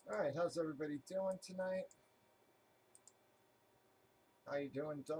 All right, how's everybody doing tonight? How you doing, dog?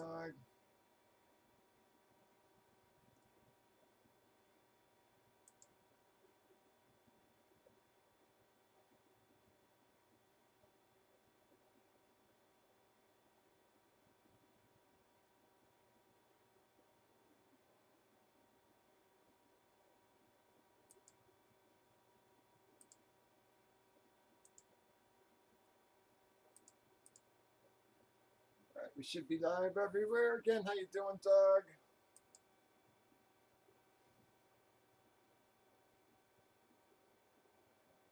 All right, we should be live everywhere again. How you doing, dog?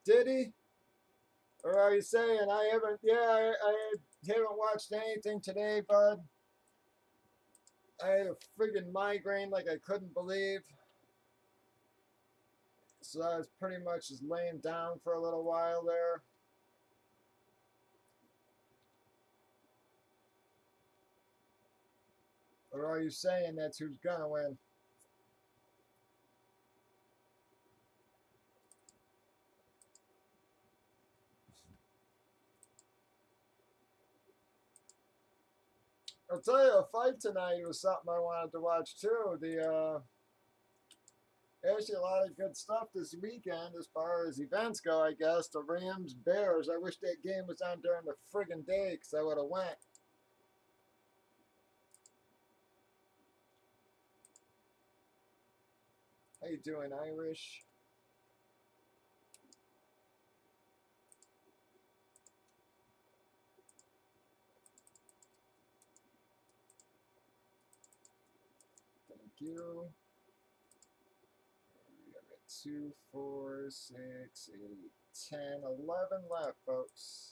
Did he? Or are you saying I haven't? Yeah, I haven't watched anything today, bud. I had a friggin' migraine like I couldn't believe, so I was pretty much just laying down for a little while there. Or are you saying that's who's gonna win? I'll tell you, a fight tonight was something I wanted to watch too. Actually, a lot of good stuff this weekend as far as events go, I guess. The Rams Bears. I wish that game was on during the friggin' day because I would have went. How you doing, Irish? Thank you. We got 2, 4, 6, 8, 10, 11 left, folks.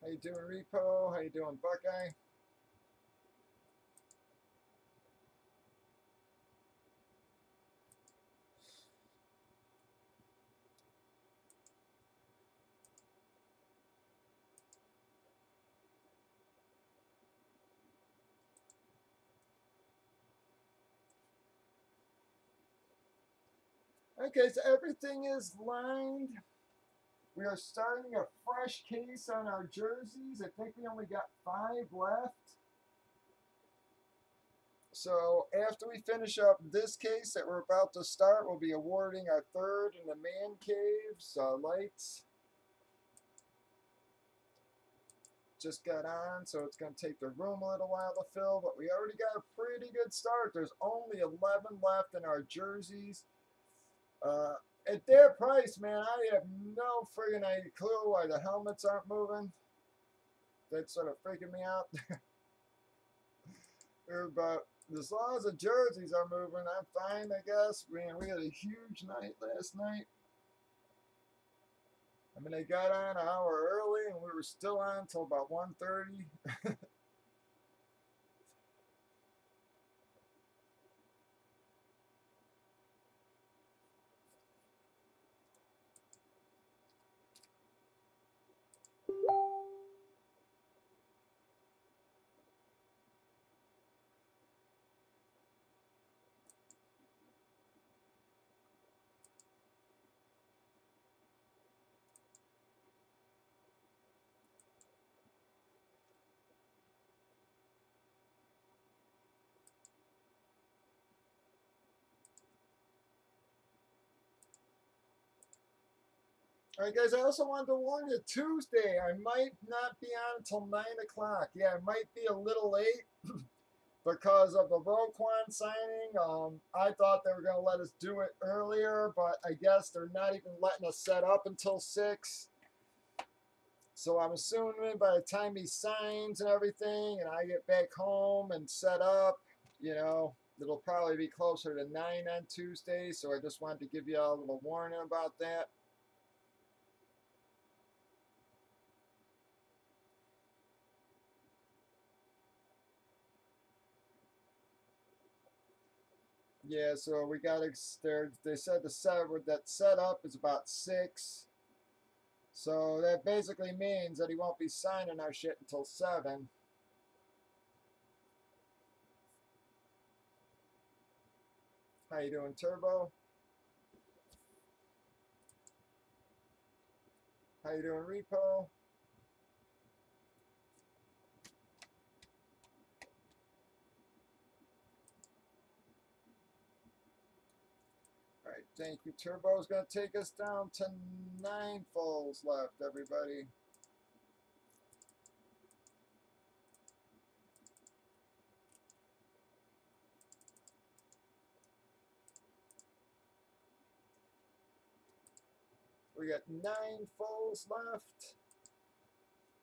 How you doing, Repo? How you doing, Buckeye? Okay, so everything is lined. We are starting a fresh case on our jerseys. I think we only got 5 left. So after we finish up this case that we're about to start, we'll be awarding our third in the man caves lights. Just got on, so it's going to take the room a little while to fill, but we already got a pretty good start. There's only 11 left in our jerseys. At their price, man, I have no friggin' clue why the helmets aren't moving. That's sort of freaking me out. But as long as the jerseys are moving, I'm fine, I guess. Man, we had a huge night last night. I mean, they got on an hour early, and we were still on until about 1:30. All right, guys, I also wanted to warn you, Tuesday, I might not be on until 9 o'clock. Yeah, I might be a little late because of the Roquan signing. I thought they were going to let us do it earlier, but I guess they're not even letting us set up until 6. So I'm assuming by the time he signs and everything and I get back home and set up, you know, It'll probably be closer to 9 on Tuesday, so I just wanted to give you all a little warning about that. Yeah, so we got to, they said that setup is about 6. So that basically means that he won't be signing our shit until 7. How you doing, Turbo? How you doing, Repo? All right, thank you. Turbo is going to take us down to 9 fulls left, everybody. We got 9 fulls left,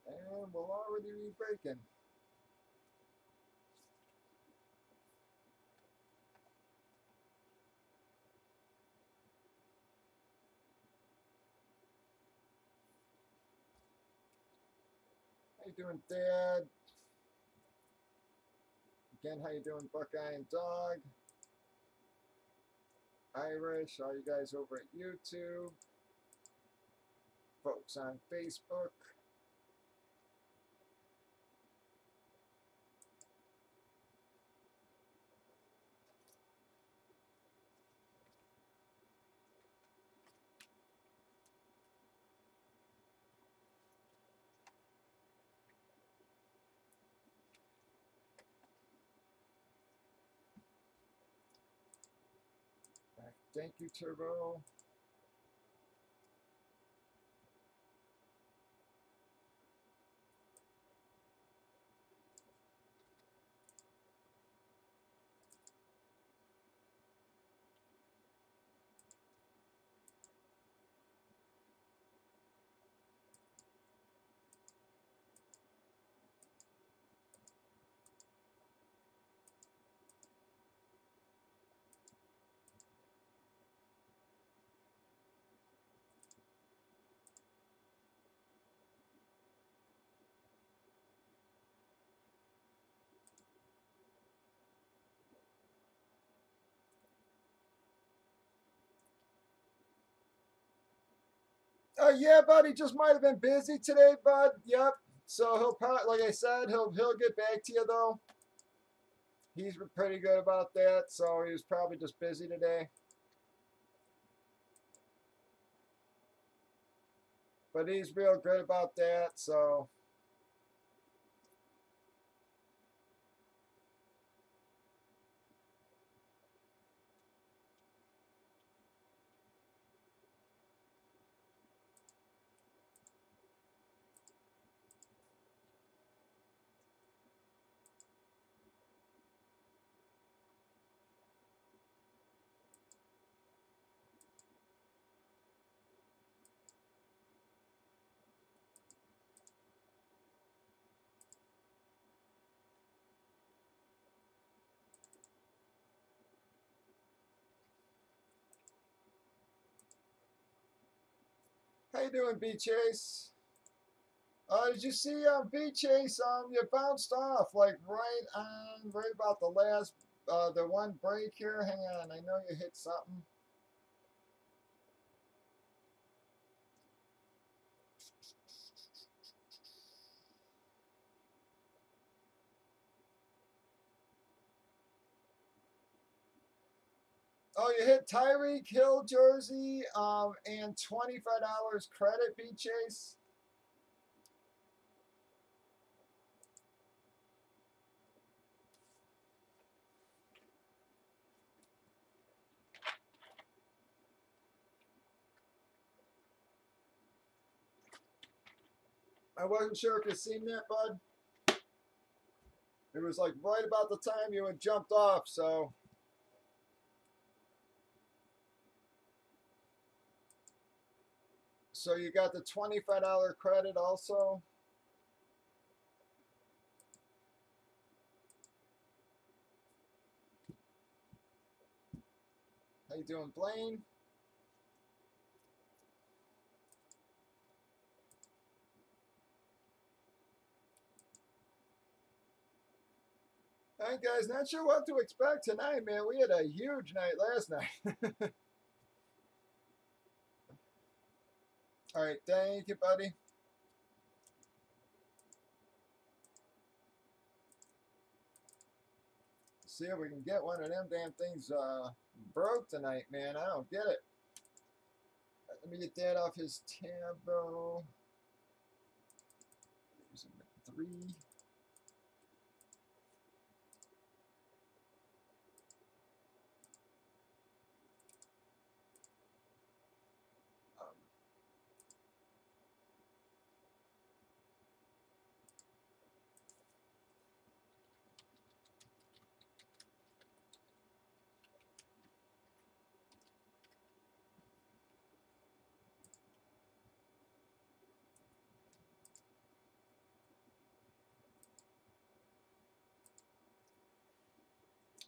and we'll already be breaking. How you doing, Dad? Again, how you doing, Buckeye and Dog? Irish, all you guys over at YouTube, folks on Facebook. Thank you, Turbo. Yeah, bud, he just might have been busy today, bud. Yep. So he'll probably, like I said, he'll get back to you though. He's pretty good about that. So he was probably just busy today. But he's real good about that. So how you doing, B Chase? Did you see B Chase? You bounced off like right about the last the one break here. Hang on, I know you hit something. Oh, you hit Tyreek Hill jersey and $25 credit, B Chase. I wasn't sure if you seen that, bud. It was like right about the time you had jumped off, so. So you got the $25 credit also. How you doing, Blaine? All right, guys, not sure what to expect tonight, man. We had a huge night last night. All right, thank you, buddy. See if we can get one of them damn things broke tonight, man. I don't get it. Let me get that off his tab, bro. There's a 3.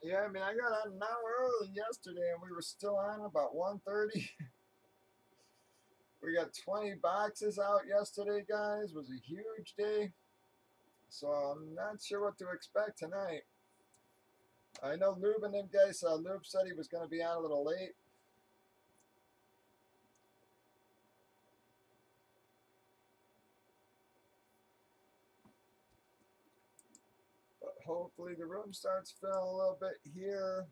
Yeah, I mean, I got on an hour early yesterday, and we were still on about 1:30. We got 20 boxes out yesterday, guys. It was a huge day. So I'm not sure what to expect tonight. I know Lube and them guys, Lube said he was going to be on a little late. But hopefully the room starts filling a little bit here.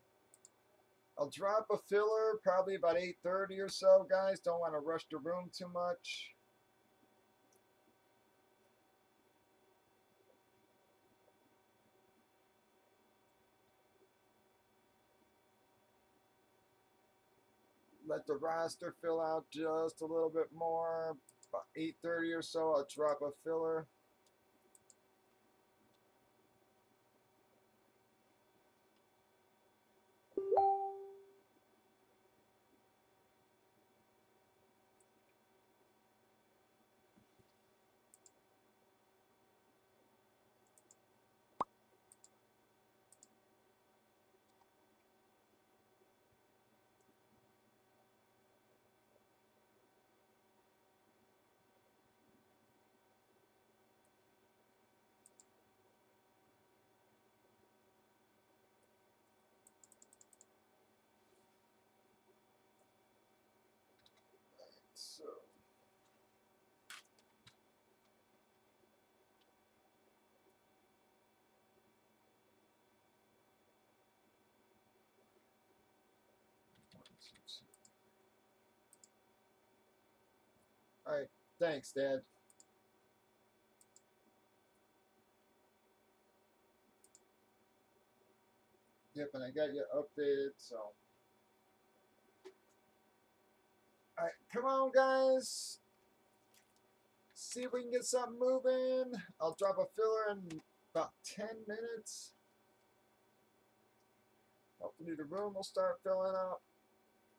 I'll drop a filler probably about 8:30 or so, guys. Don't want to rush the room too much. Let the roster fill out just a little bit more. About 8:30 or so, I'll drop a filler. So, all right, thanks, Dad. Yep, and I got you updated, so. All right, come on, guys. See if we can get something moving. I'll drop a filler in about 10 minutes. Hopefully the room will start filling up.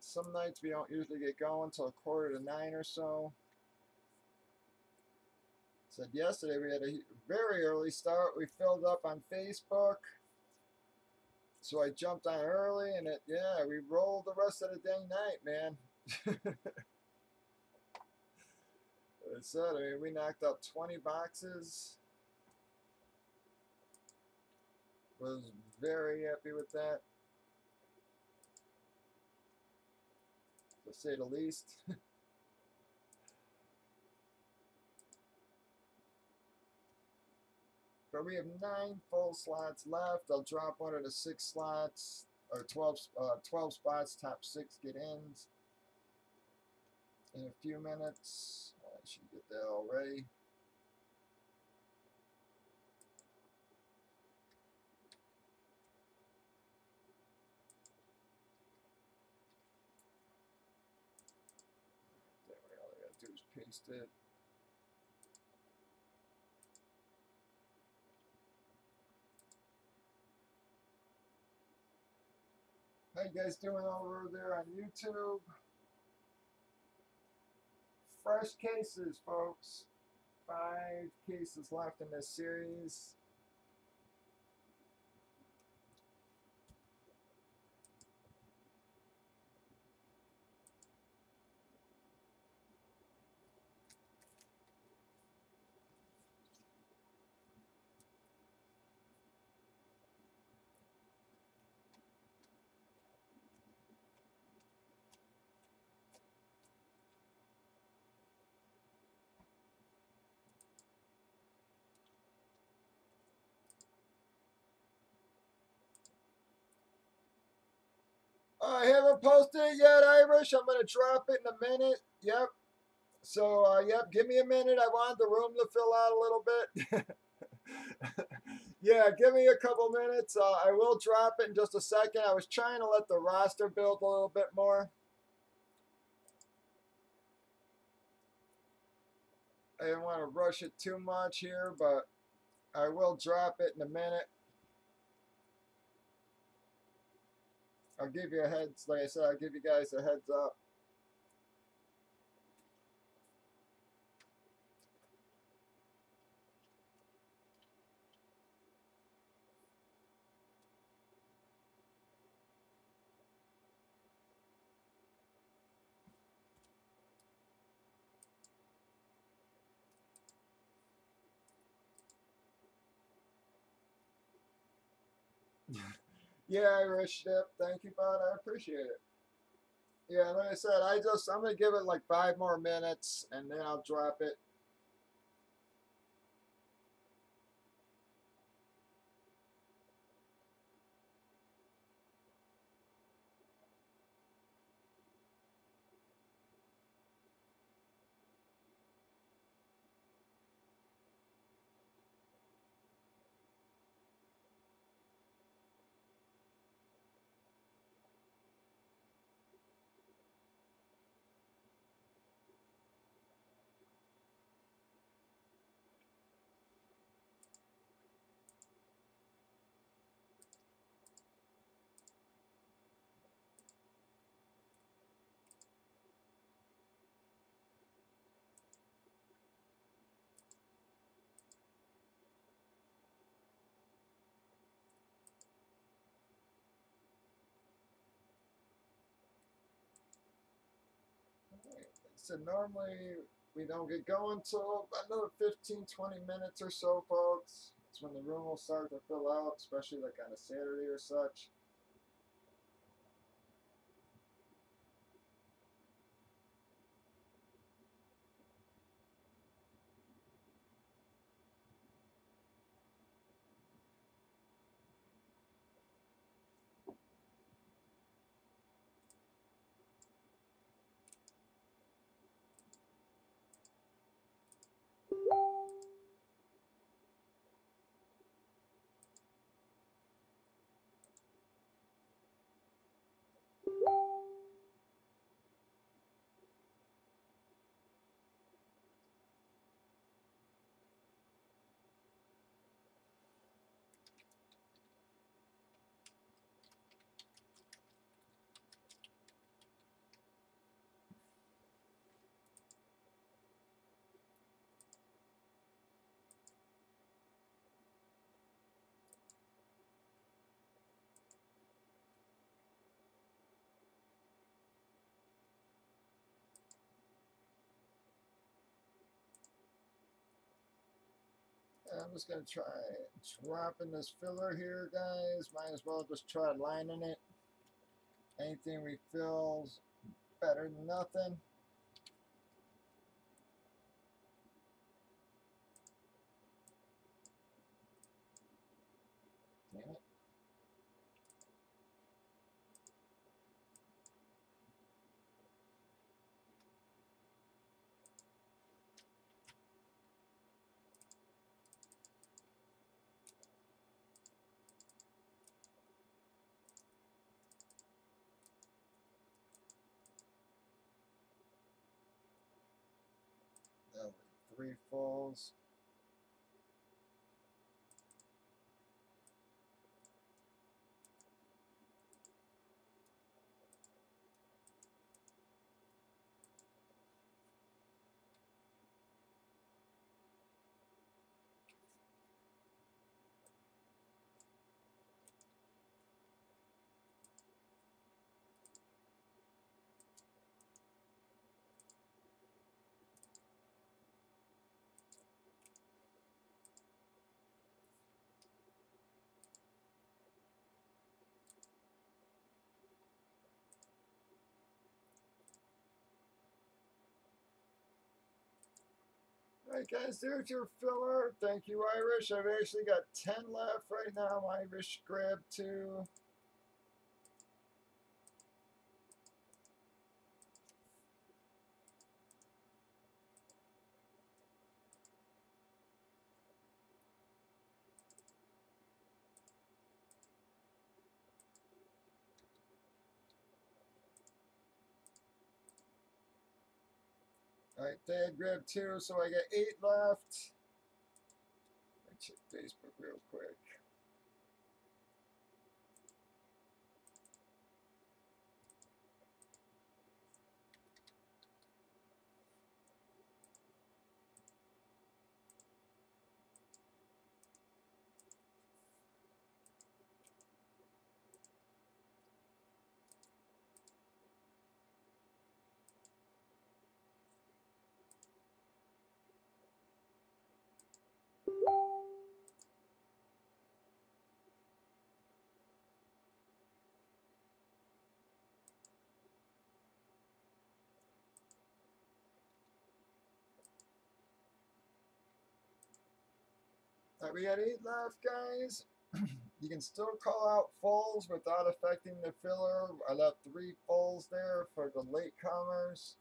Some nights we don't usually get going until 8:45 or so. Said yesterday we had a very early start. We filled up on Facebook. So I jumped on early and we rolled the rest of the day night, man. I said, I mean, we knocked out 20 boxes. Was very happy with that, to say the least. But we have 9 full slots left. I'll drop one of the 6 slots, or 12 spots, top 6 get-ins in a few minutes. I should get that already. There we go. All I gotta do is paste it. How you guys doing over there on YouTube? Fresh cases, folks. 5 cases left in this series. I haven't posted it yet, Irish. I'm going to drop it in a minute. Yep. So, yep, give me a minute. I want the room to fill out a little bit. Yeah, give me a couple minutes. I will drop it in just a second. I was trying to let the roster build a little bit more. I didn't want to rush it too much here, but I will drop it in a minute. I'll give you a heads, like I said, I'll give you guys a heads up. Yeah, Irish, yep, thank you, bud. I appreciate it. Yeah, like I said, I'm gonna give it like 5 more minutes and then I'll drop it. So normally we don't get going till another 15, 20 minutes or so, folks. That's when the room will start to fill out, especially like on a Saturday or such. I'm just gonna try dropping this filler here, guys. Might as well just try lining it. Anything refills better than nothing. Damn it. That'll be 3 fulls. Alright guys, there's your filler. Thank you, Irish. I've actually got 10 left right now. Irish grab 2. Alright, Dad grabbed 2, so I got 8 left. Let me check Facebook real quick. Alright, we got 8 left, guys. You can still call out fulls without affecting the filler. I left 3 fulls there for the latecomers.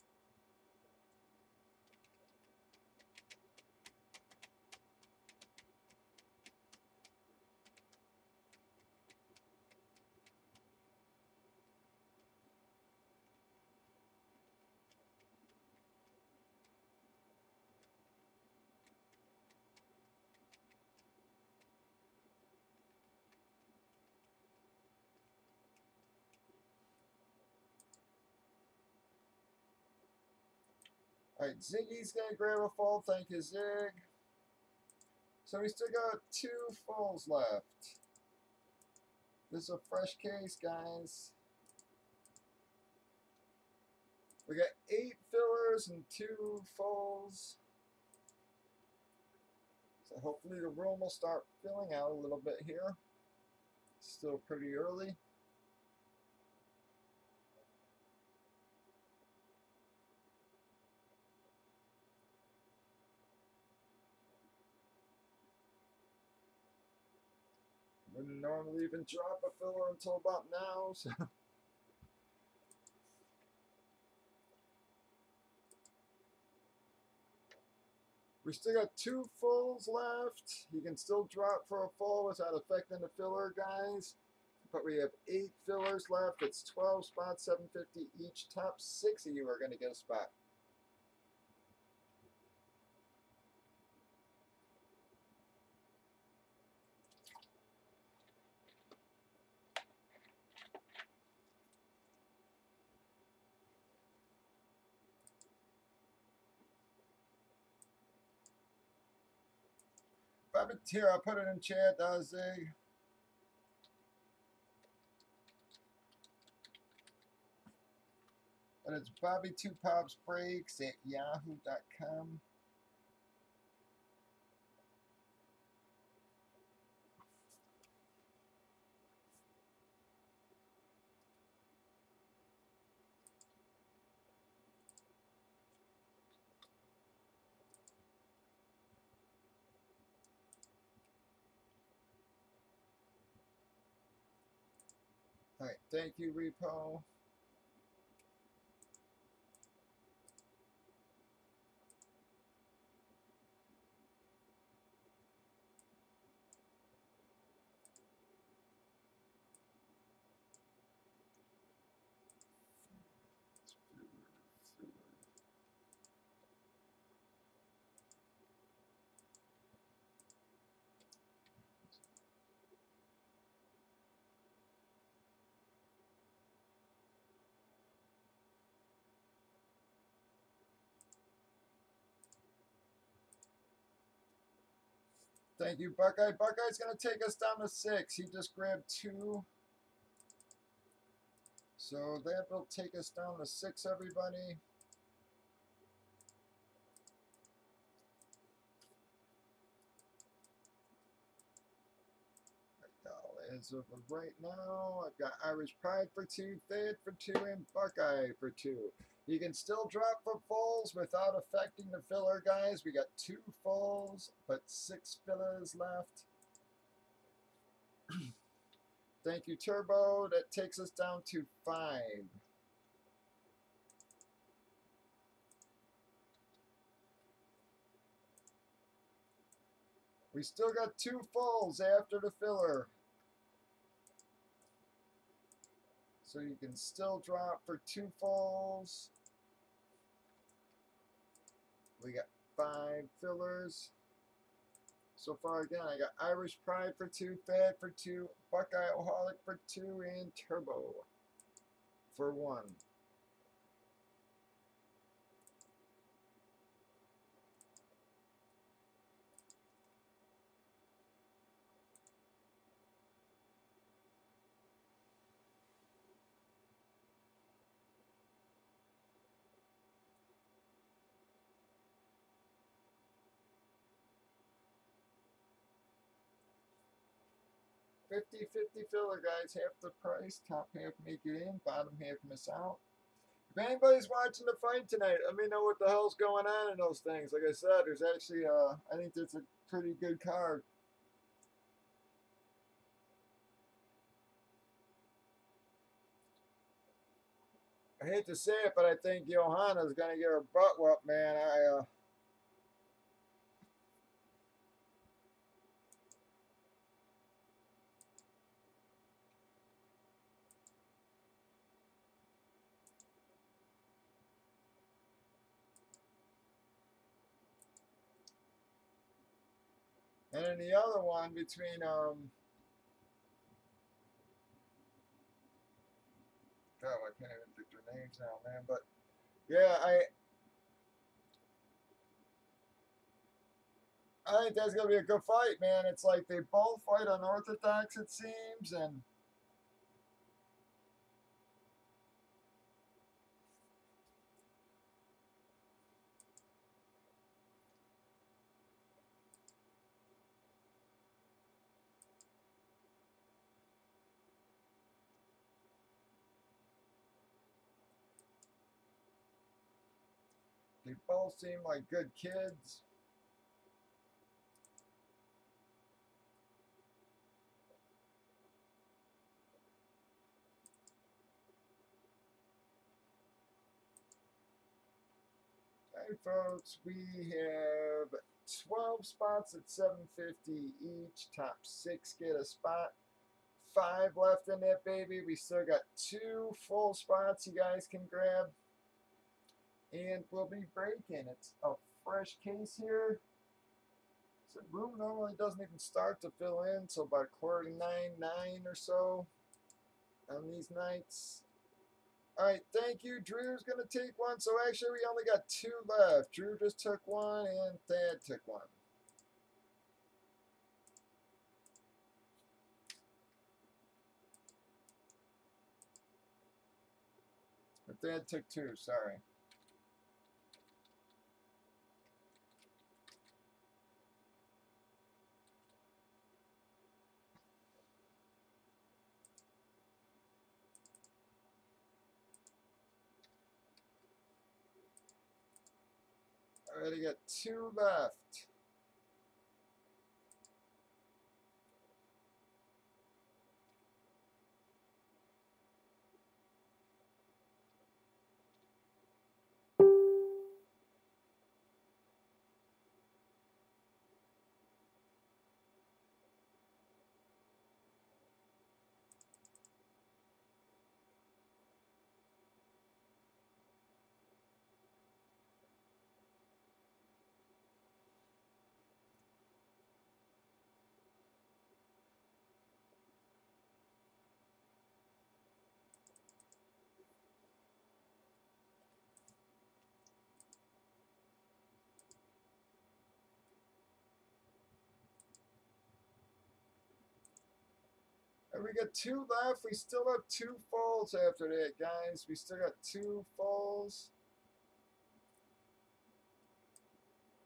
Alright, Ziggy's gonna grab a full. Thank you, Zig. So we still got 2 fulls left. This is a fresh case, guys. We got 8 fillers and 2 fulls. So hopefully the room will start filling out a little bit here. Still pretty early. Wouldn't normally even drop a filler until about now. So. We still got 2 fulls left. You can still drop for a full without affecting the filler, guys. But we have 8 fillers left. It's 12 spots, $7.50 each. Top 6 of you are going to get a spot. Here, I'll put it in chat, Zig. But it's bobby2popsbreaks at yahoo.com. Alright, thank you, Repo. Thank you, Buckeye. Buckeye's going to take us down to 6. He just grabbed 2. So that will take us down to 6, everybody. As of right now, I've got Irish Pride for 2, Thad for 2, and Buckeye for 2. You can still drop for fulls without affecting the filler, guys. We got 2 fulls, but 6 fillers left. Thank you, Turbo. That takes us down to 5. We still got 2 fulls after the filler. So you can still drop for 2 fulls. We got 5 fillers. So far again, I got Irish Pride for 2, Fad for 2, Buckeye Oholic for 2, and Turbo for 1. $50-50 filler, guys. Half the price. Top half make it in. Bottom half miss out. If anybody's watching the fight tonight, let me know what the hell's going on in those things. Like I said, there's actually, I think that's a pretty good card. I hate to say it, but I think Johanna's going to get her butt whooped, man. And then the other one between, God, I can't even think their names now, man. But yeah, I think that's gonna be a good fight, man. It's like they both fight unorthodox, it seems, and they both seem like good kids. Hey, folks, we have 12 spots at 750 each. Top 6 get a spot. 5 left in that baby. We still got 2 full spots you guys can grab. And we'll be breaking. It's a fresh case here. So room normally doesn't even start to fill in till about 8:45, 9 or so on these nights. All right, thank you. Drew's going to take one. So actually, we only got 2 left. Drew just took one, and Thad took one. But Thad took 2, sorry. Already got 2 left. And we got 2 left. We still have 2 fulls after that, guys. We still got 2 fulls.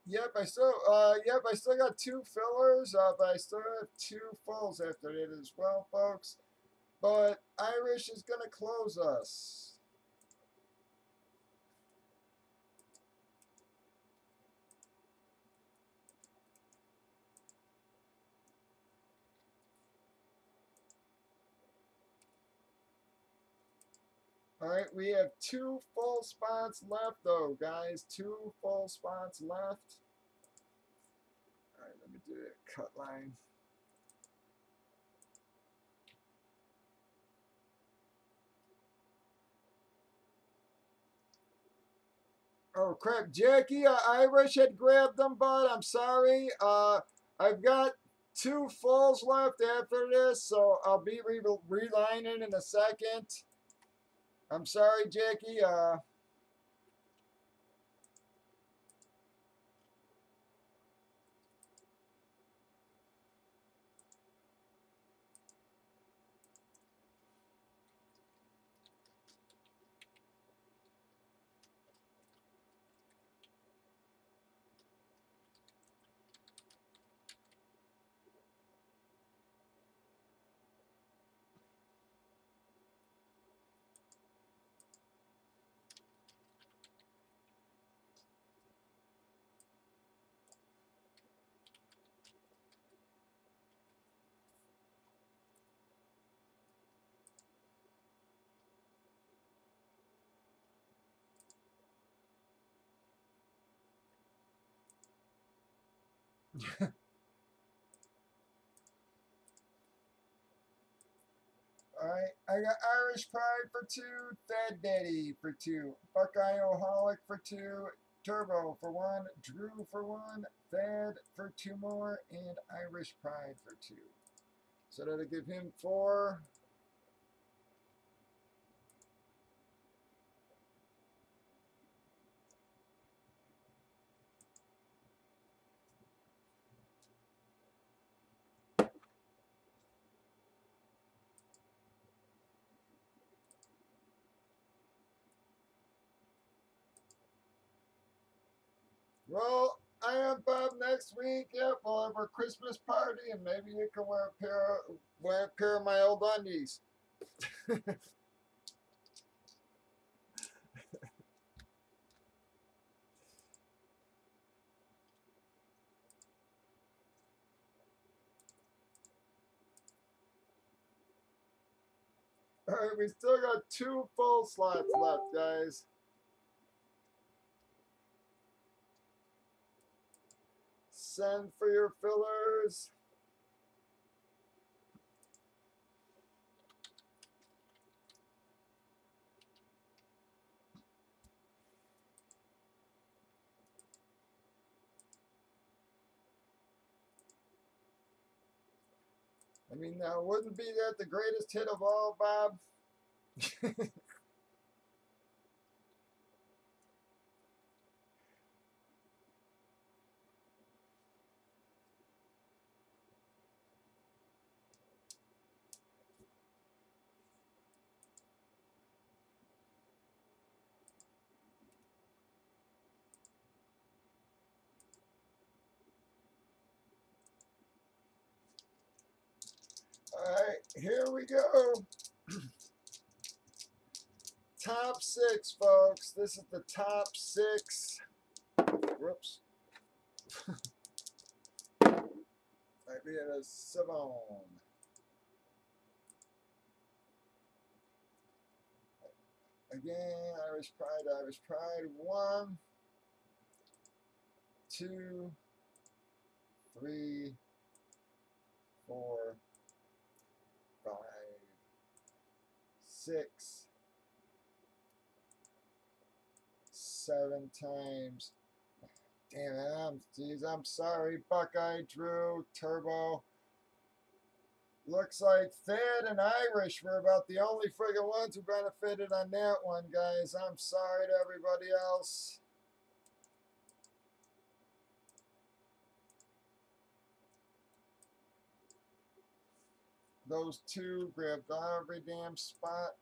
Yep, I still got 2 fillers, but I still have 2 fulls after that as well, folks. But Irish is gonna close us. All right, we have 2 full spots left, though, guys. 2 full spots left. All right, let me do that cut line. Oh crap, Jackie, Irish had grabbed them, bud. I'm sorry. I've got two fulls left after this, so I'll be relining in a second. I'm sorry, Jackie. Alright, I got Irish Pride for 2, Fat Daddy for 2, Buckeye Oholic for 2, Turbo for 1, Drew for 1, Thad for 2 more, and Irish Pride for 2. So that'll give him 4. Well, I am Bob next week. Yep, we'll have our Christmas party, and maybe you can wear a pair of my old undies. All right, we still got 2 full slots left, guys. Send for your fillers. I mean, now wouldn't be that the greatest hit of all, Bob? All right, here we go. Top 6, folks. This is the top 6. Whoops. Might be at a 7. Again, Irish Pride. 1, 2, 3, 4, 5, 6, 7 times. Damn it, I'm sorry. Buckeye, Drew, Turbo. Looks like Thad and Irish were about the only friggin' ones who benefited on that one, guys. I'm sorry to everybody else. Those 2 grabbed every damn spot.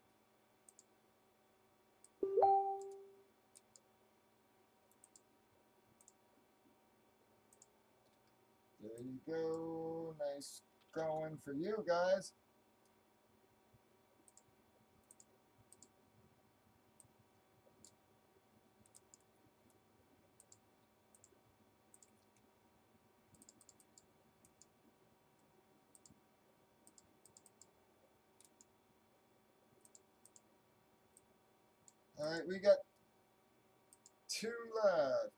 There you go. Nice going for you guys. All right, we got 2 left.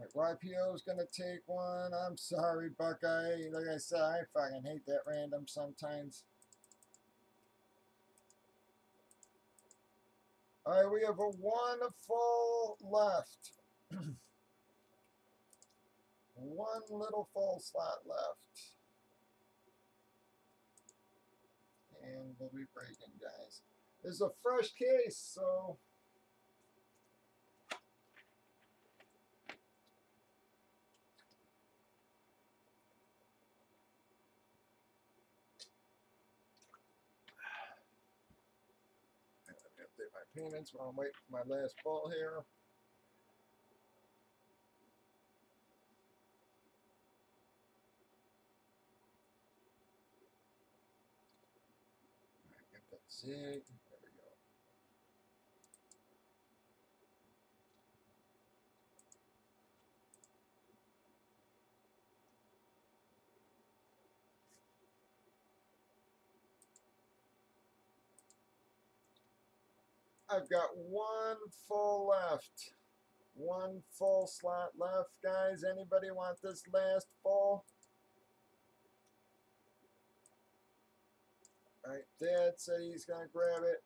Right, YPO is going to take one. I'm sorry, Buckeye. Like I said, I fucking hate that random sometimes. All right, we have a one full left. One little full slot left. And we'll be breaking, guys. This is a fresh case, so... I'm going to update my payments while I'm waiting for my last ball here. Get that zig. There we go. I've got one full left. One full slot left, guys. Anybody want this last full? All right, Dad said he's going to grab it.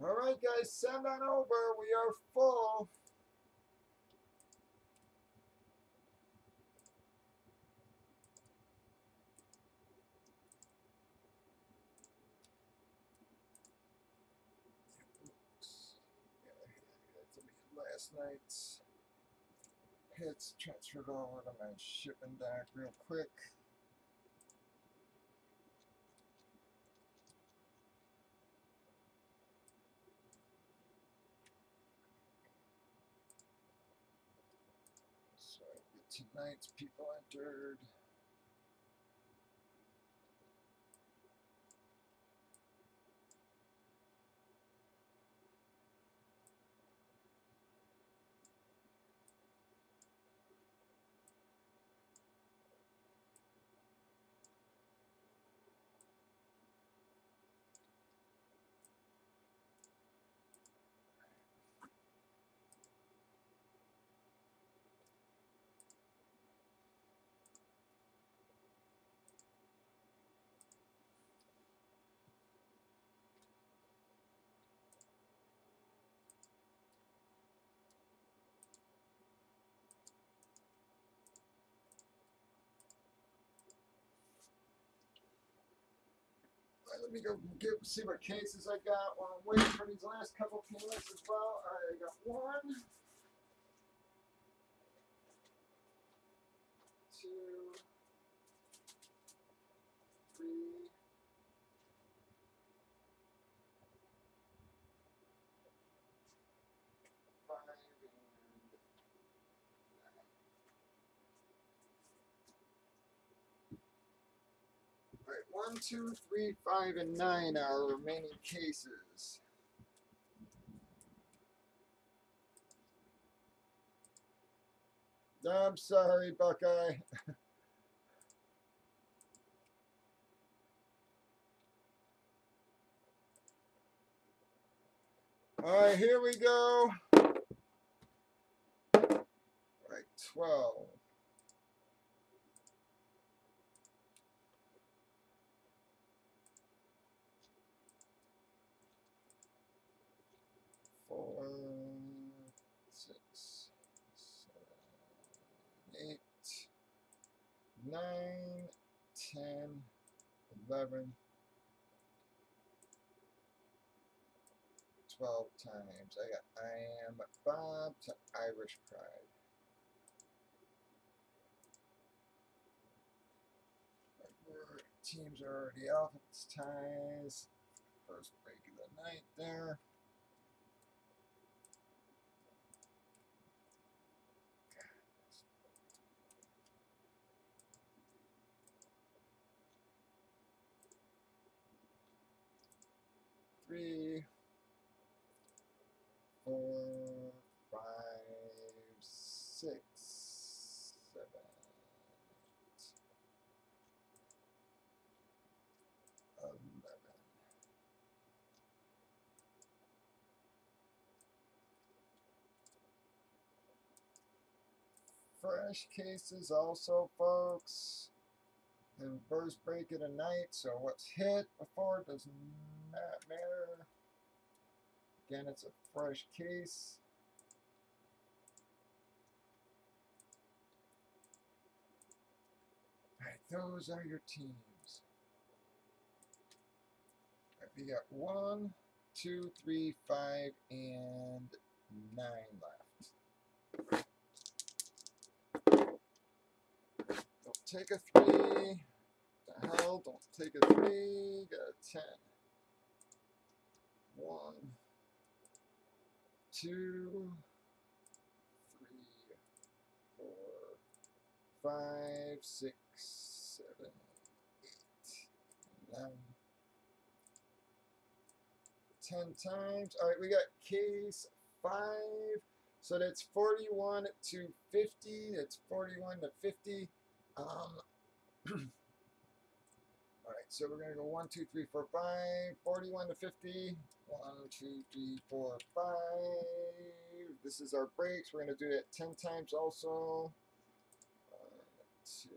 All right, guys, send on over. We are full. Oops. Yeah, that's going to be last night's hits transferred over to my shipping dock real quick. So I get tonight's people entered. Let me go see what cases I got while I'm waiting for these last couple payments as well. All right, I got 1, 2, 3, 5, and 9. All right, 1, 2, 3, 5, and 9 are remaining cases. I'm sorry, Buckeye. All right, here we go. All right, 12. 4, 6, 7, 8, 9, 10, 11, 12 times. I am Bob to Irish Pride. Teams are already off. It's ties. First break of the night there. Three, 4, 5, 6, 7, 11. Fresh cases also, folks. And first break of the night, so what's hit before does not matter. Again, it's a fresh case. Alright, those are your teams. Right, we got 1, 2, 3, 5, and 9 left. Don't take a 3. The hell, don't take a 3. Got a 10. 1, 2, 3, 4, 5, 6, 7, 8, 9, 10 times. All right, we got case 5. So that's 41 to 50. That's 41 to 50. All right, so we're going to go 1, 2, 3, 4, 5. 41 to 50. 1, 2, 3, 4, 5. This is our breaks. We're going to do that 10 times also. 1, 2,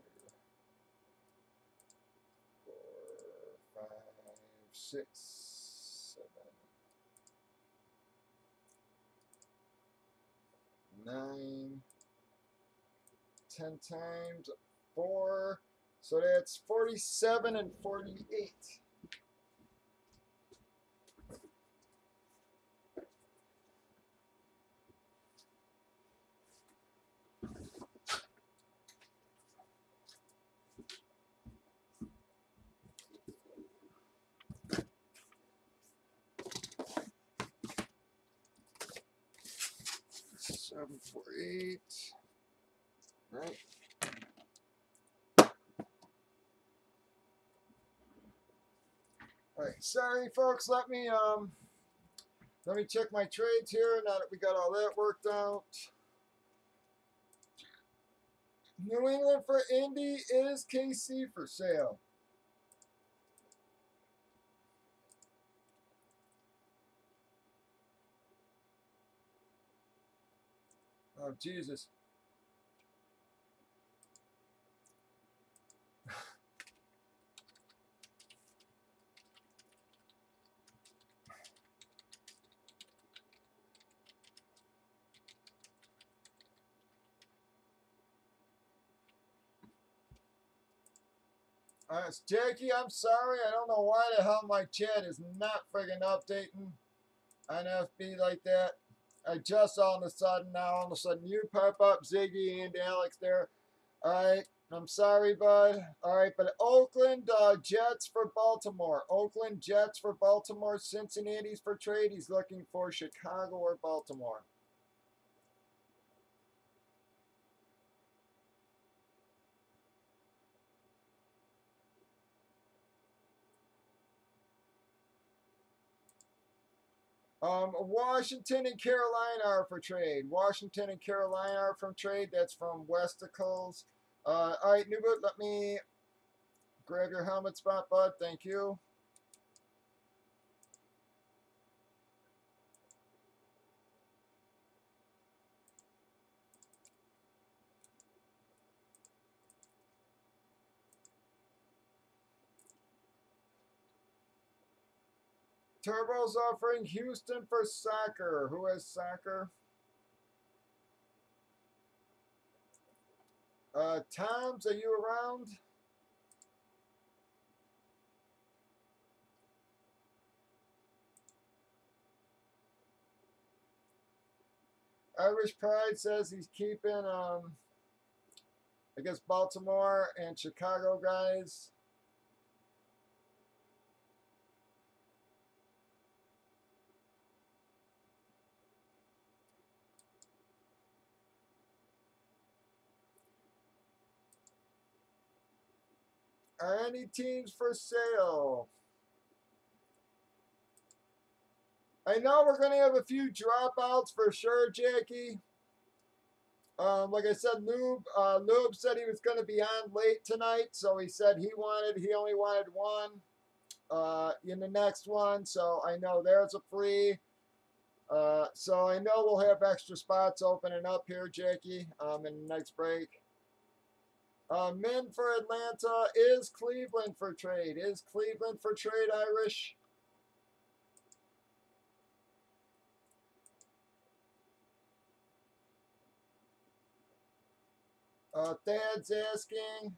4, 5, 6, 7, 9, 10 times 4. So that's 47 and 48. Seven, 4, 8. Right. All right. Sorry, folks. Let me check my trades here. Now that we got all that worked out. New England for Indy is KC for sale. Oh, Jesus. Jackie, I'm sorry. I don't know why the hell my chat is not friggin' updating on FB like that. I just all of a sudden you pop up, Ziggy and Alex there. All right, I'm sorry, bud. All right, but Oakland Jets for Baltimore. Oakland Jets for Baltimore. Cincinnati's for trade. He's looking for Chicago or Baltimore. Washington and Carolina are for trade. Washington and Carolina are from trade. That's from Westicles. All right, Newboot, let me grab your helmet spot, bud. Thank you. Turbo's offering Houston for soccer. Who has soccer? Toms, are you around? Irish Pride says he's keeping, I guess, Baltimore and Chicago guys. Are any teams for sale? I know we're going to have a few dropouts for sure, Jackie. Like I said, Lube said he was going to be on late tonight, so he said he only wanted one in the next one. So I know there's a free. So I know we'll have extra spots opening up here, Jackie, in the next break. Min for Atlanta. Is Cleveland for trade? Is Cleveland for trade, Irish? Thad's asking.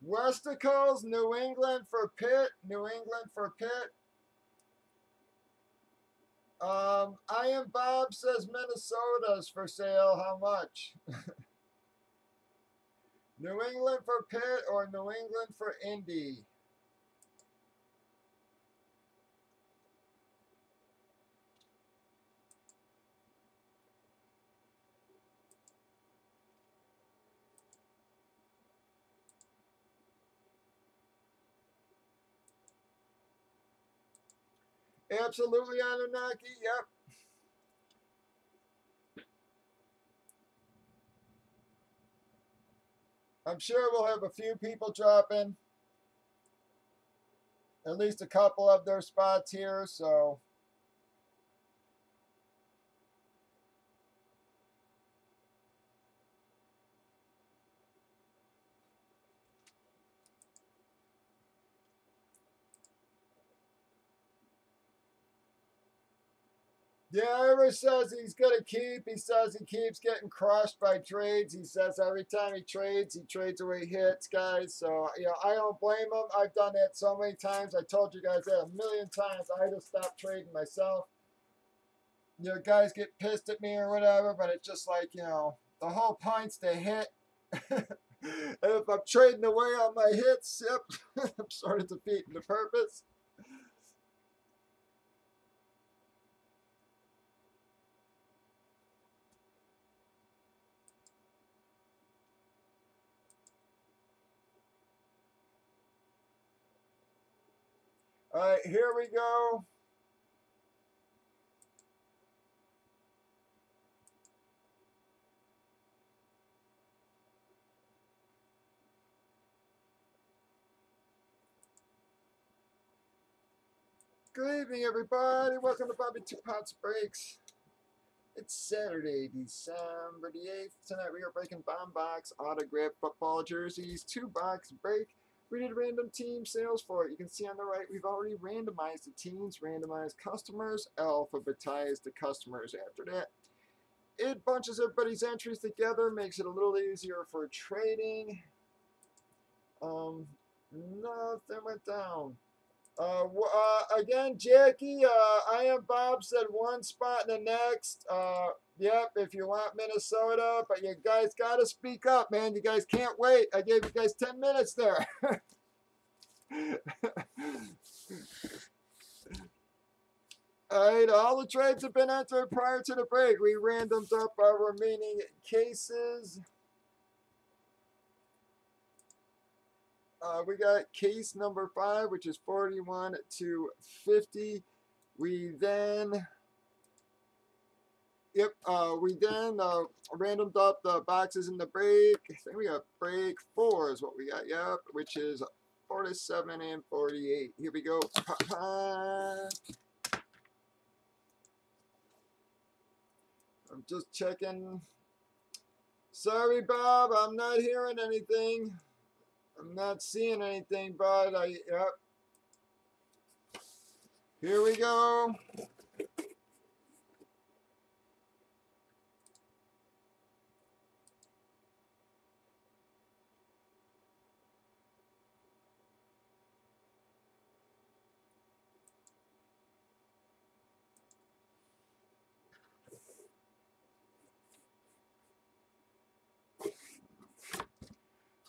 Westicles, New England for Pitt. New England for Pitt. I am Bob says Minnesota's for sale. How much? New England for Pitt or New England for Indy? Absolutely, Anunnaki. Yep. I'm sure we'll have a few people dropping. At least a couple of their spots here, so. Yeah, Irish says he's going to keep. He says he keeps getting crushed by trades. He says every time he trades away hits, guys. So, I don't blame him. I've done that so many times. I told you guys that a million times. I just stopped trading myself. Guys get pissed at me or whatever, but it's just like, the whole point's to hit. And if I'm trading away on my hits, yep, I'm sort of defeating the purpose. All right, here we go. Good evening, everybody. Welcome to bobby2popsbreaks. It's Saturday, December the 8th. Tonight we are breaking bomb box autographed football jerseys. 2-box break. We did random team sales for it. You can see on the right, we've already randomized the teams, randomized customers, alphabetized the customers after that. It bunches everybody's entries together, makes it a little easier for trading. Nothing went down. Again, Jackie, I am Bob said one spot in the next. Yep, if you want Minnesota, but you guys got to speak up, man. You guys can't wait. I gave you guys 10 minutes there. All right, all the trades have been entered prior to the break. We randomed up our remaining cases. We got case number 5, which is 41 to 50. We then randomed up the boxes in the break. I think we got break 4 is what we got, yep, which is 47 and 48. Here we go. I'm just checking. Sorry, Bob, I'm not hearing anything. I'm not seeing anything, bud. Yep. Here we go.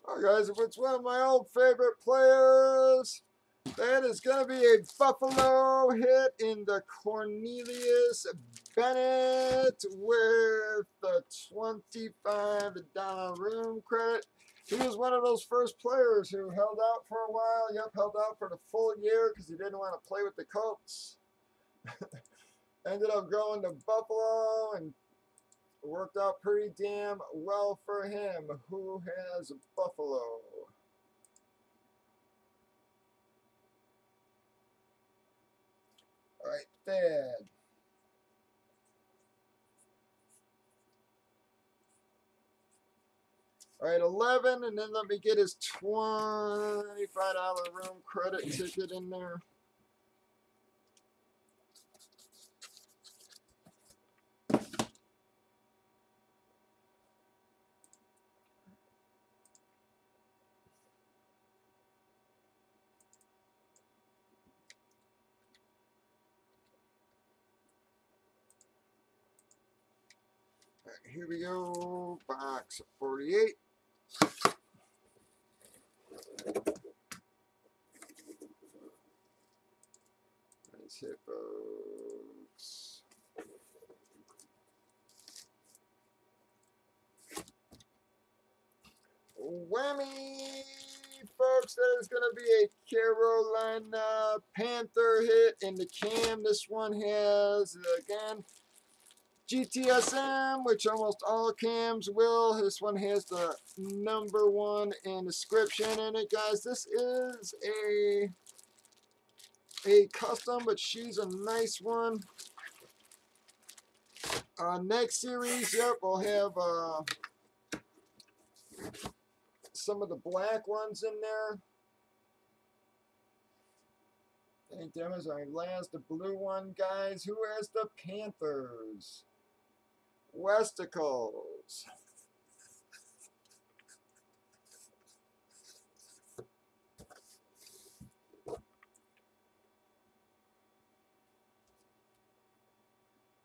All right, guys, if it's one of my old favorite players, that is going to be a Buffalo hit in the Cornelius Bennett with the $25 room credit. He was one of those first players who held out for a while. Yep, held out for the full year because he didn't want to play with the Colts. Ended up going to Buffalo and worked out pretty damn well for him. Who has Buffalo? All right, Thad. All right, 11, and then let me get his $25 room credit ticket in there. All right, here we go, box 48. Nice hit, folks. Whammy, folks, that is going to be a Carolina Panther hit in the cam. This one has, again, GTSM, which almost all cams will. This one has the #1 in description in it, guys. This is a custom, but she's a nice one. Next series, yep, we'll have some of the black ones in there. I think that was our last, the blue one, guys. Who has the Panthers? Westicles.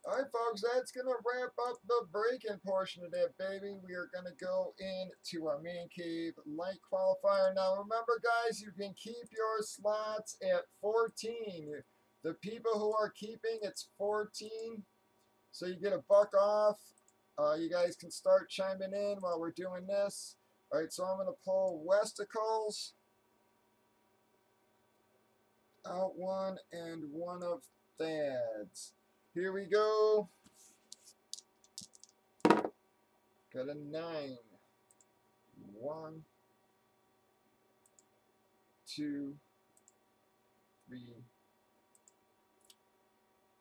All right, folks, that's going to wrap up the break-in portion of that, baby. We are going to go into our man cave light qualifier. Now, remember, guys, you can keep your slots at 14. The people who are keeping, it's 14. So you get $1 off. You guys can start chiming in while we're doing this. All right, so I'm going to pull Westicles out one and one of Thad's. Here we go. Got a 9. 1, 2, 3,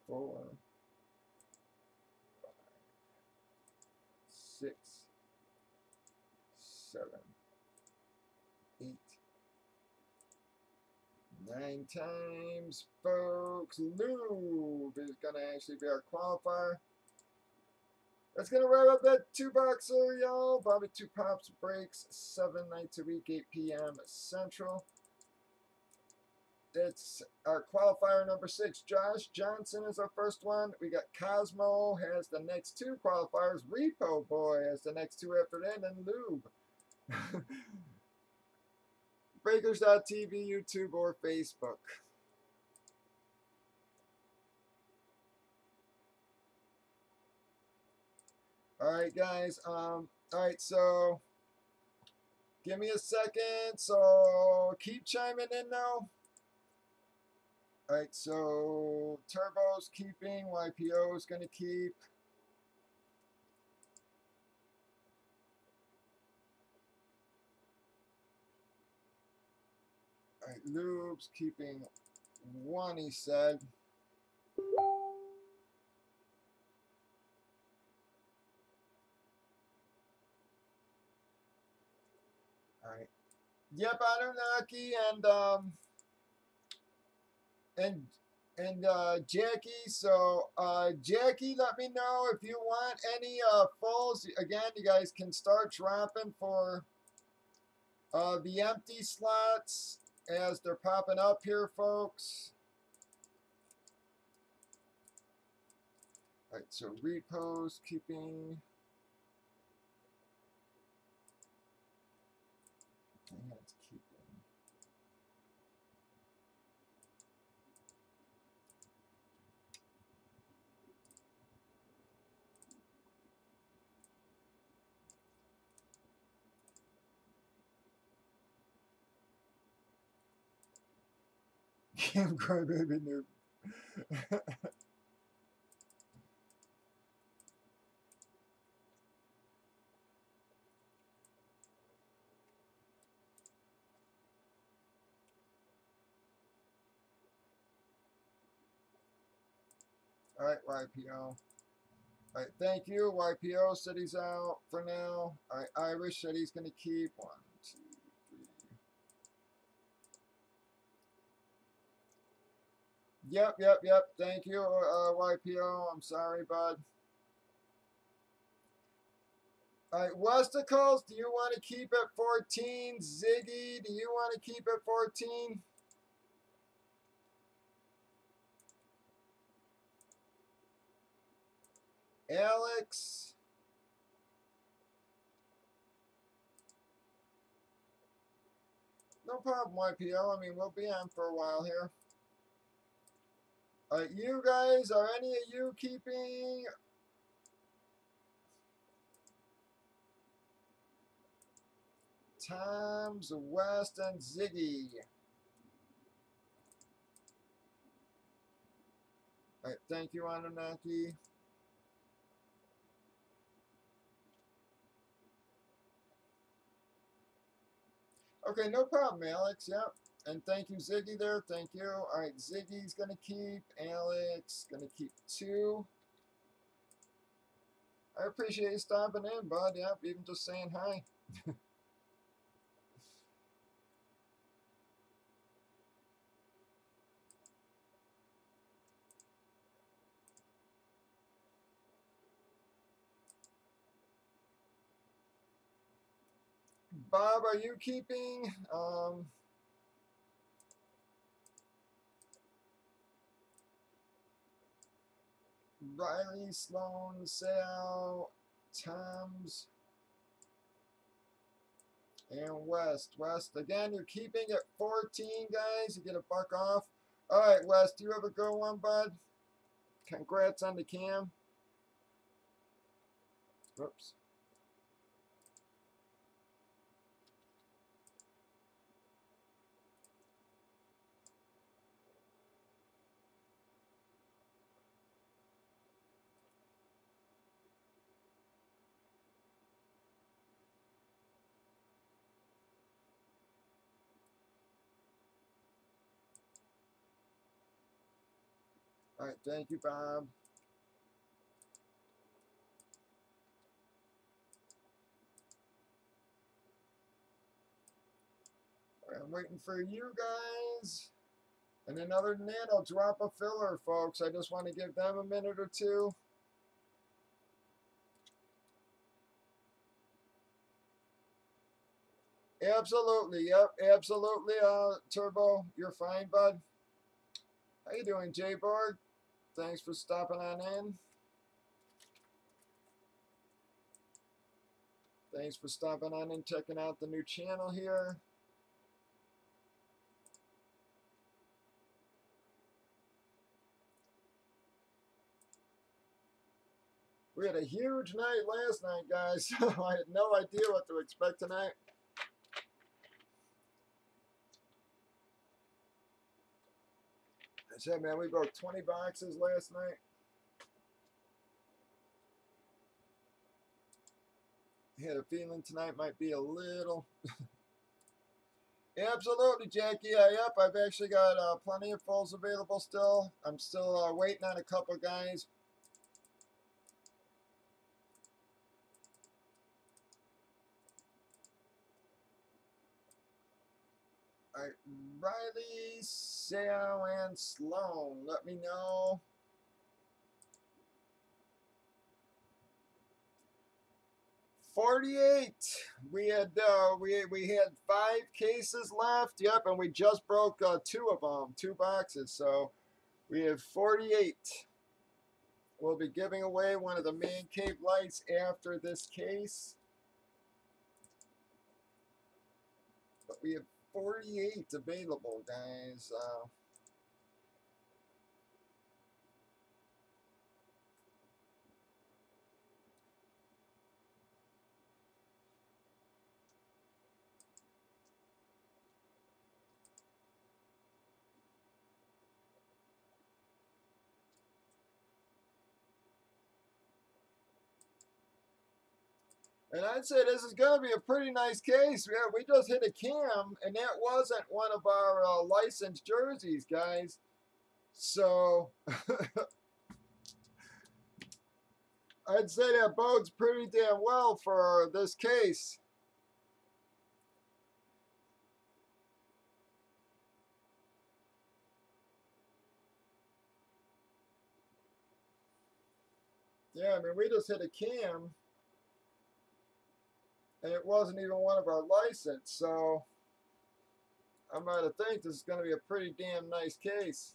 4, 5, 6, 7, 8, 9 times, folks. Lube is going to actually be our qualifier. That's going to wrap up that 2-boxer, y'all. Bobby2popsbreaks, 7 nights a week, 8 p.m. Central. It's our qualifier number 6. Josh Johnson is our first one. We got Cosmo has the next 2 qualifiers. Repo Boy has the next 2 after that, and Lube. Breakers.tv, YouTube, or Facebook. All right, guys. All right, so give me a second. So keep chiming in now. All right, so Turbo's keeping. YPO is going to keep. All right, Lube's keeping 1, he said. All right. Yep, Anunnaki and Jackie. So Jackie, let me know if you want any fulls. Again, you guys can start dropping for the empty slots as they're popping up here, folks. All right, so Repo's keeping. Cam Crybaby Noob. All right, YPO. All right, thank you, YPO. Said he's out for now. All right, Irish said he's going to keep 1, 2, 3. Yep. Thank you, YPO. I'm sorry, bud. All right, Westicles, do you want to keep at 14? Ziggy, do you want to keep at 14? Alex? No problem, YPO. I mean, we'll be on for a while here. All right, you guys, are any of you keeping? Tom's, West, and Ziggy. All right, thank you, Anunnaki. Okay, no problem, Alex. Yep. And thank you, Ziggy, there. Thank you. All right, Ziggy's going to keep. Alex going to keep 2. I appreciate you stopping in, bud. Yep, even just saying hi. Bob, are you keeping? Riley, Sloan, Sal, Tom's, and West. West, again, you're keeping at 14, guys. You get a buck off. All right, West, you have a good one, bud. Congrats on the cam. Whoops. All right, thank you, Bob. All right, I'm waiting for you guys. And then other than that, I'll drop a filler, folks. I just want to give them a minute or two. Absolutely, yep, absolutely. Turbo, you're fine, bud. How you doing, J-Borg? Thanks for stopping on in. Thanks for stopping on and checking out the new channel here. We had a huge night last night, guys. So I had no idea what to expect tonight. I said, man, we broke 20 boxes last night. I had a feeling tonight might be a little. Absolutely, Jackie. Yep, I've actually got plenty of fulls available still. I'm still waiting on a couple guys. All right, Riley, Sal, and Sloan. Let me know. $48. We had 5 cases left. Yep, and we just broke 2 of them, 2 boxes. So we have 48. We'll be giving away one of the man cave lights after this case. But we have 48 available, guys. And I'd say this is going to be a pretty nice case. Yeah, we just hit a cam, and that wasn't one of our licensed jerseys, guys. So I'd say that bodes pretty damn well for this case. Yeah, I mean, we just hit a cam, and it wasn't even one of our license. So I'm going to think this is going to be a pretty damn nice case.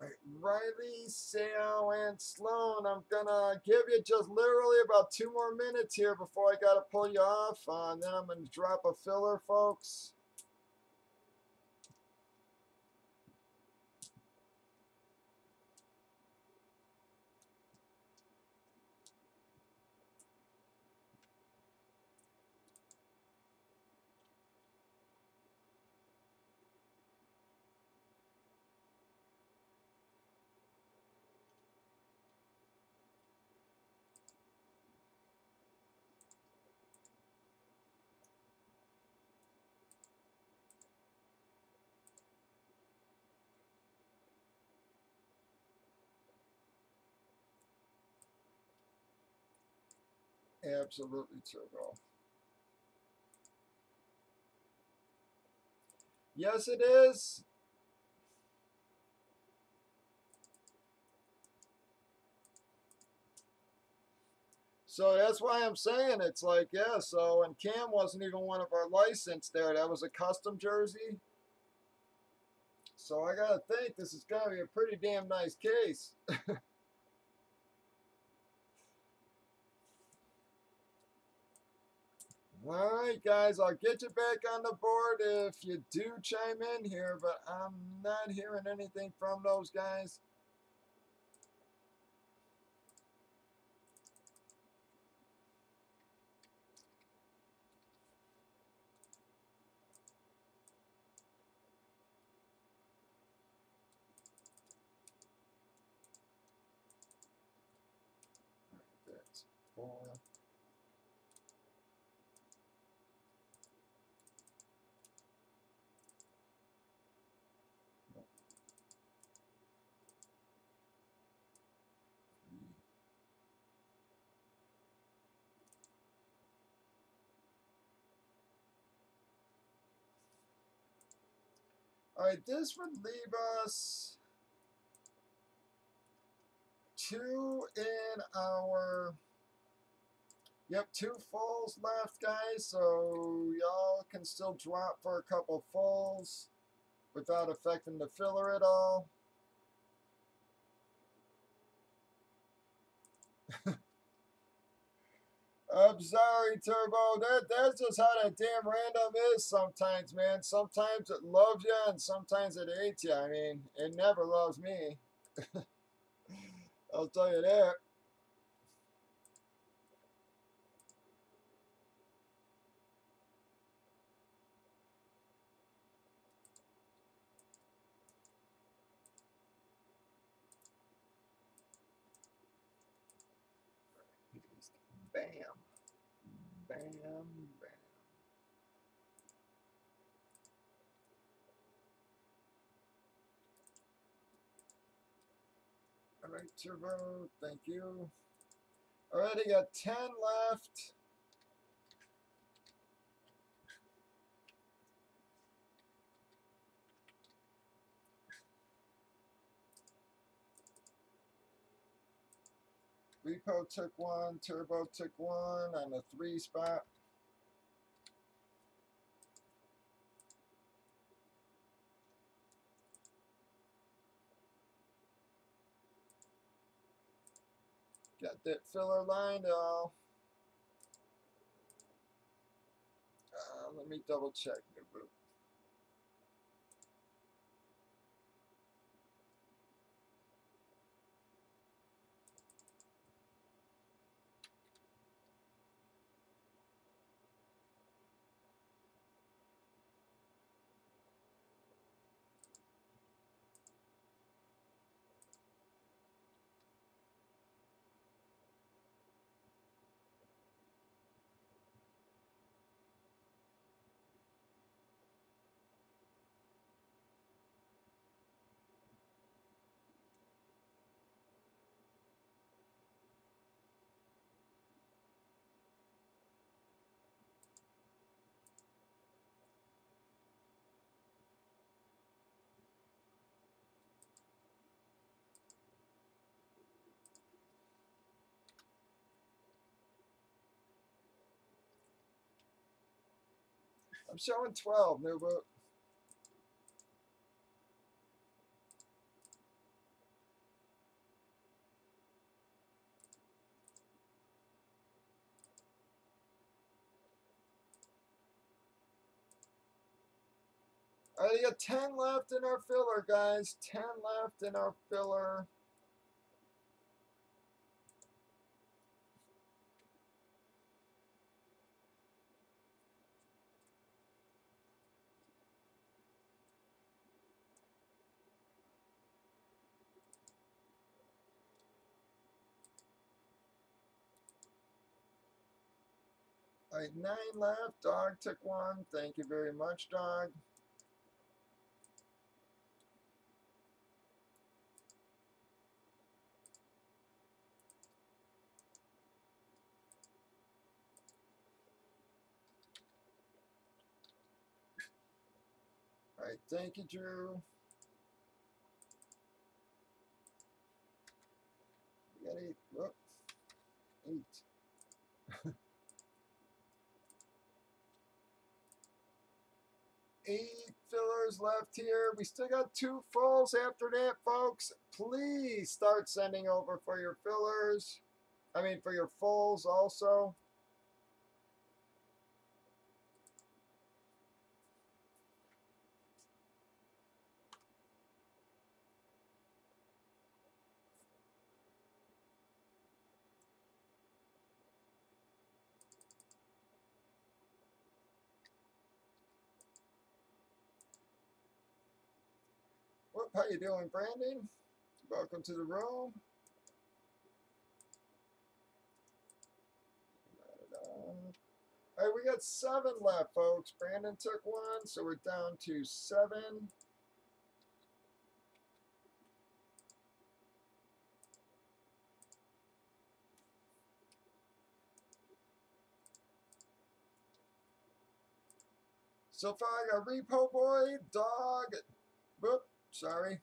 All right, Riley, Sal, and Sloan, I'm going to give you just literally about 2 more minutes here before I got to pull you off. And then I'm going to drop a filler, folks. Absolutely turbo. Yes, it is. So that's why I'm saying it's like, yeah, so, and Cam wasn't even one of our licensed there. That was a custom jersey. So I got to think this is going to be a pretty damn nice case. All right, guys, I'll get you back on the board if you do chime in here, but I'm not hearing anything from those guys. That's 4. All right, this would leave us 2 in our, yep, 2 fulls left, guys. So y'all can still drop for a couple fulls without affecting the filler at all. I'm sorry, Turbo. That's just how that damn random is sometimes, man. Sometimes it loves you and sometimes it hates you. I mean, it never loves me. I'll tell you that. Bam. Bam. Bam. All right, Turbo. Thank you. Already got 10 left. Repo took 1. Turbo took 1 on the 3 spot. Got that filler line though. Let me double check here, boo. I'm showing 12, new book. All right, you got 10 left in our filler, guys. 10 left in our filler. All right, 9 left. Dog took one. Thank you very much, dog. All right, thank you, Drew. We got 8. Whoop. 8. 8 fillers left here. We still got 2 fulls after that, folks. Please start sending over for your fillers. I mean, for your fulls also. Whoop, how you doing, Brandon? Welcome to the room. All right, we got 7 left, folks. Brandon took 1, so we're down to 7. So far, I got Repo Boy, Dog, whoop, sorry.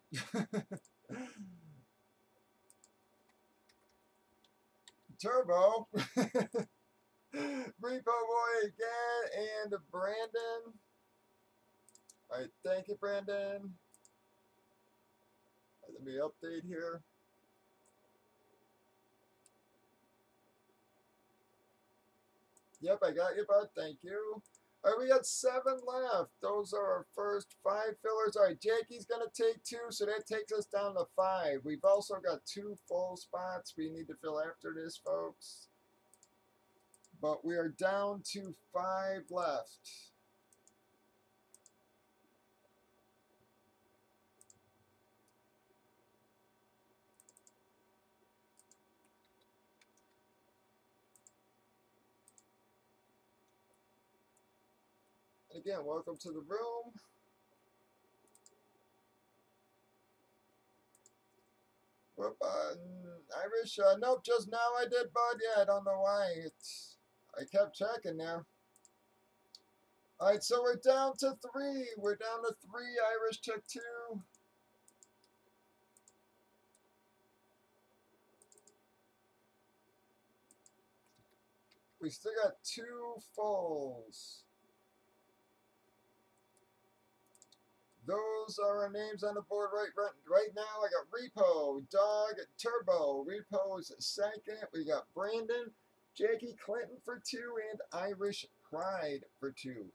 Turbo, Repo Boy again, and Brandon. All right, thank you, Brandon. Let me update here. Yep, I got you, bud. Thank you. All right, we got 7 left. Those are our first 5 fillers. All right, Jakey's going to take 2, so that takes us down to 5. We've also got 2 full spots we need to fill after this, folks. But we are down to 5 left. And again, welcome to the room. Whoop, Irish, nope, just now I did, bud. Yeah, I don't know why. I kept checking now. All right, so we're down to 3. We're down to 3. Irish took 2. We still got 2 fulls. Those are our names on the board right now. I got Repo, Dog, Turbo. Repo's second. We got Brandon, Jackie Clinton for 2, and Irish Pride for 2.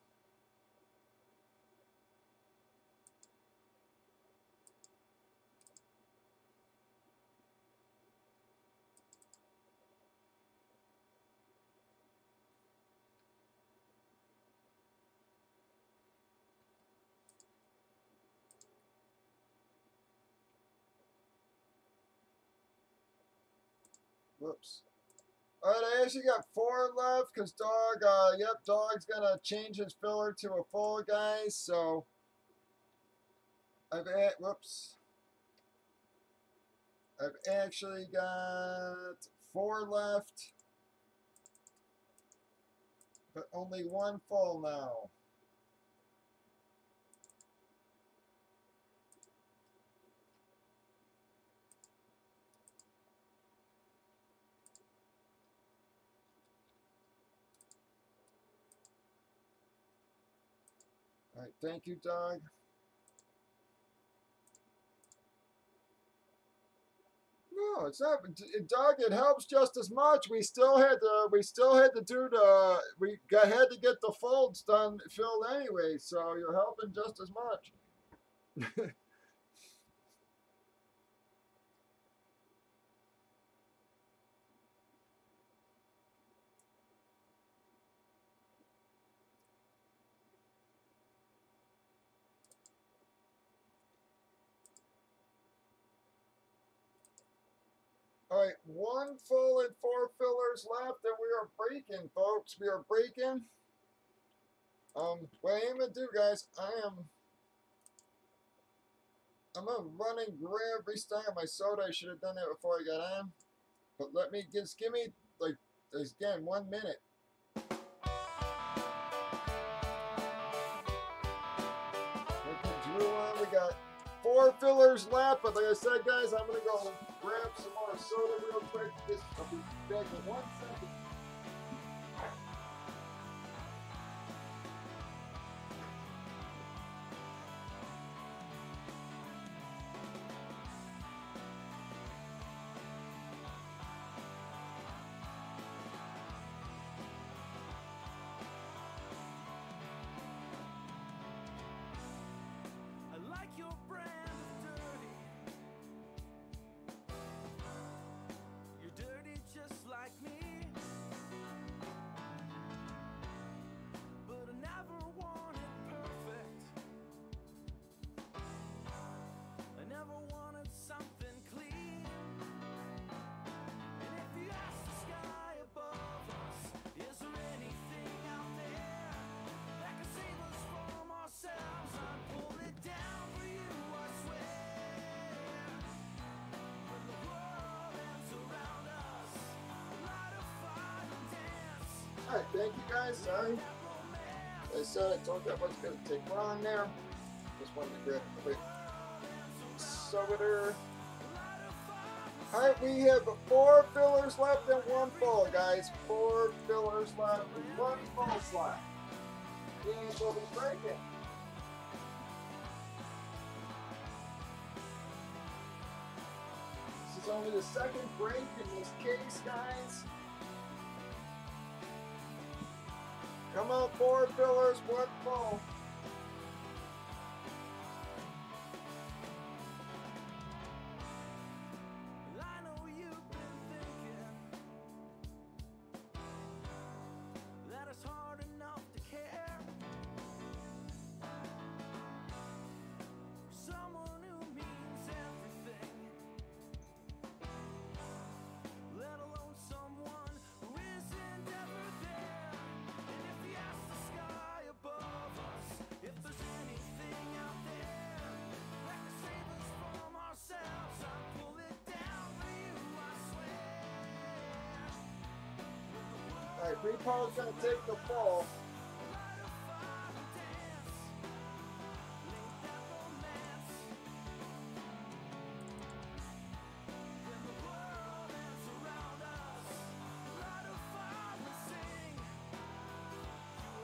Whoops. All right, I actually got 4 left because Dog, yep, Dog's going to change his filler to a full, guys. So, whoops. I've actually got 4 left, but only 1 full now. right, thank you, Doug. No, it's not, Doug. It helps just as much. We still had to do the. Had to get the folds done, filled anyway. So you're helping just as much. All right, 1 full and 4 fillers left, and we are breaking, folks. We are breaking. What I'm gonna do, guys, I'm gonna run and grab, restart my soda. I should have done that before I got on, but give me like again 1 minute. We got 4 fillers left, but like I said, guys, I'm gonna go grab some more soda real quick. I'll be back in 1 second. Alright, thank you guys. Sorry. As I said, I told you I wasn't going to take long there. Just wanted to grab a quick soda. Alright, we have 4 fillers left and 1 full, guys. 4 fillers left and 1 full slot. And we'll be breaking. This is only the second break in this case, guys. Come on, 4 fillers, 1 full. I know you've been thinking that it's hard enough to care for someone who means everything, let alone someone who isn't ever there. Alright, Repo's gonna take the fall.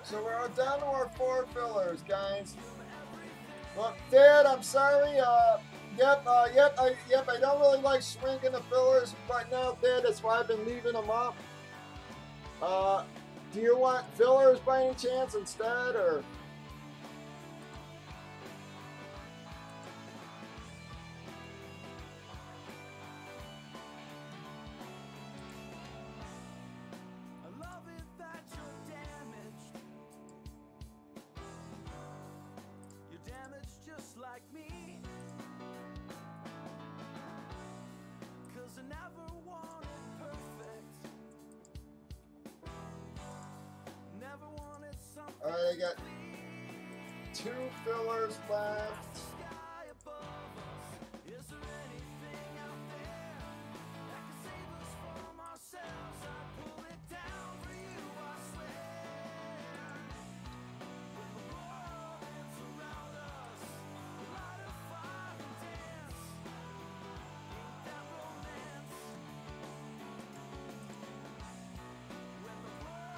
So we're down to our 4 fillers, guys. Well, Dad, I'm sorry. I don't really like swinging the fillers right now, Dad. That's why I've been leaving them up. Do you want fillers by any chance instead, or? I love it that you're damaged. You're damaged just like me. 'Cause I never wanted perfect. Never wanted something. Alright, I got 2 fillers left. Is there anything out there that can save us from ourselves? I pull it down for you, I swear. When the world ends around us, we light a fire and dance. Ain't that romance?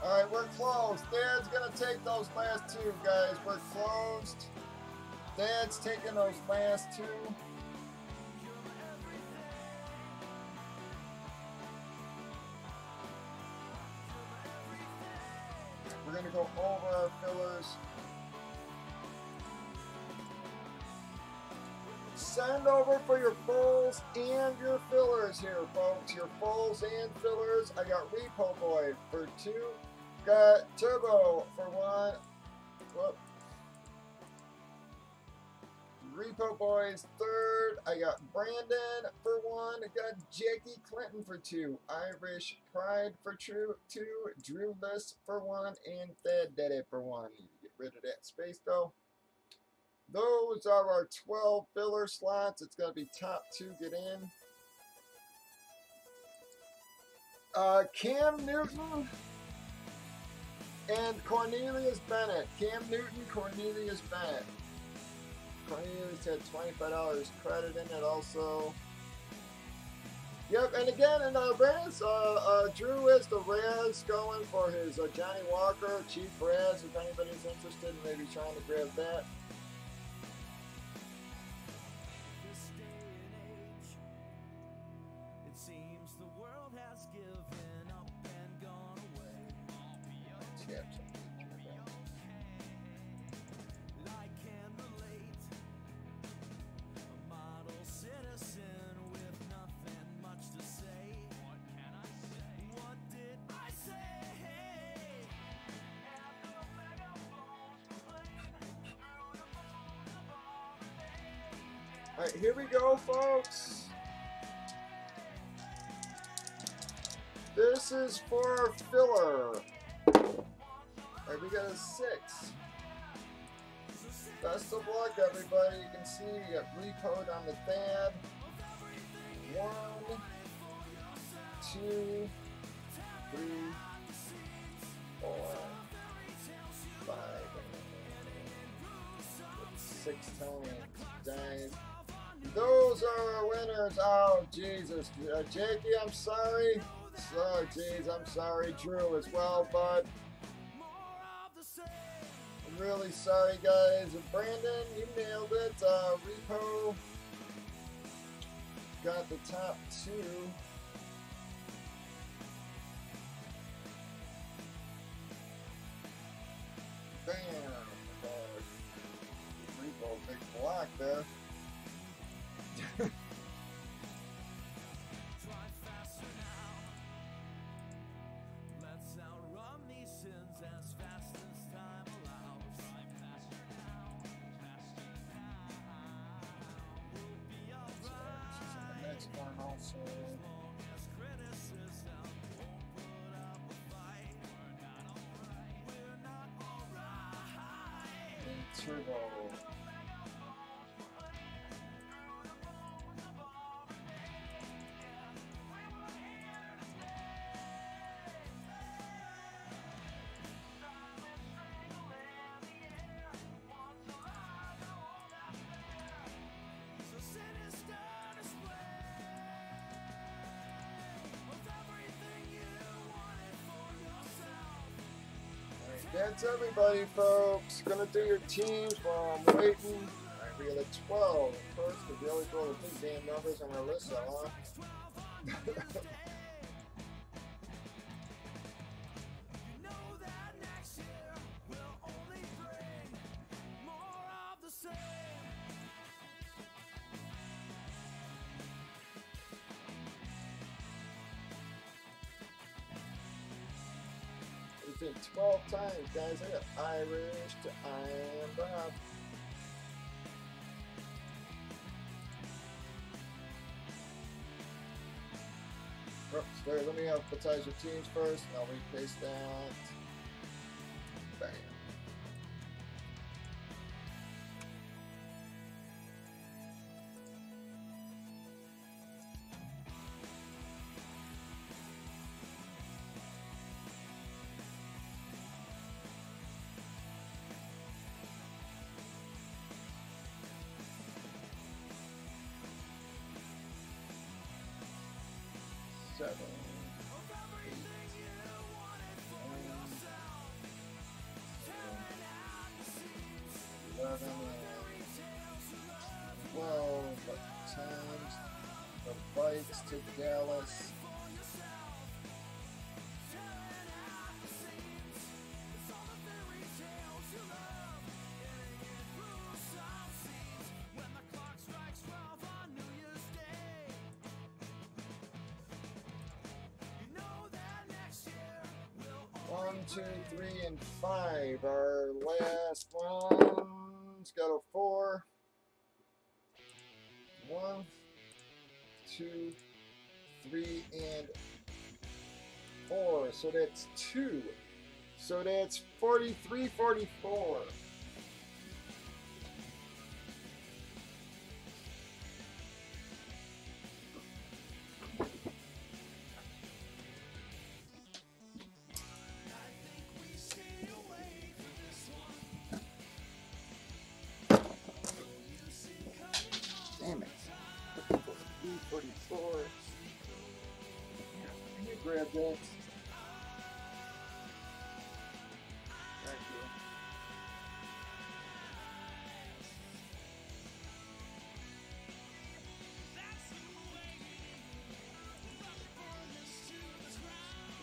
All right, we're closed. Dad's gonna take those last two, guys. We're closed. Dad's taking those last two. We're gonna go over our fillers. Send over for your fulls and your fillers here, folks. Your fulls and fillers. I got Repo Boy for 2. Got Turbo for 1. Whoop. Repo Boy's 3rd. I got Brandon for 1. I got Jackie Clinton for 2. Irish Pride for 2. Drew List for 1. And Thad Dede for 1. Need to get rid of that space though. Those are our 12 filler slots. It's going to be top 2 get in. Cam Newton and Cornelius Bennett. Cam Newton, Cornelius Bennett. Cornelius had $25 credit in it also. Yep, and again, in Raz, Drew is the Raz going for his Johnny Walker, cheap Raz, if anybody's interested in maybe trying to grab that. All right, here we go, folks. This is for our filler. All right, we got a 6. Best of luck, everybody. You can see you got repoed on the Thad. 1, 2, 3, 4, 5, 6 times. Dang. Those are our winners. Oh, Jesus. Jakey, I'm sorry. Oh, jeez, I'm sorry. Drew as well, bud. I'm really sorry, guys. And Brandon, you nailed it. Repo got the top 2. Bam. Repo, big block there. Turbo. That's everybody, folks. Gonna do your teams while I'm waiting. Alright, we got a 12 first, because we always roll the big damn numbers on our list, huh? Did 12 times, guys. I got Irish to I am Bob. Oops, sorry, let me advertise your teams first, and I'll repaste that. Bam. Seven, 8, 9, Lights to Dallas. One, two, three, and 5. Our last one's got a 4. 1, 2, 3, and 4. So that's 2. So that's 43, 44. Damn it. 44. Can you grab that? Thank you.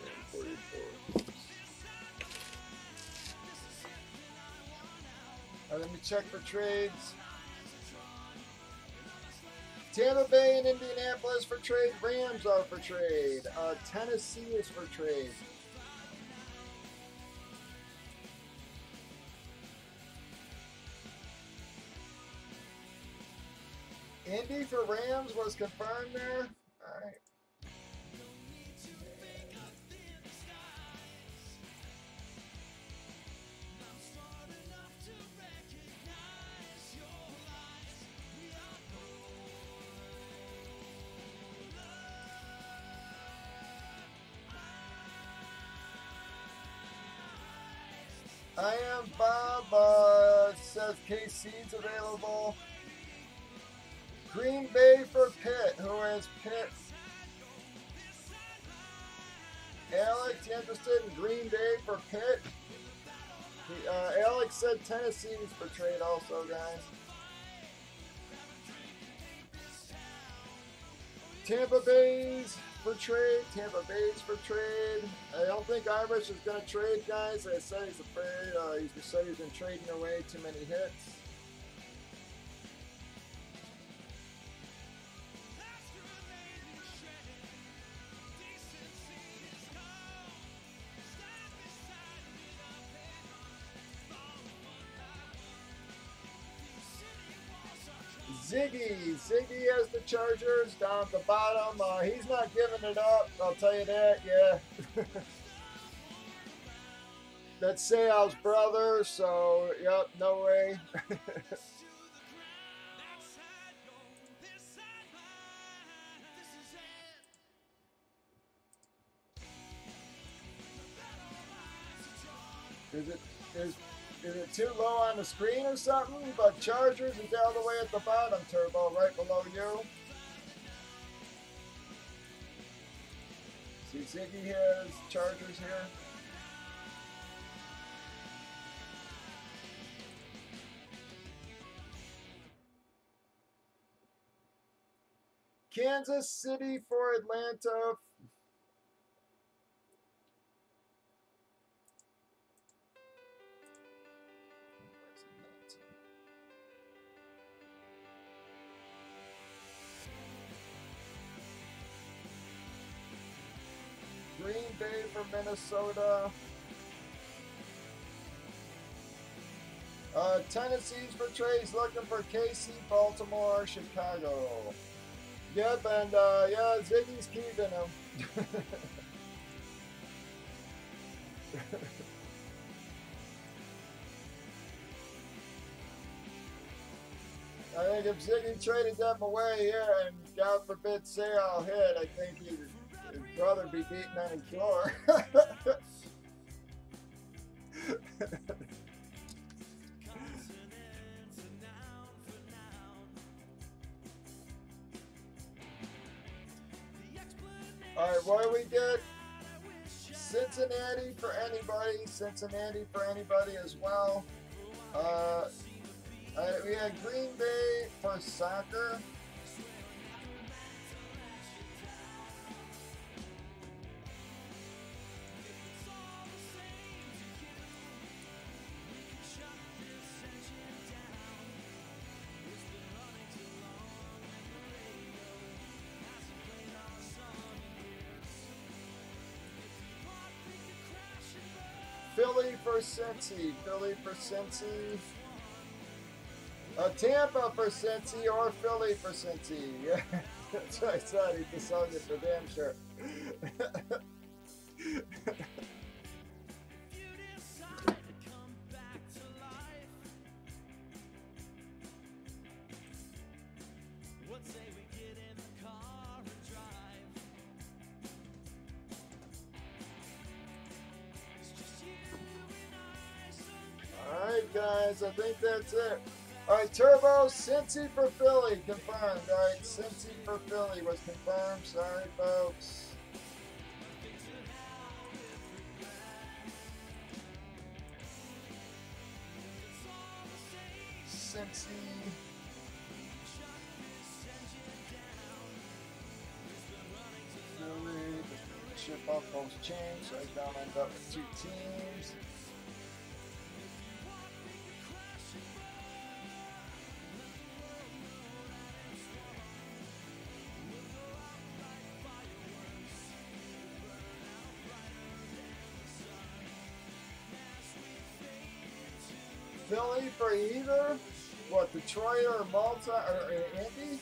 Okay, 44. Let me check for trades. Tampa Bay and Indianapolis for trade. Rams are for trade. Tennessee is for trade. Indy for Rams was confirmed there. All right. I am Bob. Says KC's available. Green Bay for Pitt. Who is Pitt? Alex, you interested in Green Bay for Pitt? Alex said Tennessee's for trade also, guys. Tampa Bay's for trade. Tampa Bay's for trade. I don't think Irish is going to trade, guys. I said he's afraid. He said he's been trading away too many hits. Ziggy has the Chargers down at the bottom. He's not giving it up, I'll tell you that, yeah. That's Seal's brother, so, yep, no way. Is it too low on the screen or something? But Chargers is all the way at the bottom, Turbo, right below you. See, Ziggy has Chargers here. Kansas City for Atlanta. Green Bay for Minnesota. Tennessee's for trades, looking for KC, Baltimore, Chicago. Yep, and yeah, Ziggy's keeping him. I think if Ziggy traded them away here and God forbid Seal hit, I think his brother be beating on the floor. Alright, what do we get? Cincinnati for anybody. Cincinnati for anybody as well. We had Green Bay for soccer. Philly for Cincy. Philly for Cincy. Tampa for Cincy or Philly for Cincy. Yeah, that's what I said. He can sell you for damn sure. Alright guys, I think that's it. Alright, Turbo, Cincy for Philly, confirmed. Alright, Cincy for Philly was confirmed. Sorry folks. Cincy. Philly, the ship off those chains, so I don't end up with 2 teams. Philly for either, what, Detroit or Malta or Indy?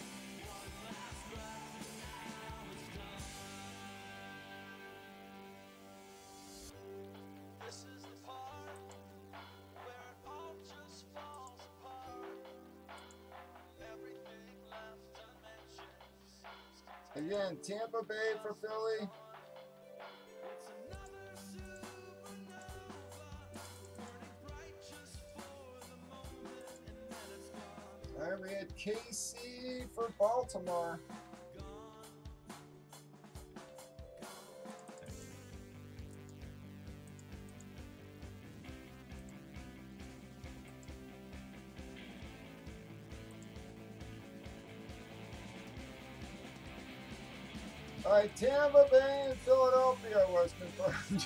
Again, Tampa Bay for Philly. Alright, we had KC for Baltimore. Alright, Tampa Bay and Philadelphia was confirmed.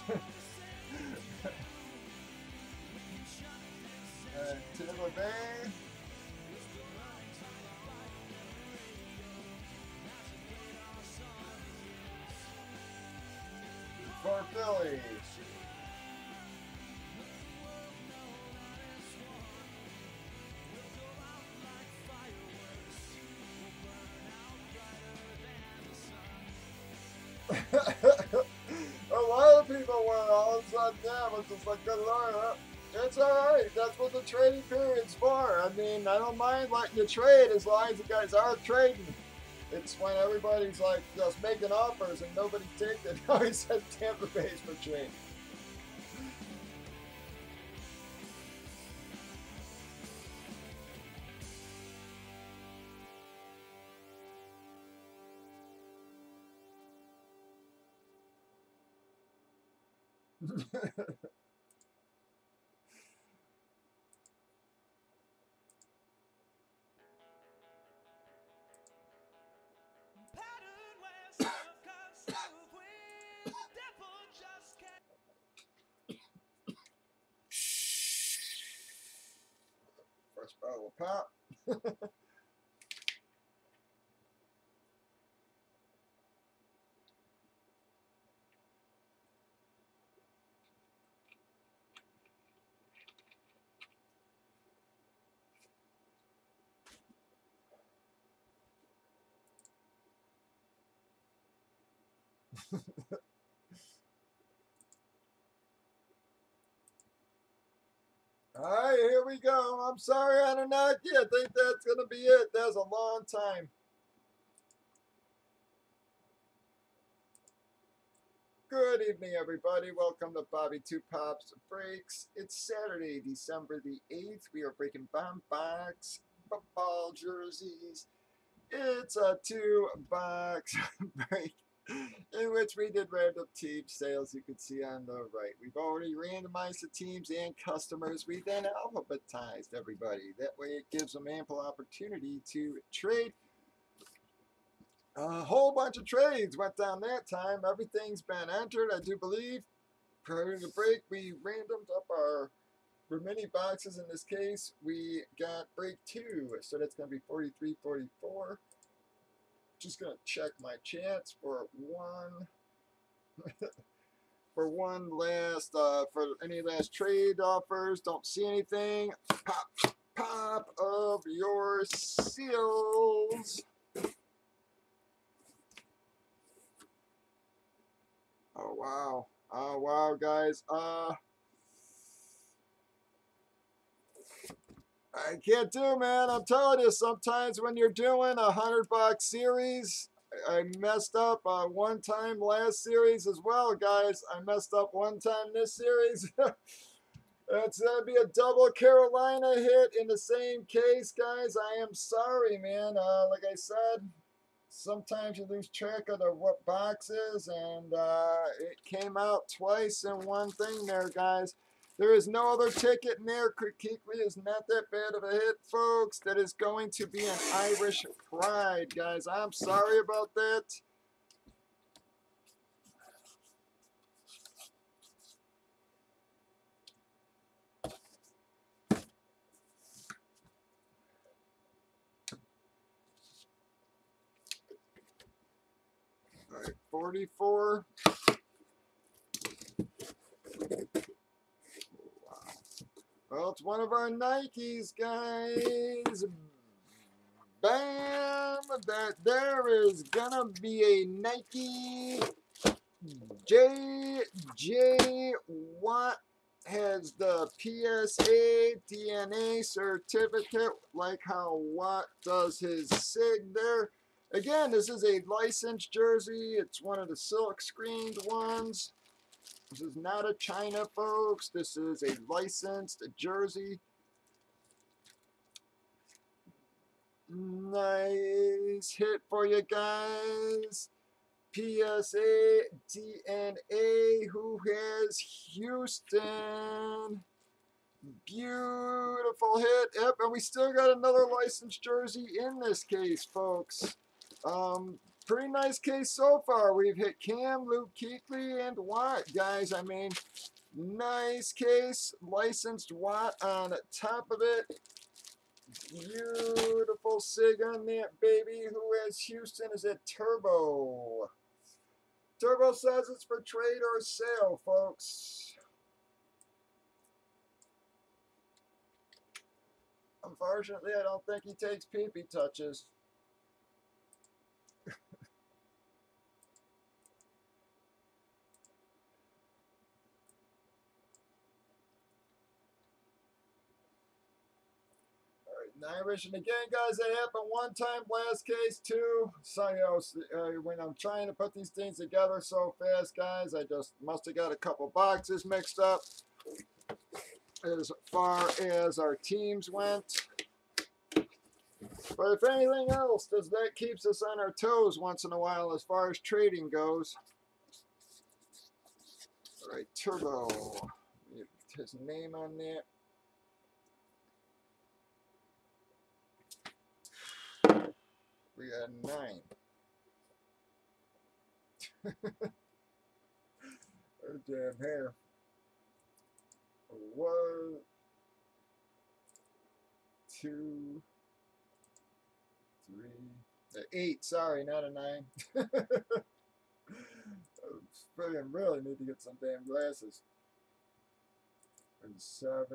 Tampa Bay. For Philly. A lot of people were all of a sudden, yeah, was just like, good lord, it's alright, that's what the trading period's for. I mean, I don't mind letting you trade as long as you guys are trading. It's when everybody's like just making offers and nobody takes it. I always said Tampa Bay's for trade. First bottle of pop. Alright, here we go. I'm sorry, Anunnaki. I think that's going to be it. That's a long time. Good evening, everybody. Welcome to Bobby2popsbreaks. It's Saturday, December the 8th. We are breaking bomb box football jerseys. It's a 2-box break in which we did random team sales. You can see on the right. We've already randomized the teams and customers. We then alphabetized everybody. That way it gives them ample opportunity to trade. A whole bunch of trades went down that time. Everything's been entered, I do believe. Prior to the break, we randomed up our mini boxes. In this case, we got break 2. So that's going to be 43, 44. Just going to check my chats for one. for one last, for any last trade offers. Don't see anything. Pop, pop of your seals. Oh, wow. Oh, wow, guys. I can't do, man. I'm telling you, sometimes when you're doing a $100 series, I messed up one time last series as well, guys. I messed up one time this series. It's going to be a double Carolina hit in the same case, guys. I am sorry, man. Like I said, sometimes you lose track of what boxes, and it came out twice in one thing there, guys. There is no other ticket in there. Keekley is not that bad of a hit, folks. That is going to be an Irish Pride, guys. I'm sorry about that. All right, 44. Well, it's one of our Nikes, guys. Bam! There is gonna be a Nike. J. Watt has the PSA DNA certificate, like how Watt does his SIG there. Again, this is a licensed jersey. It's one of the silk screened ones. This is not a China, folks. This is a licensed jersey. Nice hit for you guys. PSA DNA, who has Houston. Beautiful hit. Yep, and we still got another licensed jersey in this case, folks. Pretty nice case so far. We've hit Cam, Luke Kuechly, and Watt, guys. I mean, nice case. Licensed Watt on top of it. Beautiful SIG on that, baby. Who has Houston? Is it Turbo? Turbo says it's for trade or sale, folks. Unfortunately, I don't think he takes pee-pee touches. Irish, and again, guys, that happened one time last case too. So, you know, when I'm trying to put these things together so fast, guys, I just must have got a couple boxes mixed up as far as our teams went. But if anything else, that keeps us on our toes once in a while as far as trading goes. All right, Turbo. His name on that. We got 9. Oh, damn hair. 1, 2, 3, 8. Sorry, not a 9. I really need to get some damn glasses. And 7,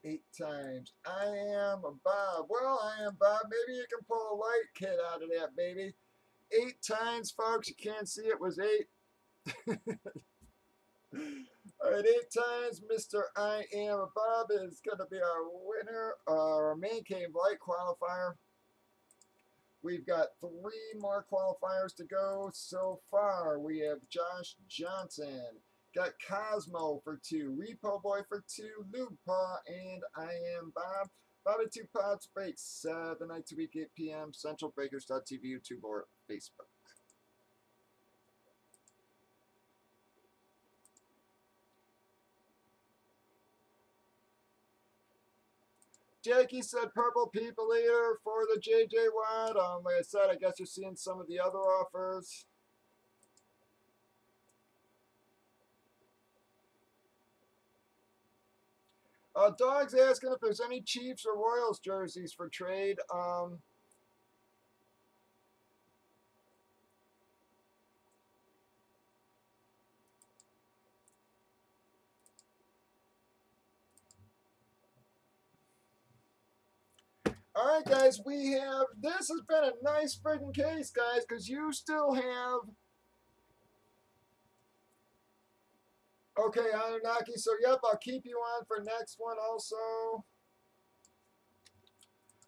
8 times. I am Bob. Well, I am Bob. Maybe you can pull a light kit out of that, baby. 8 times, folks. You can't see it was 8. All right, 8 times. Mr. I am Bob is going to be our winner, our main game light qualifier. We've got 3 more qualifiers to go so far. We have Josh Johnson. Got Cosmo for 2, Repo Boy for 2, Lupa, and I am Bob. bobby2popsbreaks, 7 nights a week, 8 p.m. Central Breakers.tv, YouTube, or Facebook. Jakey said Purple People Eater for the JJ Watt. Like I said, I guess you're seeing some of the other offers. Dog's asking if there's any Chiefs or Royals jerseys for trade. All right, guys, this has been a nice friggin' case, guys, because you still have, okay, Anunnaki, so yep, I'll keep you on for next one also.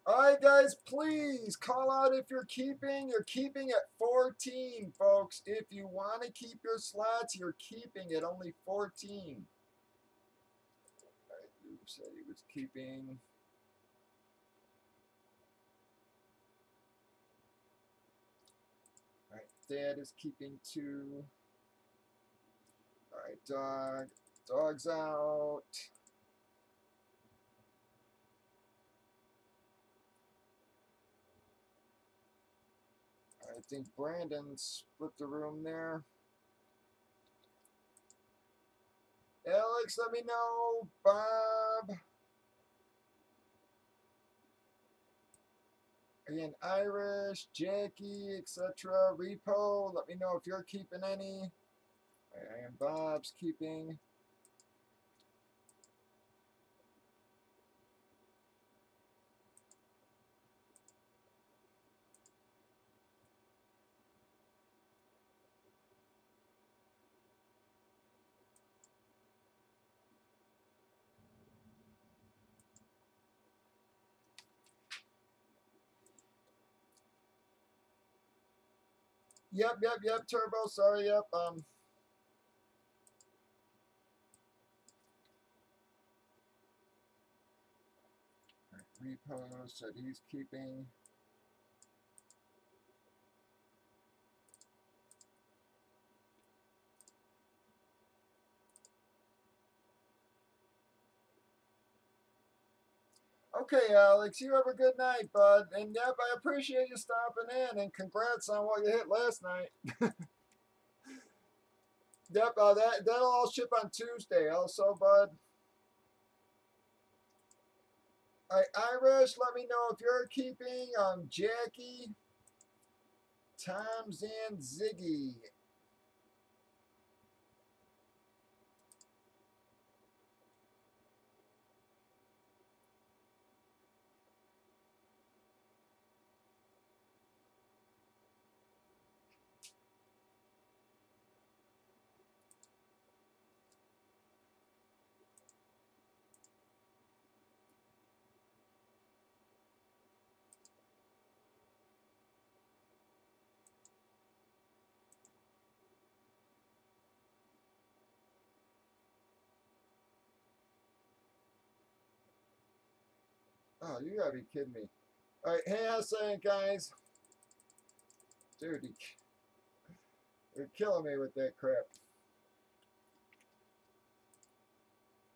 All right, guys, please call out if you're keeping. You're keeping at 14, folks. If you want to keep your slots, you're keeping at only 14. All right, Luke said he was keeping. All right, Dad is keeping 2. All right, dog. Dog's out. I think Brandon split the room there. Alex, let me know. Bob. Again, Irish, Jackie, etc. Repo, let me know if you're keeping any. And Bob's keeping. Yep, Turbo, sorry, yep. Repo said he's keeping. Okay, Alex, you have a good night, bud. And yep, I appreciate you stopping in, and congrats on what you hit last night. Yep, that'll all ship on Tuesday also, bud. All right, Irish, let me know if you're keeping. Jackie, Tom's, and Ziggy. Oh, you gotta be kidding me. All right, hey, I was saying, guys, dude, you're killing me with that crap.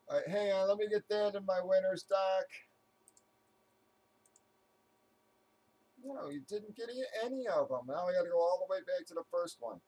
All right, hang on, let me get that in my winner's dock. No, you didn't get any of them. Now I got to go all the way back to the first one.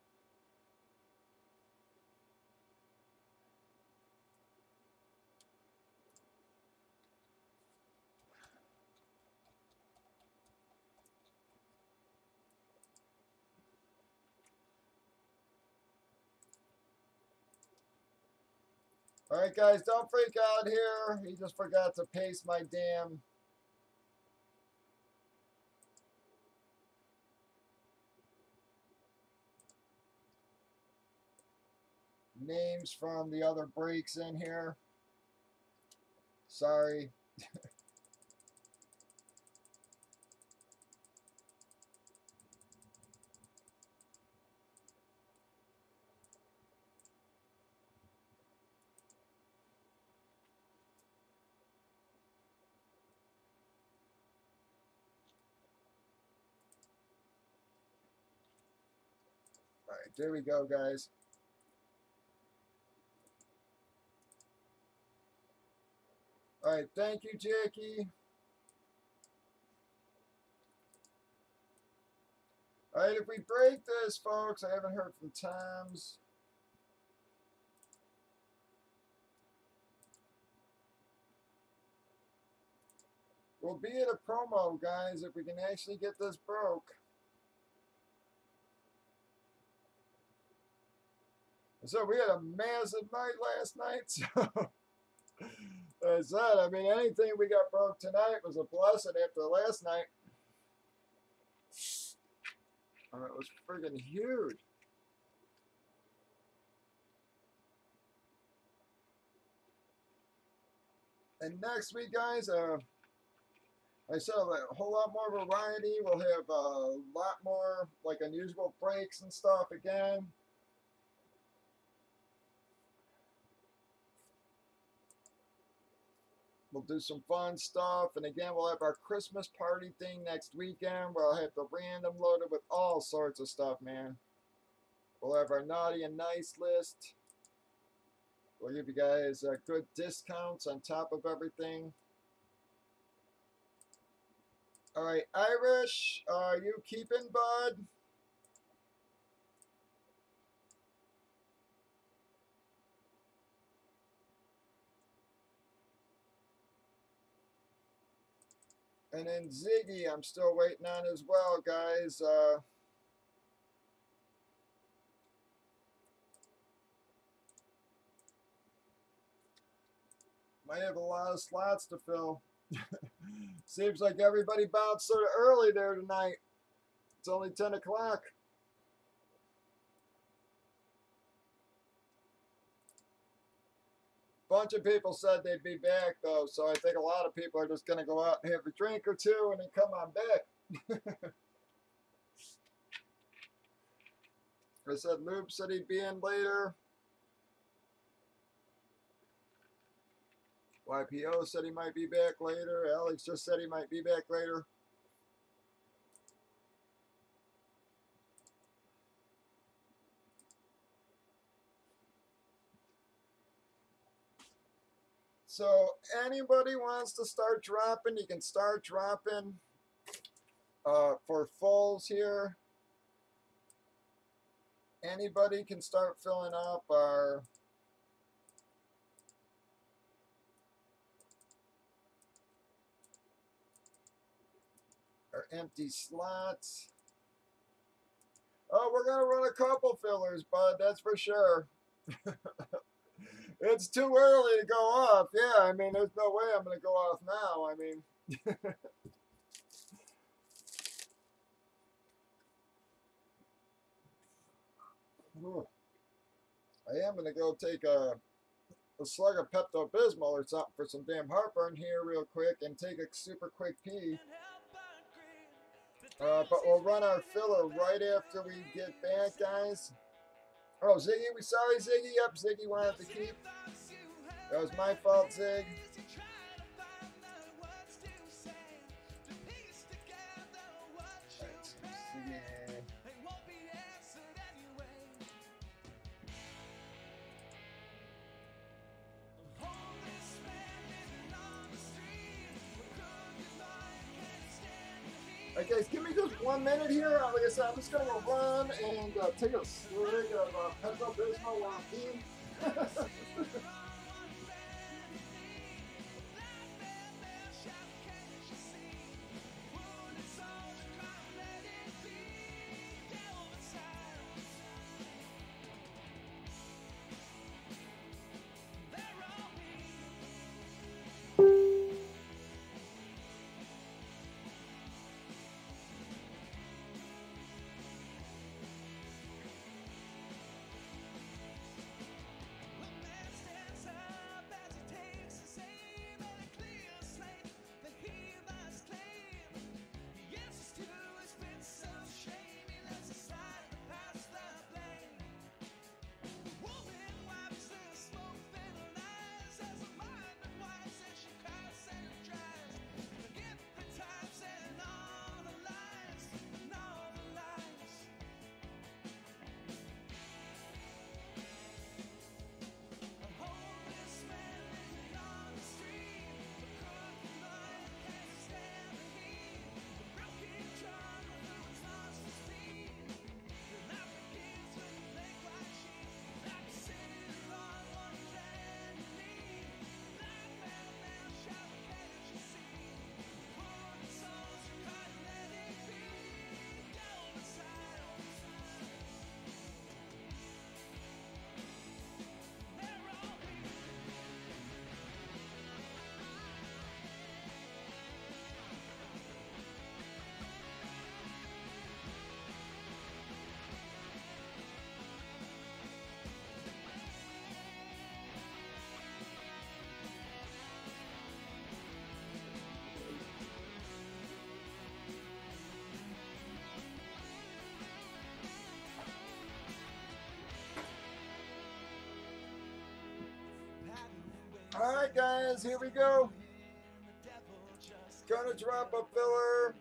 All right, guys, don't freak out here. He just forgot to paste my damn names from the other breaks in here. Sorry. All right, there we go, guys. All right, thank you, Jackie. All right, if we break this, folks, I haven't heard from Tom's. We'll be at a promo, guys, if we can actually get this broke. So we had a massive night last night, so I said, I mean, anything we got broke tonight was a blessing after last night. It was friggin' huge. And next week, guys, I said a whole lot more variety. We'll have a lot more like unusual breaks and stuff again. We'll do some fun stuff. And again, we'll have our Christmas party thing next weekend where I'll have the random loaded with all sorts of stuff, man. We'll have our naughty and nice list. We'll give you guys good discounts on top of everything. All right, Irish, are you keeping, bud? And then Ziggy, I'm still waiting on as well, guys. Might have a lot of slots to fill. Seems like everybody bounced sort of early there tonight. It's only 10 o'clock. Bunch of people said they'd be back, though, so I think a lot of people are just going to go out and have a drink or two and then come on back. I said Lube said he'd be in later. YPO said he might be back later. Alex just said he might be back later. So anybody wants to start dropping, you can start dropping for fulls here. Anybody can start filling up our empty slots. Oh, we're going to run a couple fillers, bud, that's for sure. It's too early to go off. Yeah, I mean, there's no way I'm going to go off now. I mean, I am going to go take a slug of Pepto-Bismol or something for some damn heartburn here real quick and take a super quick pee. But we'll run our filler right after we get back, guys. Oh, Ziggy, we sorry, Ziggy. Yep, Ziggy wanted to keep. That was my fault, Zig. Alright, guys, give me just 1 minute here. Like I said, I'm just going to run and take a swig of Pepto-Bismol while I'm peeing. Alright guys, here we go. Gonna drop a filler.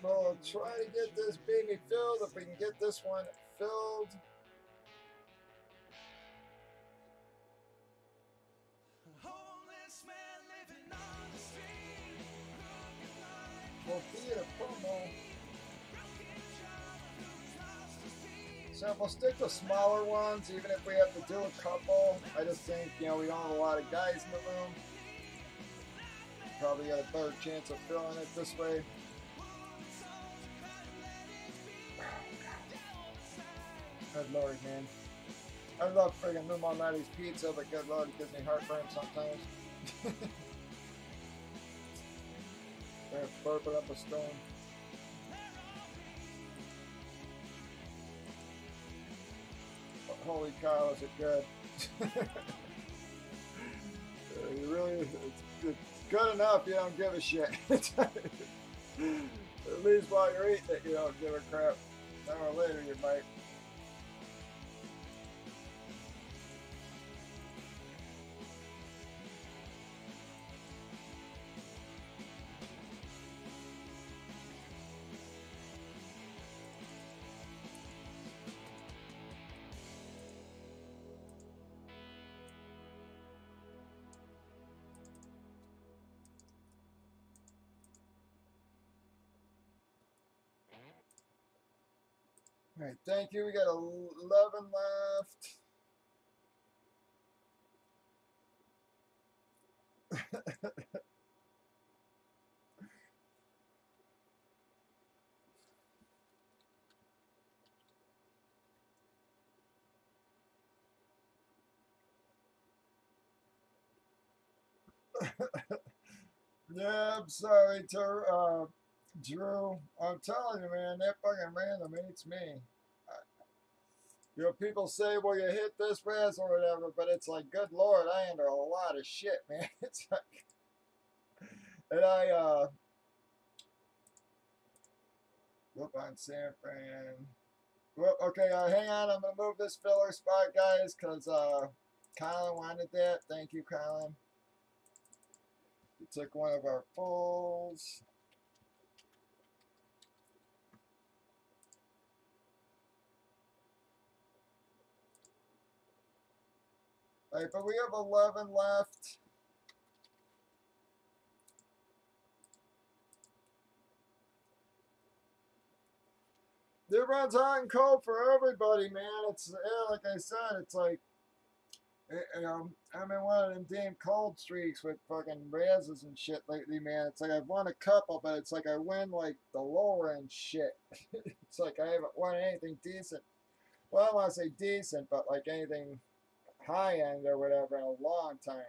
We'll try to get this baby filled if we can get this one filled. We'll be in a promo. So we'll stick to smaller ones, even if we have to do a couple. I just think, you know, we don't have a lot of guys in the room. Probably got a better chance of filling it this way. Good Lord, man. I love friggin' Lou Malnati's pizza, but good Lord, it gives me heartburn sometimes. They're burping up a storm. But holy cow, is it good. You really, it's good enough you don't give a shit. At least while you're eating it, you don't give a crap. An hour later, you might. All right, thank you. We got 11 left. Yeah, I'm sorry, Drew. I'm telling you, man, that fucking random hates me. You know, people say, well, you hit this Raz or whatever, but it's like, good Lord, I enter a lot of shit, man. It's like, and whoop on San Fran. Whoop, okay, hang on, I'm going to move this filler spot, guys, because Colin wanted that. Thank you, Colin. He took one of our fulls. All right, but we have 11 left. It runs hot and cold for everybody, man. It's, yeah, like I said, it's like, you know, I'm in one of them damn cold streaks with fucking Razes and shit lately, man. It's like I've won a couple, but it's like I win like the lower end shit. It's like I haven't won anything decent. Well, I want to say decent, but like anything high end or whatever in a long time.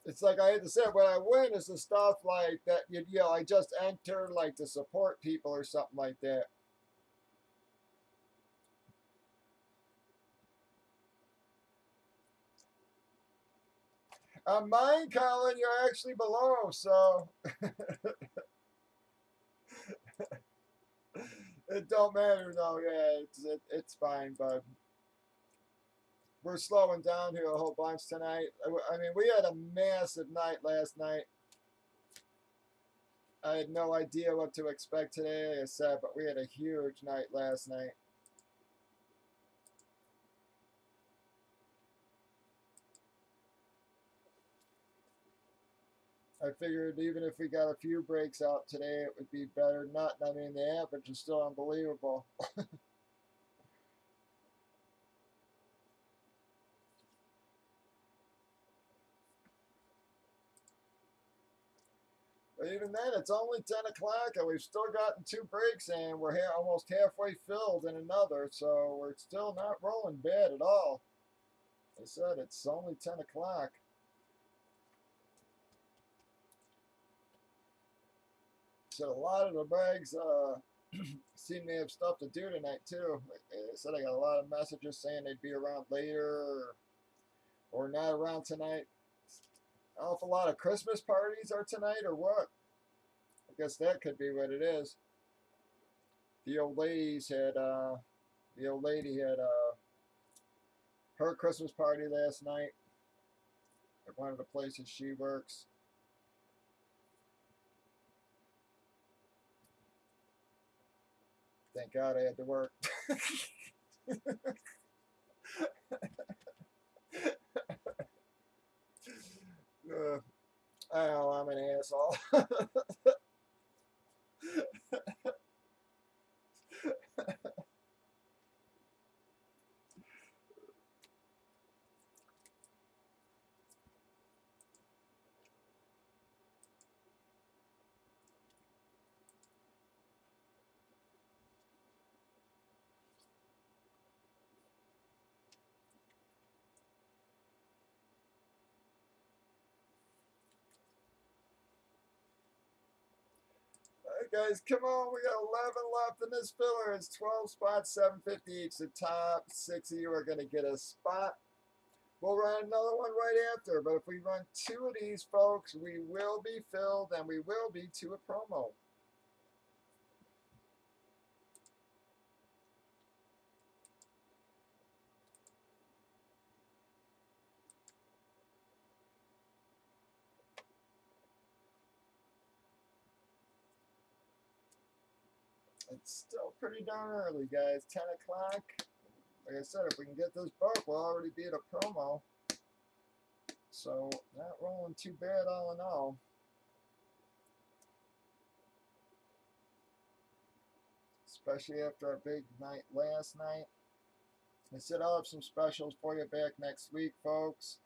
It's like I had to say, what I win is the stuff like that, you know, I just enter like to support people or something like that. On mine, Colin, you're actually below, so it don't matter, no, yeah, it's fine, bud. We're slowing down here a whole bunch tonight. I mean, we had a massive night last night. I had no idea what to expect today, like I said, but we had a huge night last night. I figured even if we got a few breaks out today, it would be better. Not, I mean, the average is still unbelievable. But even then, it's only 10 o'clock, and we've still gotten 2 breaks, and we're almost halfway filled in another, so we're still not rolling bad at all. I said it's only 10 o'clock. So a lot of the bags seem to have stuff to do tonight, too. Like I said, I got a lot of messages saying they'd be around later or not around tonight. I don't know if a lot of Christmas parties are tonight or what. guess that could be what it is. The old lady had her Christmas party last night at one of the places she works. Thank God I had to work. I know I'm an asshole. Alright guys, come on, we got 11 left in this filler. It's 12 spots, 750 each. The top 6 of you are going to get a spot. We'll run another one right after, but if we run 2 of these, folks, we will be filled and we will be to a promo. It's still pretty darn early, guys. 10 o'clock. Like I said, if we can get this book, we'll already be at a promo. So, not rolling too bad all in all. Especially after our big night last night. I said I'll have some specials for you back next week, folks.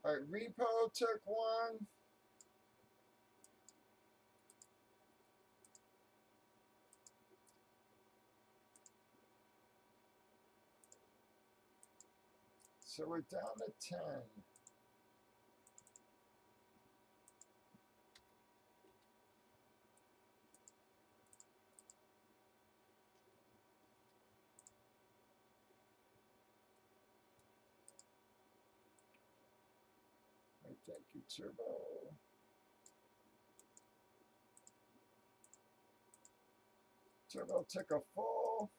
All right, Repo took one. So we're down to 10. Thank you, Turbo. Turbo took a full.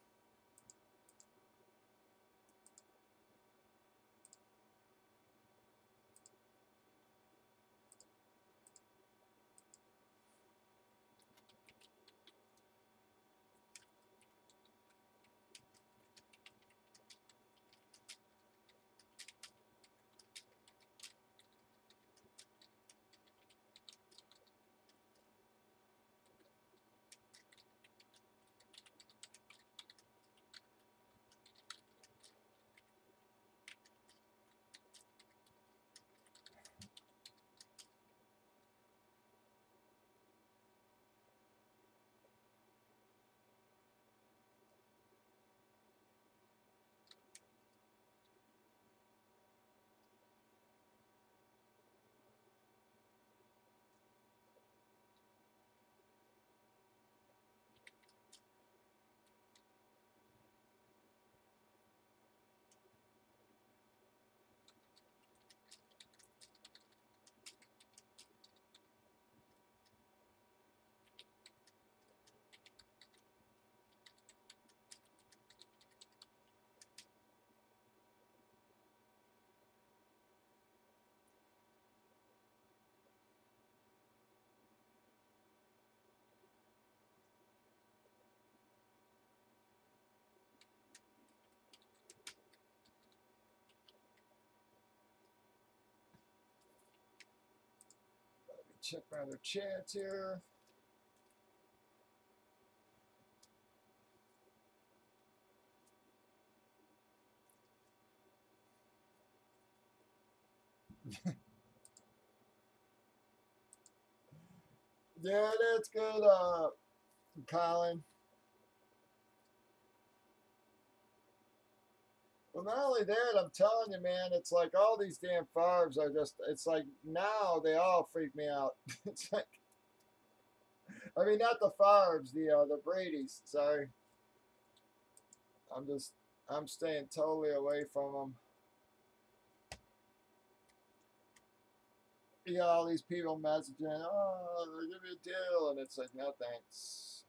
check my other chats here. Yeah, that's good, Colin. Well, not only that, I'm telling you, man, it's like all these damn farms are just, it's like now they all freak me out. It's like, I mean, not the farms, the Brady's, sorry. I'm staying totally away from them. You got all these people messaging, oh, give me a deal, and it's like, no thanks.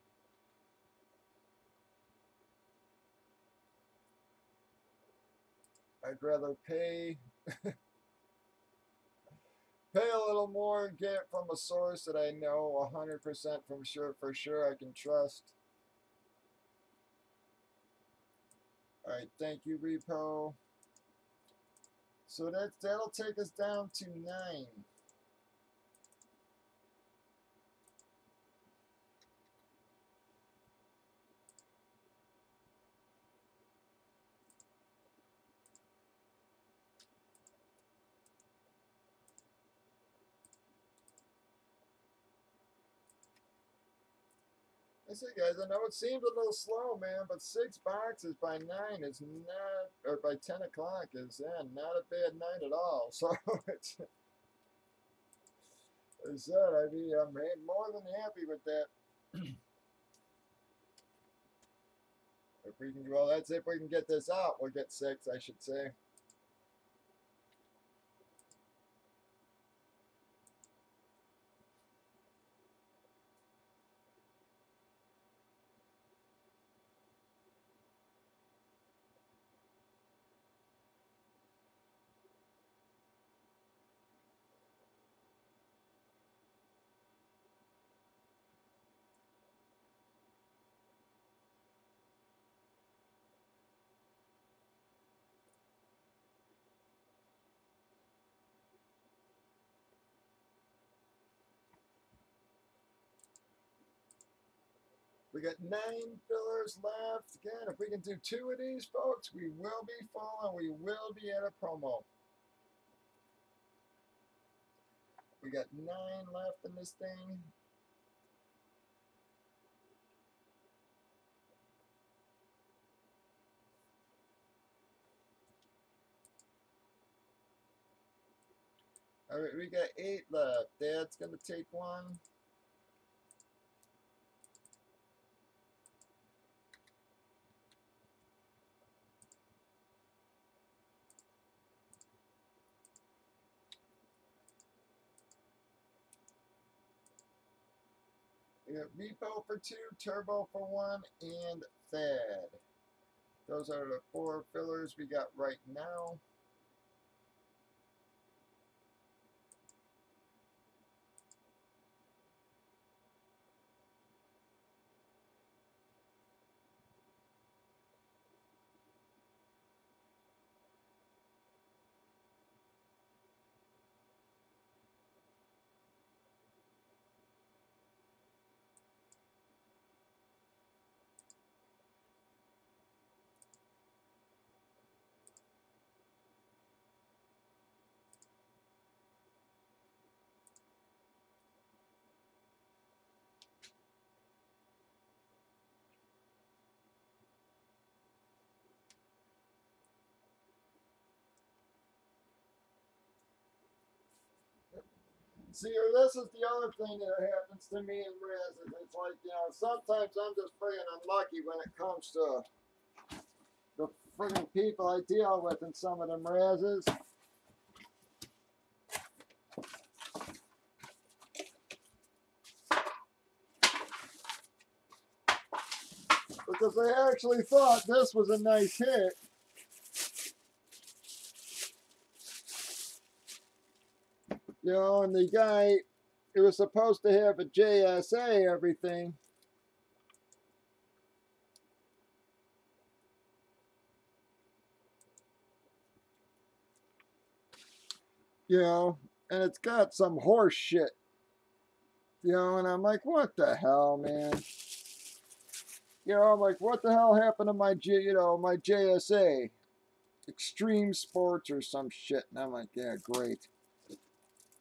I'd rather pay a little more and get it from a source that I know 100% for sure I can trust. All right, thank you, Repo. So that'll take us down to 9. I say, guys, I know it seems a little slow, man, but 6 boxes by 9 is not, or by 10 o'clock is not a bad night at all. So it's, as I said, I'm more than happy with that. If we can, well, that's if we can get this out. We'll get 6, I should say. We got 9 fillers left. Again, if we can do 2 of these, folks, we will be full and we will be at a promo. We got 9 left in this thing. All right, we got 8 left. Dad's going to take one. We got Repo for 2, Turbo for 1, and Thad. Those are the 4 fillers we got right now. See, this is the other thing that happens to me in Riz. It's like, sometimes I'm just friggin' unlucky when it comes to the friggin' people I deal with in some of them Rizzes. Because I actually thought this was a nice hit. And the guy, it was supposed to have a JSA everything. And it's got some horse shit You know, and I'm like, what the hell, man? You know, I'm like, what the hell happened to my my JSA? Extreme Sports or some shit. And I'm like, yeah, great.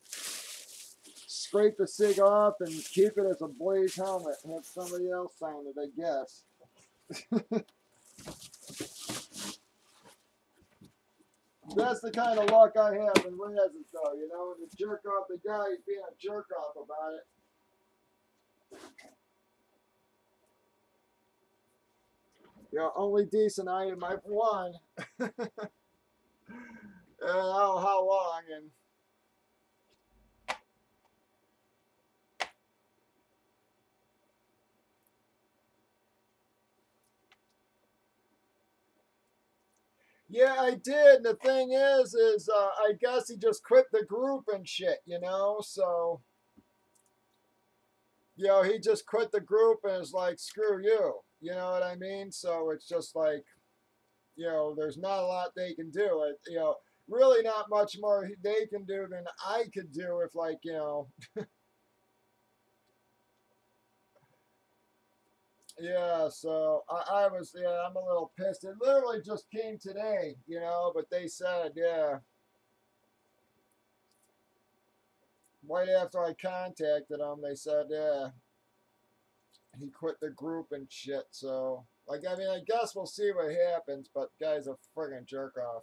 Scrape the SIG off and keep it as a Blaze helmet and have somebody else sign it, I guess. That's the kind of luck I have in Razes, though, you know, and to jerk off the guy, he's being a jerk off about it. You know, only decent item I've won. And I don't know how long, and yeah, I did. And the thing is I guess he just quit the group and shit, you know, so you know, he just quit the group and is like, screw you. You know what I mean? So it's just like, you know, there's not a lot they can do. You know, really not much more they can do than I could do if, like, you know, yeah, so I was, yeah, I'm a little pissed. It literally just came today, you know, but they said, yeah, right after I contacted them, they said, yeah, he quit the group and shit. So, like, I mean, I guess we'll see what happens, but the guy's a friggin' jerk off.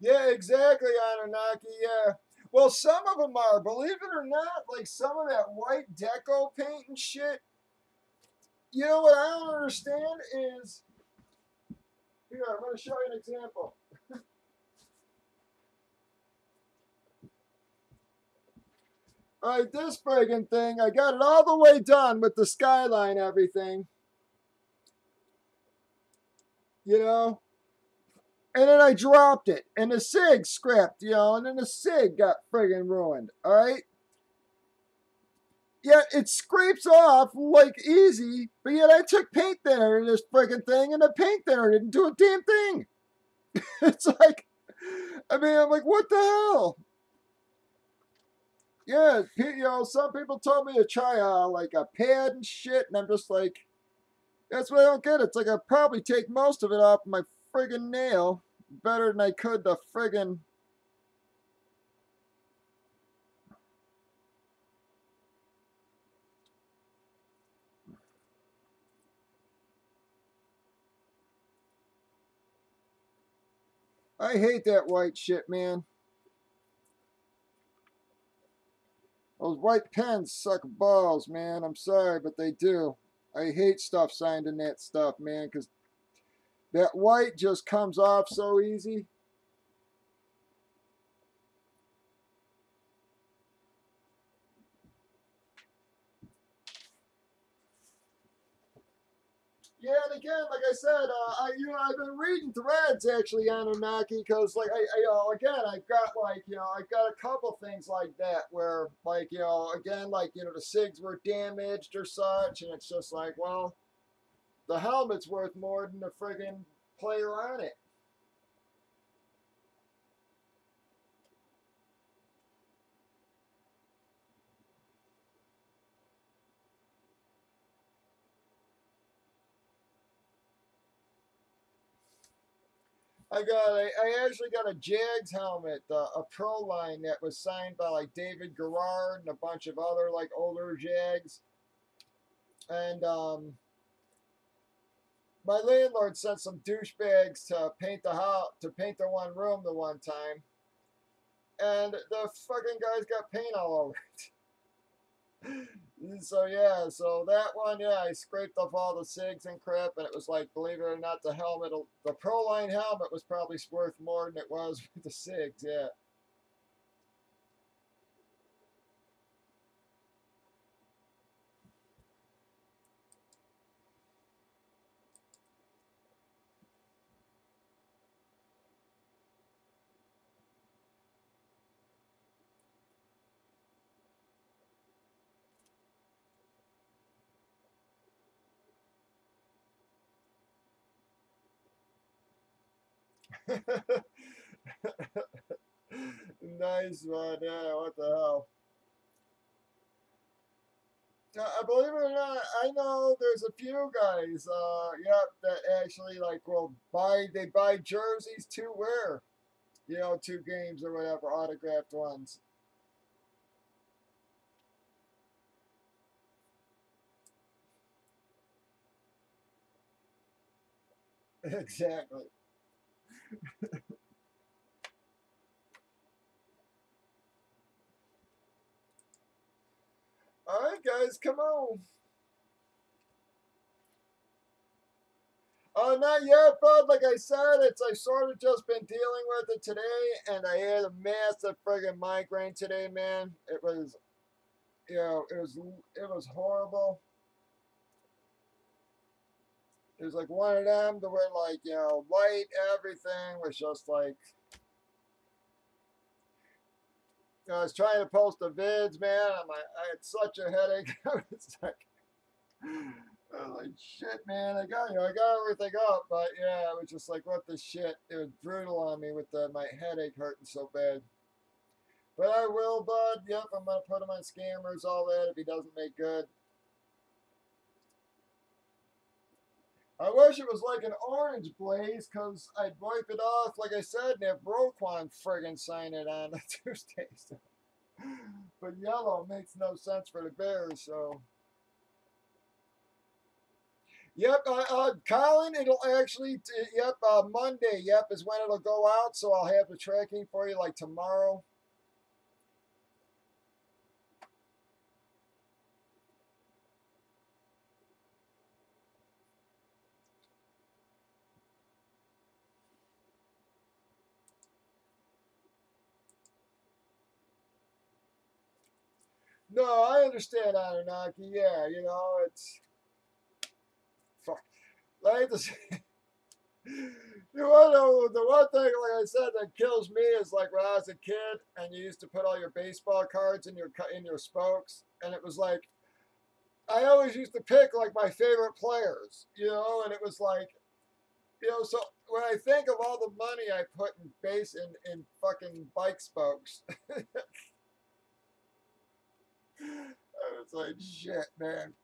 Yeah, exactly, Anunnaki. Yeah. Well, some of them are. Believe it or not, like some of that white deco paint and shit. You know what I don't understand is here. I'm going to show you an example. All right, this friggin' thing. I got it all the way done with the skyline, everything. You know, and then I dropped it, and the SIG scrapped. You know, and then the SIG got friggin' ruined. All right. Yet it scrapes off like easy, but yet I took paint thinner in this friggin' thing, and the paint thinner didn't do a damn thing. It's like, I mean, I'm like, what the hell? Yeah, you know, some people told me to try like a pad and shit, and I'm just like, that's what I don't get. It's like I probably take most of it off my friggin' nail better than I could the friggin'. I hate that white shit, man. Those white pens suck balls, man. I'm sorry, but they do. I hate stuff signed in that stuff, man, because that white just comes off so easy. Yeah, and again, like I said, I've been reading threads actually on Anunnaki because, like, again, I've got a couple things like that where, like, again, like, the SIGs were damaged or such, and it's just like, well, the helmet's worth more than the friggin' player on it. I actually got a Jags helmet, a pro line that was signed by like David Garrard and a bunch of other like older Jags, and my landlord sent some douchebags to paint the house, to paint the one room the one time, and the fucking guys got paint all over it. So yeah, so that one, yeah, I scraped off all the SIGs and crap, and it was like, believe it or not, the Pro Line helmet was probably worth more than it was with the SIGs. Yeah. Nice one. Yeah, what the hell? I believe it or not, I know there's a few guys, yep, that actually like will they buy jerseys to wear, 2 games or whatever, autographed ones. Exactly. All right, guys, come on. Not yet, bud. Like I said, I sort of just been dealing with it today, and I had a massive friggin' migraine today, man. It was, it was horrible. It was like one of them to where like, light everything was just like, I was trying to post the vids, man. I had such a headache. I was like, shit, man. I got everything up, but yeah, it was just like, what the shit. It was brutal on me with my headache hurting so bad. But I will, bud. Yep, I'm gonna put him on scammers, all that if he doesn't make good. I wish it was like an orange blaze, cause I'd wipe it off, like I said, and have Roquan friggin' sign it on a Tuesday. So. But yellow makes no sense for the Bears, so. Yep, Colin, it'll actually, yep, Monday, yep, is when it'll go out, so I'll have the tracking for you like tomorrow. No, I understand, Anunnaki. Yeah, it's fuck. Like the, the one thing, like I said, that kills me is like when I was a kid and you used to put all your baseball cards in your spokes, and it was like I always used to pick like my favorite players, and it was like, so when I think of all the money I put in in fucking bike spokes, I was like, shit, man.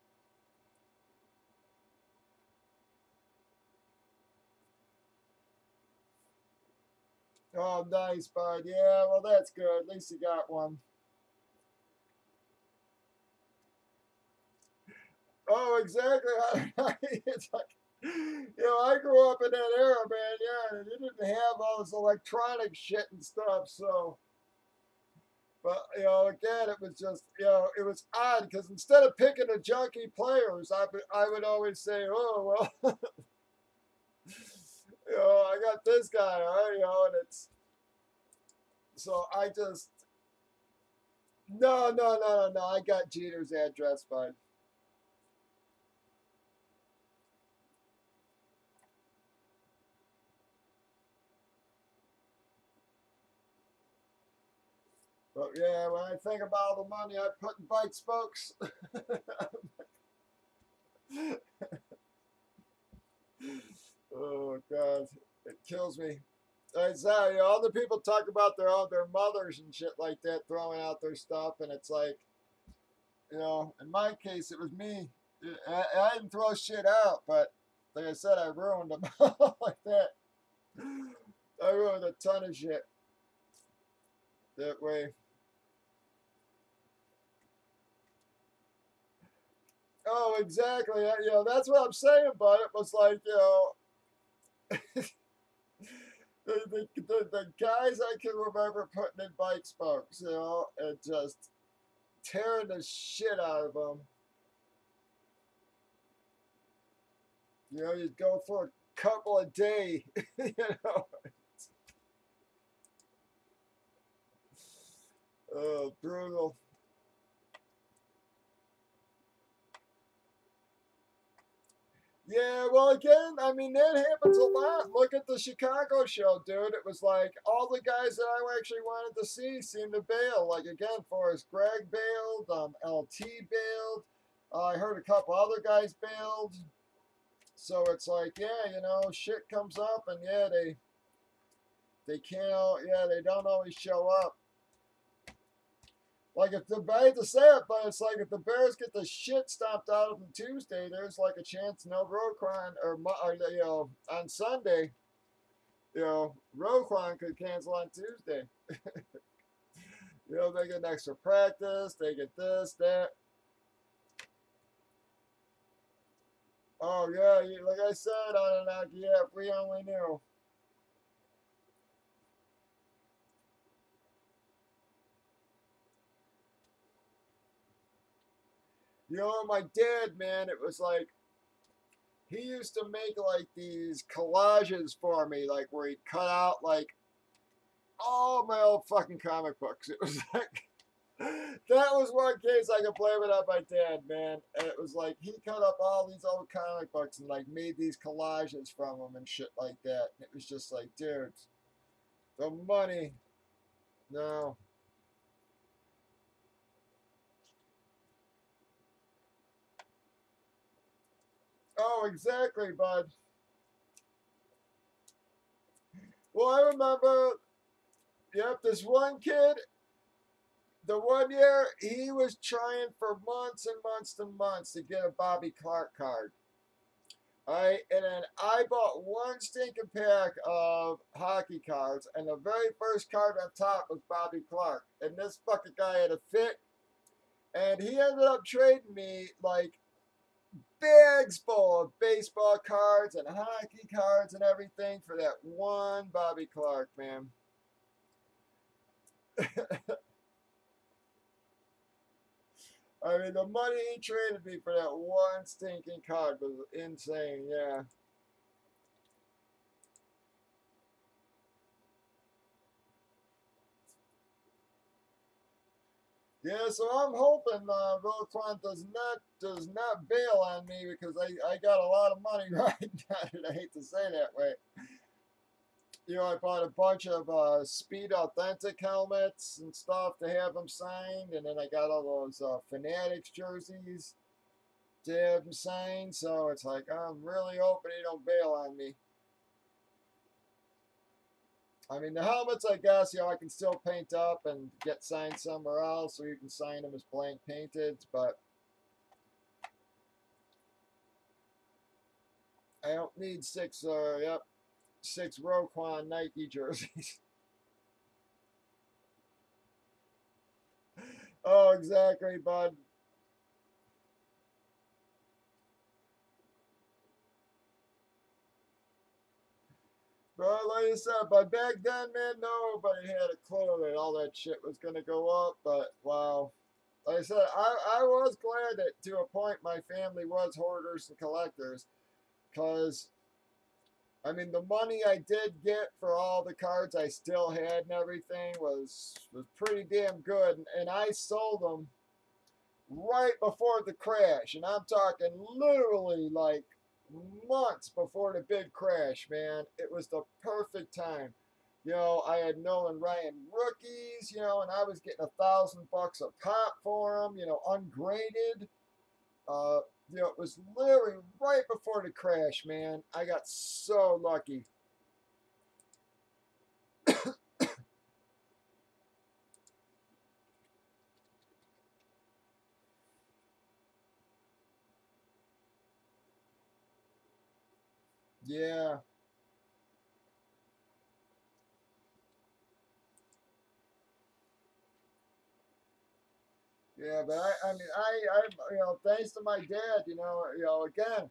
Oh, nice, bud. Yeah, well, that's good. At least you got one. Oh, exactly. It's like, I grew up in that era, man. Yeah, and you didn't have all this electronic shit and stuff. So, but again, it was just, it was odd because instead of picking the junky players, I would always say, oh well, I got this guy, all right, and it's so I just no. I got Jeter's address, bud. But yeah, when I think about all the money I put in bike spokes, oh god, it kills me. I say, other people talk about their mothers and shit like that throwing out their stuff, and it's like, in my case, it was me. I didn't throw shit out, but like I said, I ruined them like that. I ruined a ton of shit that way. Oh, exactly. That's what I'm saying, but it was like, the guys I can remember putting in bike spokes, and just tearing the shit out of them. You'd go for a couple a day, know. Oh, brutal. Yeah, well, again, I mean, that happens a lot. Look at the Chicago show, dude. It was like all the guys that I actually wanted to see seemed to bail. Like, again, Forrest Gregg bailed, LT bailed. I heard a couple other guys bailed. So it's like, yeah, shit comes up, and yeah, they can't, yeah, they don't always show up. Like if the I hate to say it, but it's like if the Bears get the shit stomped out of them Tuesday, there's like a chance no Roquan or you know on Sunday, you know Roquan could cancel on Tuesday. You know they get an extra practice, they get this that. Oh yeah, like I said, Anunnaki, yeah, if we only knew. You know, my dad, man, it was like he used to make like these collages for me, like where he'd cut out like all my old fucking comic books. It was like that was one case I could blame it on my dad, man. And it was like he cut up all these old comic books and like made these collages from them and shit like that. And it was just like, dude, the money, no. Oh, exactly, bud. Well, I remember, yep, this one kid, the one year, he was trying for months and months and months to get a Bobby Clark card. All right, and then I bought one stinking pack of hockey cards, and the very first card on top was Bobby Clark. And this fucking guy had a fit, and he ended up trading me like bags full of baseball cards and hockey cards and everything for that one Bobby Clark, man. I mean, the money he traded me for that one stinking card was insane, yeah. Yeah, so I'm hoping Roquan does not bail on me because I got a lot of money right now. And I hate to say that way. You know, I bought a bunch of Speed Authentic helmets and stuff to have them signed, and then I got all those Fanatics jerseys to have them signed. So it's like I'm really hoping he don't bail on me. I mean, the helmets, I guess, you know, I can still paint up and get signed somewhere else, or you can sign them as blank painted, but I don't need six Roquan Nike jerseys. Oh, exactly, bud. But like I said, but back then, man, nobody had a clue that all that shit was gonna go up. But wow, like I said, I was glad that to a point my family was hoarders and collectors, because I mean the money I did get for all the cards I still had and everything was pretty damn good, and I sold them right before the crash, and I'm talking literally like months before the big crash, man. It was the perfect time. You know, I had Nolan Ryan rookies, you know, and I was getting $1,000 a pop for them, you know, ungraded. Uh, you know, it was literally right before the crash, man. I got so lucky. Yeah, yeah, but I mean, you know, thanks to my dad, you know, again,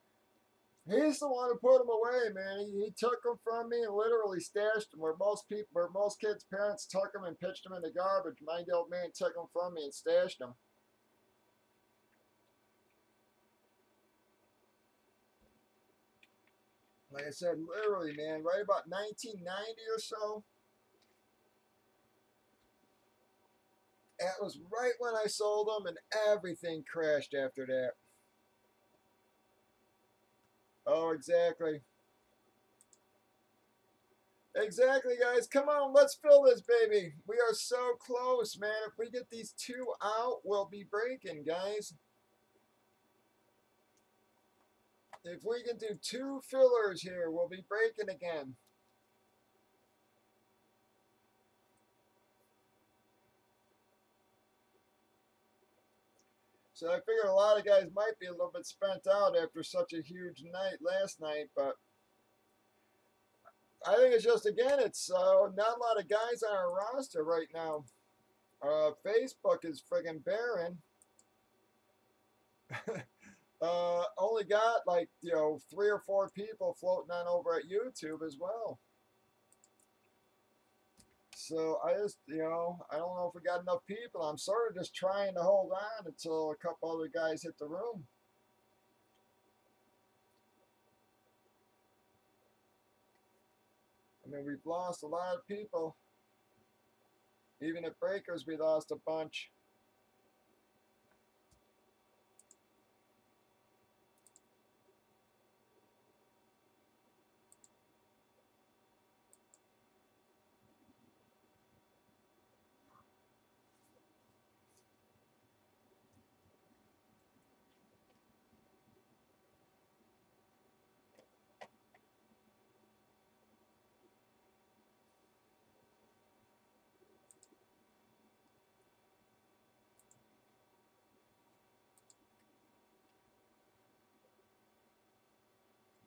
he's the one who put them away, man. He took them from me and literally stashed them where most kids' parents took them and pitched them in the garbage. My old man took them from me and stashed them. Like I said, literally, man, right about 1990 or so. That was right when I sold them, and everything crashed after that. Oh, exactly. Exactly, guys. Come on, let's fill this baby. We are so close, man. If we get these two out, we'll be breaking, guys. If we can do two fillers here, we'll be breaking again. So I figure a lot of guys might be a little bit spent out after such a huge night last night, but I think it's just, again, it's not a lot of guys on our roster right now. Facebook is friggin' barren. Only got like, 3 or 4 people floating on over at YouTube as well. So I just, I don't know if we got enough people. I'm sort of just trying to hold on until a couple other guys hit the room. I mean, we've lost a lot of people. Even at Breakers, we lost a bunch.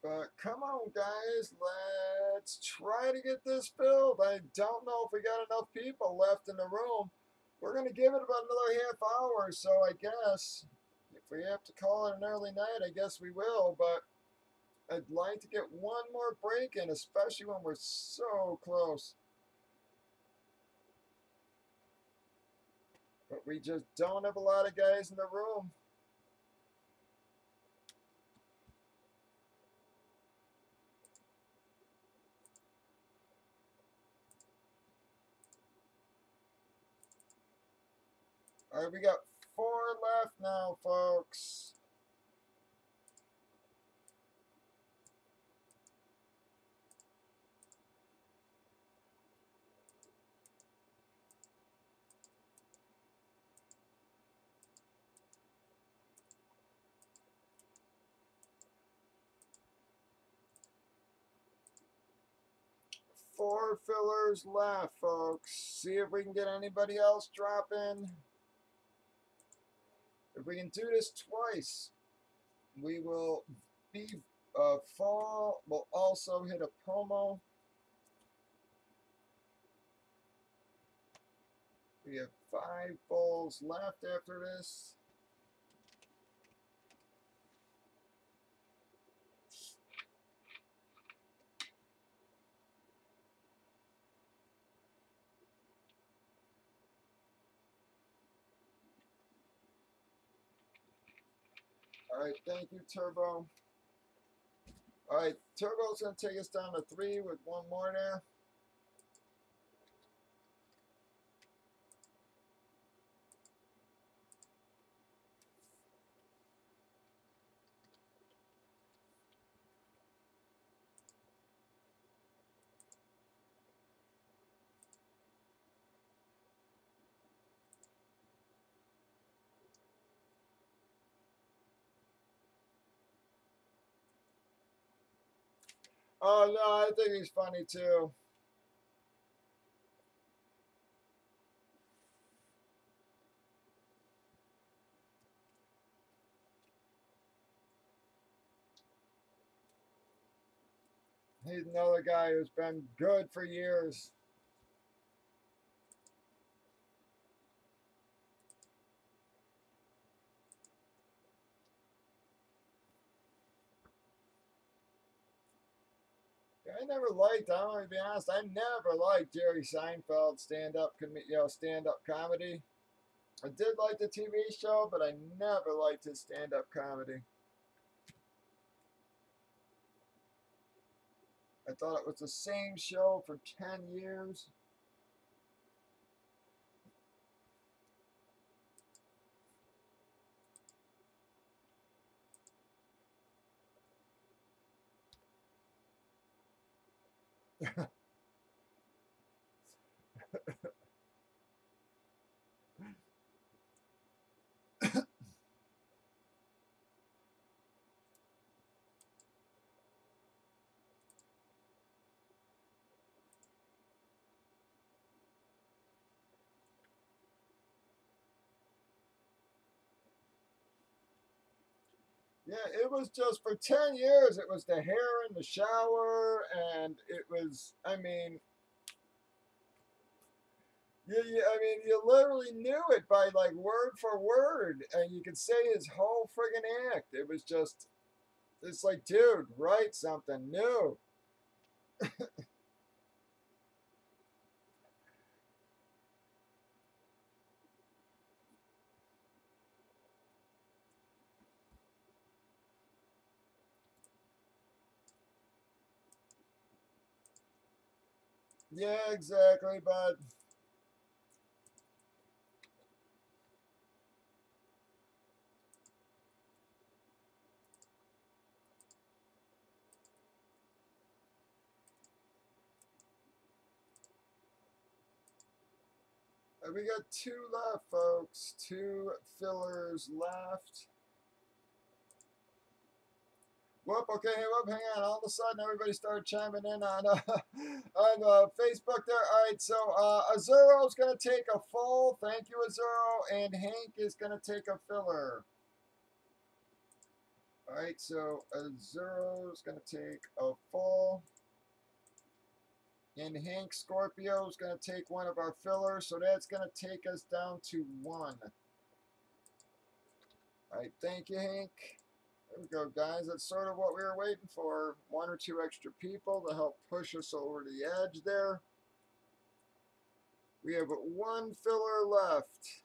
But come on, guys, let's try to get this filled. I don't know if we got enough people left in the room. We're going to give it about another half hour, so I guess if we have to call it an early night, I guess we will. But I'd like to get one more break in, especially when we're so close. But we just don't have a lot of guys in the room. All right, we got 4 left now, folks. Four fillers left, folks. See if we can get anybody else drop in. If we can do this twice, we will be full. We'll also hit a promo. We have 5 bowls left after this. All right, thank you, Turbo. All right, Turbo's going to take us down to 3 with 1 more there. Oh, no, I think he's funny, too. He's another guy who's been good for years. I never liked, I'm going to be honest, I never liked Jerry Seinfeld stand-up comedy. I did like the TV show, but I never liked his stand-up comedy. I thought it was the same show for 10 years. Yeah, it was just for 10 years. It was the hair in the shower, and it was, I mean, I mean, you literally knew it by like word for word, and you could say his whole friggin' act. It was just, it's like, dude, write something new. Yeah, exactly, but we got two left, folks. Two fillers left. Whoop, okay, whoop, hang on. All of a sudden, everybody started chiming in on on Facebook there. All right, so Azuro's going to take a full. Thank you, Azuro. And Hank is going to take a filler. All right, so Azuro's going to take a full. And Hank Scorpio is going to take one of our fillers. So that's going to take us down to one. All right, thank you, Hank. There we go, guys. That's sort of what we were waiting for. One or two extra people to help push us over the edge there. We have one filler left.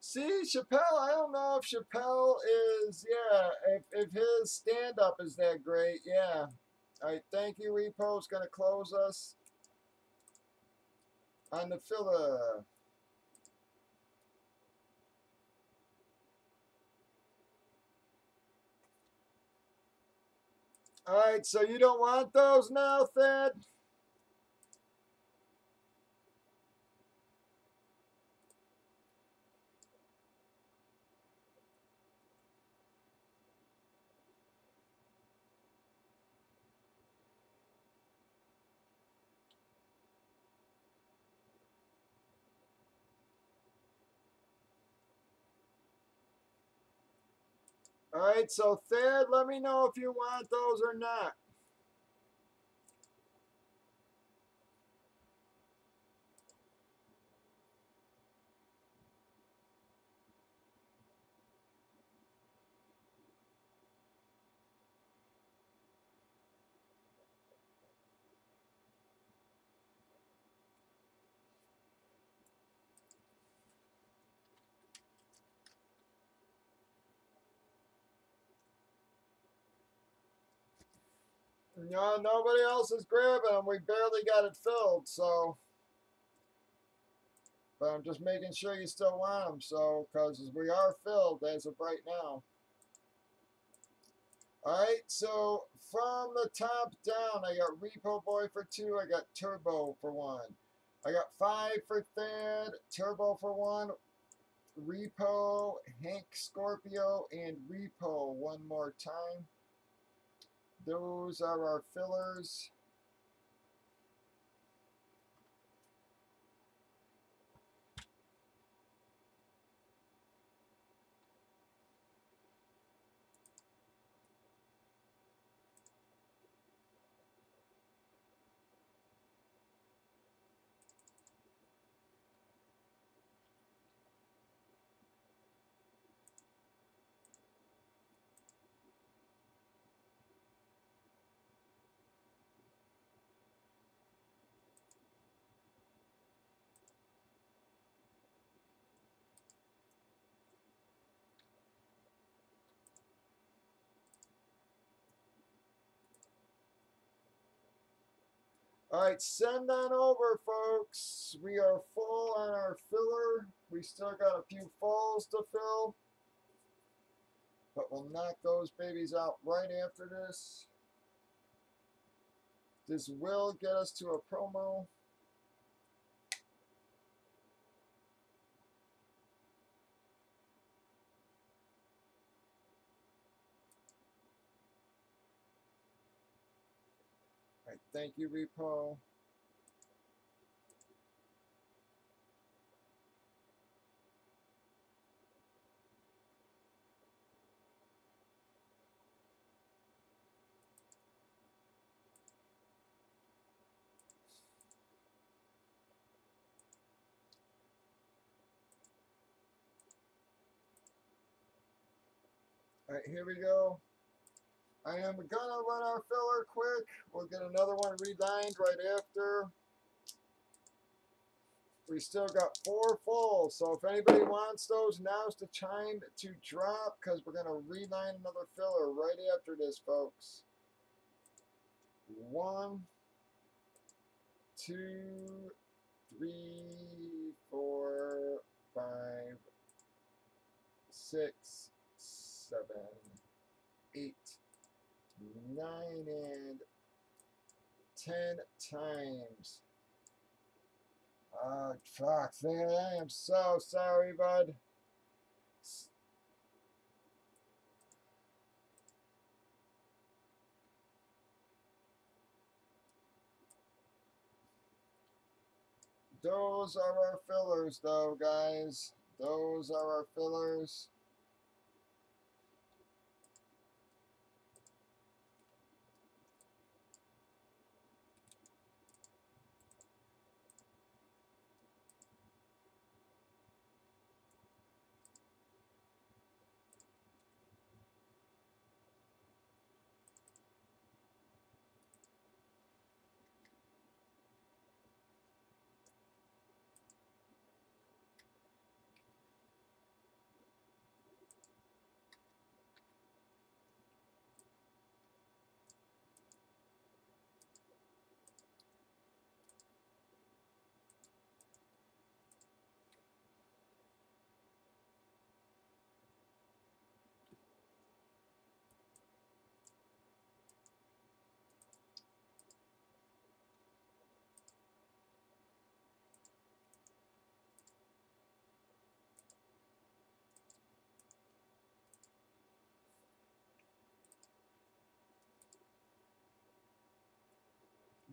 See, Chappelle, I don't know if Chappelle is, yeah, if his stand-up is that great, yeah. All right, thank you, Repo's going to close us on the filler. All right, so you don't want those now, Thad? All right, so Thad, let me know if you want those or not. No, nobody else is grabbing them. We barely got it filled, so. But I'm just making sure you still want them, so, because we are filled as of right now. All right, so from the top down, I got Repo Boy for two. I got Turbo for one. I got five for Thad, Turbo for one, Repo, Hank Scorpio, and Repo one more time. Those are our fillers. All right, send on over, folks. We are full on our filler. We still got a few fulls to fill, but we'll knock those babies out right after this. This will get us to a promo. All right, thank you, Repo. All right, here we go. I am gonna run our filler quick. We'll get another one relined right after. We still got 4 full, so if anybody wants those, now's the time to drop because we're gonna reline another filler right after this, folks. 1, 2, 3, 4, 5, 6, 7, 8, 9, and 10 times. Fuck, man, I am so sorry, bud. Those are our fillers, though, guys. Those are our fillers.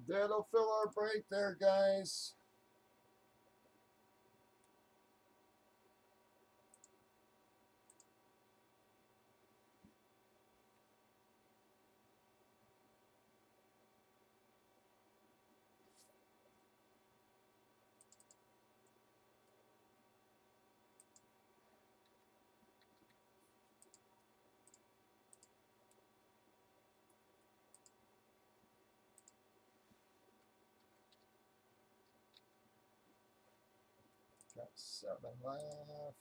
That'll fill our break there, guys. Got 7 left.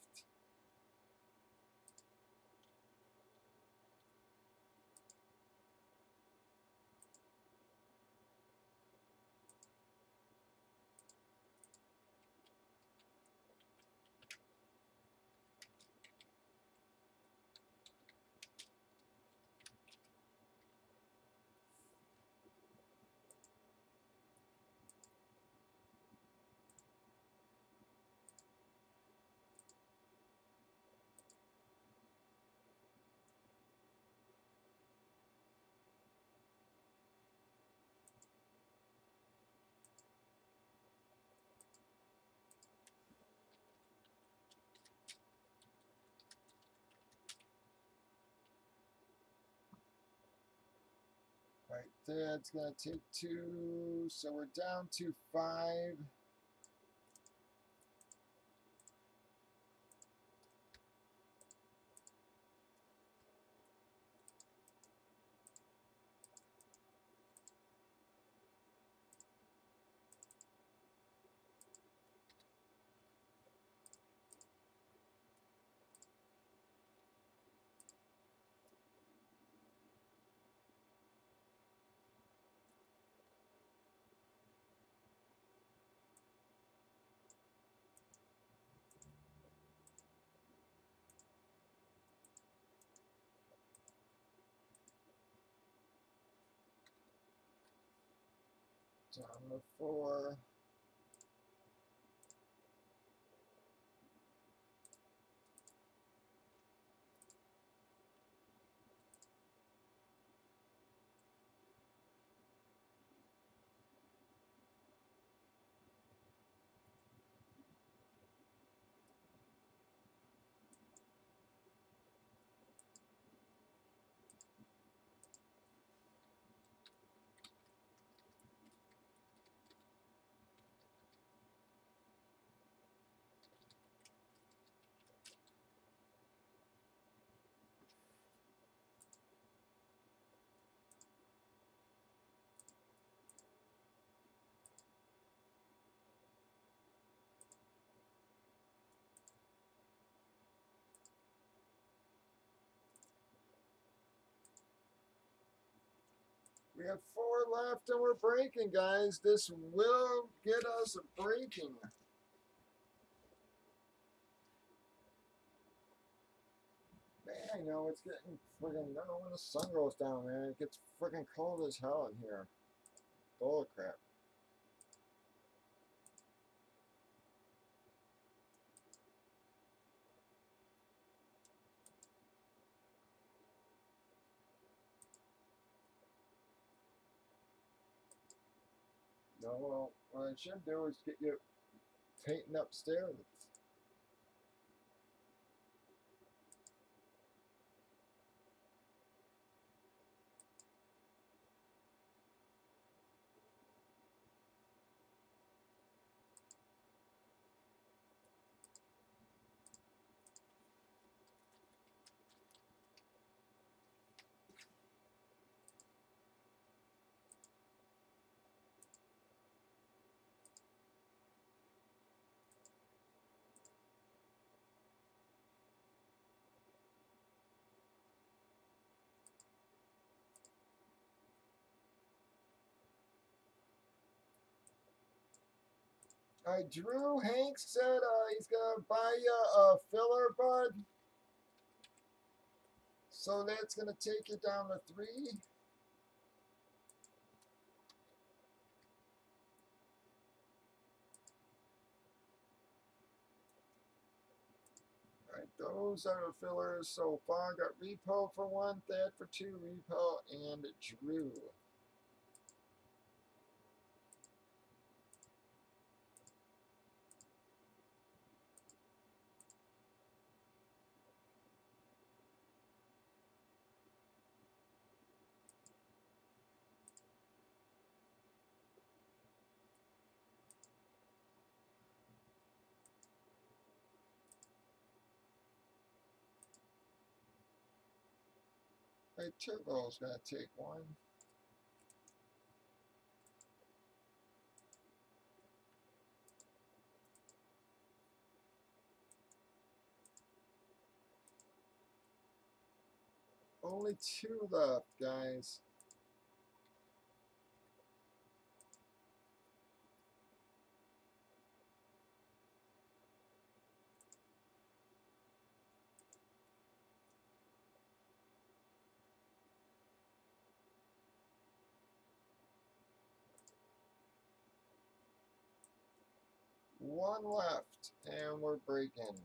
Right there, it's going to take 2, so we're down to 5. Down to 4. We have 4 left and we're breaking, guys. This will get us breaking. Man, I know it's getting friggin', no, when the sun goes down, man, it gets friggin' cold as hell in here. Bull crap. No, well, what I should do is get you painting upstairs. Drew Hanks said he's gonna buy you a filler, bud. So that's gonna take you down to 3. Alright, those are the fillers so far. Got Repo for 1, Thad for 2, Repo and Drew. Hey, Turbo's gonna take 1. Only 2 left, guys. One left, and we're breaking.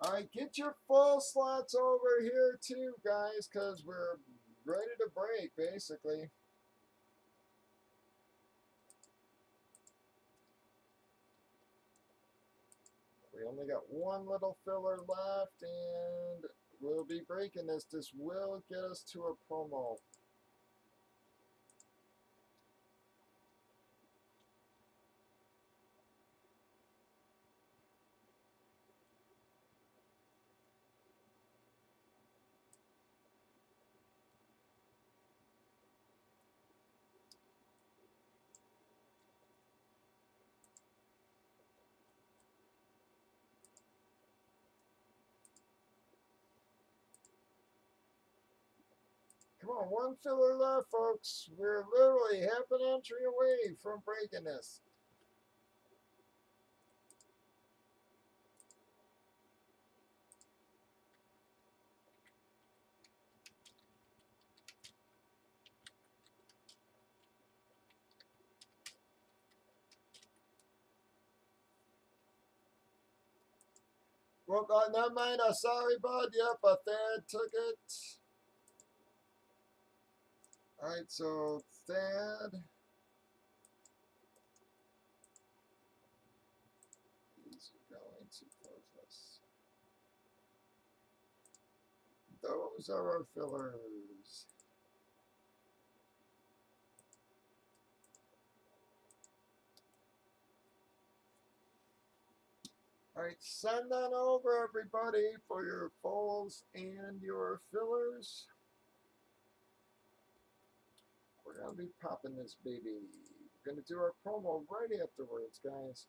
Alright, get your full slots over here too, guys, because we're ready to break, basically. We only got 1 little filler left, and we'll be breaking this. This will get us to a promo. Come on, 1 filler left, folks. We're literally half an entry away from breaking this. Well, never mind. Sorry, bud. Yep, a Thad took it. Alright, so Thad is going to close this. those are our fillers. All right, send on over, everybody, for your fulls and your fillers. We're going to be popping this baby. We're going to do our promo right afterwards, guys.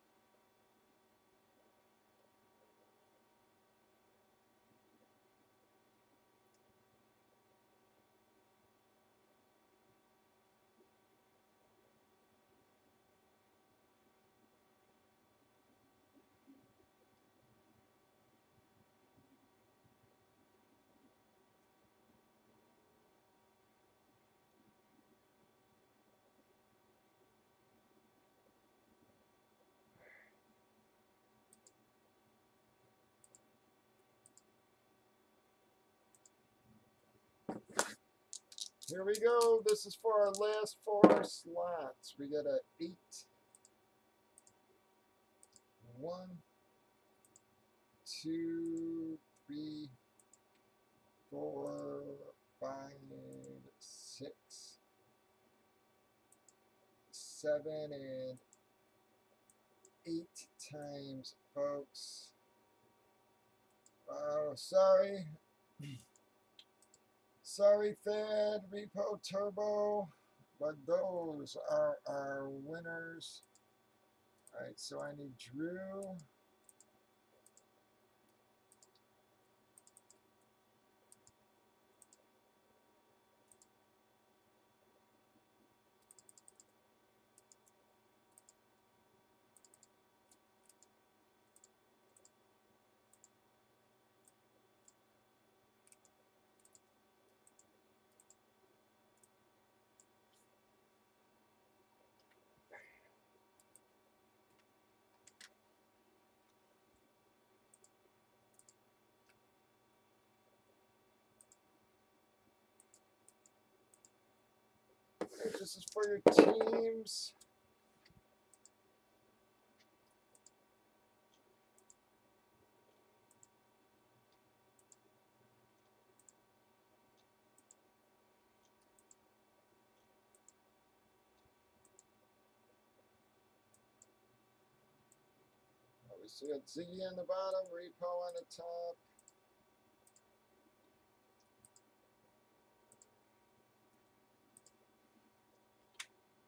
Here we go. This is for our last 4 slots. We got a 8, 1, 2, 3, 4, 5, 6, 7, and 8 times, folks. Oh, sorry. Sorry, Thad, Repo Turbo, but those are our winners. All right, so I need Drew. Okay, this is for your teams. So we got Ziggy on the bottom, Repo on the top.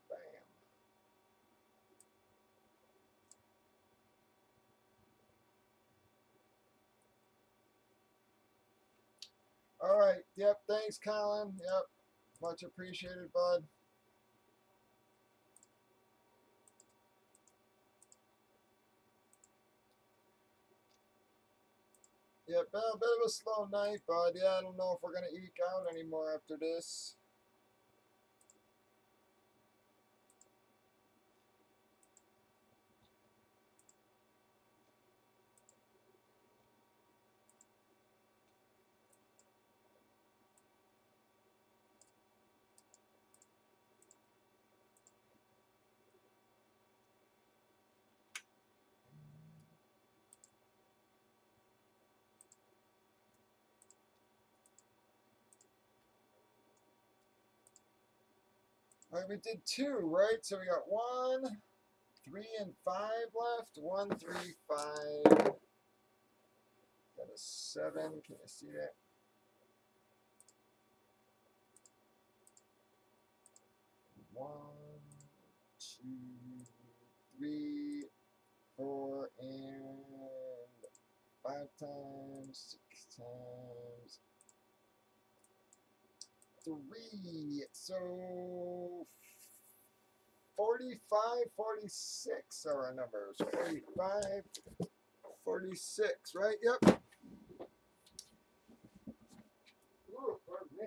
Bam. All right. Yep. Thanks, Colin. Yep. Much appreciated, bud. Yeah, been a bit of a slow night, bud. Yeah, I don't know if we're going to eke out anymore after this. All right, we did 2, right? So we got 1, 3, and 5 left. 1, 3, 5. Got a 7. Can you see that? 1, 2, 3, 4, and 5 times, 6 times, 3. So 45, 46 are our numbers. 45, 46, right? Yep. Ooh, pardon me.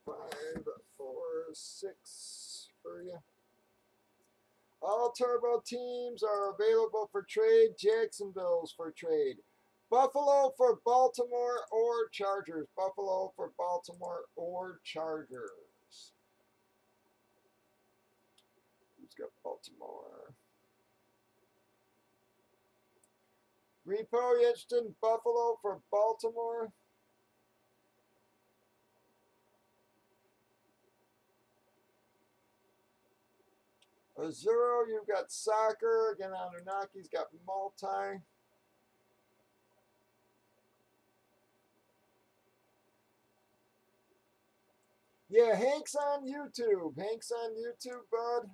Five, 4, 6. for you. All turbo teams are available for trade. Jacksonville's for trade. Buffalo for Baltimore or Chargers. Buffalo for Baltimore or Chargers. Who's got Baltimore? Repo, you interested in Buffalo for Baltimore? Azuro, you've got soccer. Again, Anunnaki's got multi. Yeah, Hank's on YouTube. Hank's on YouTube, bud.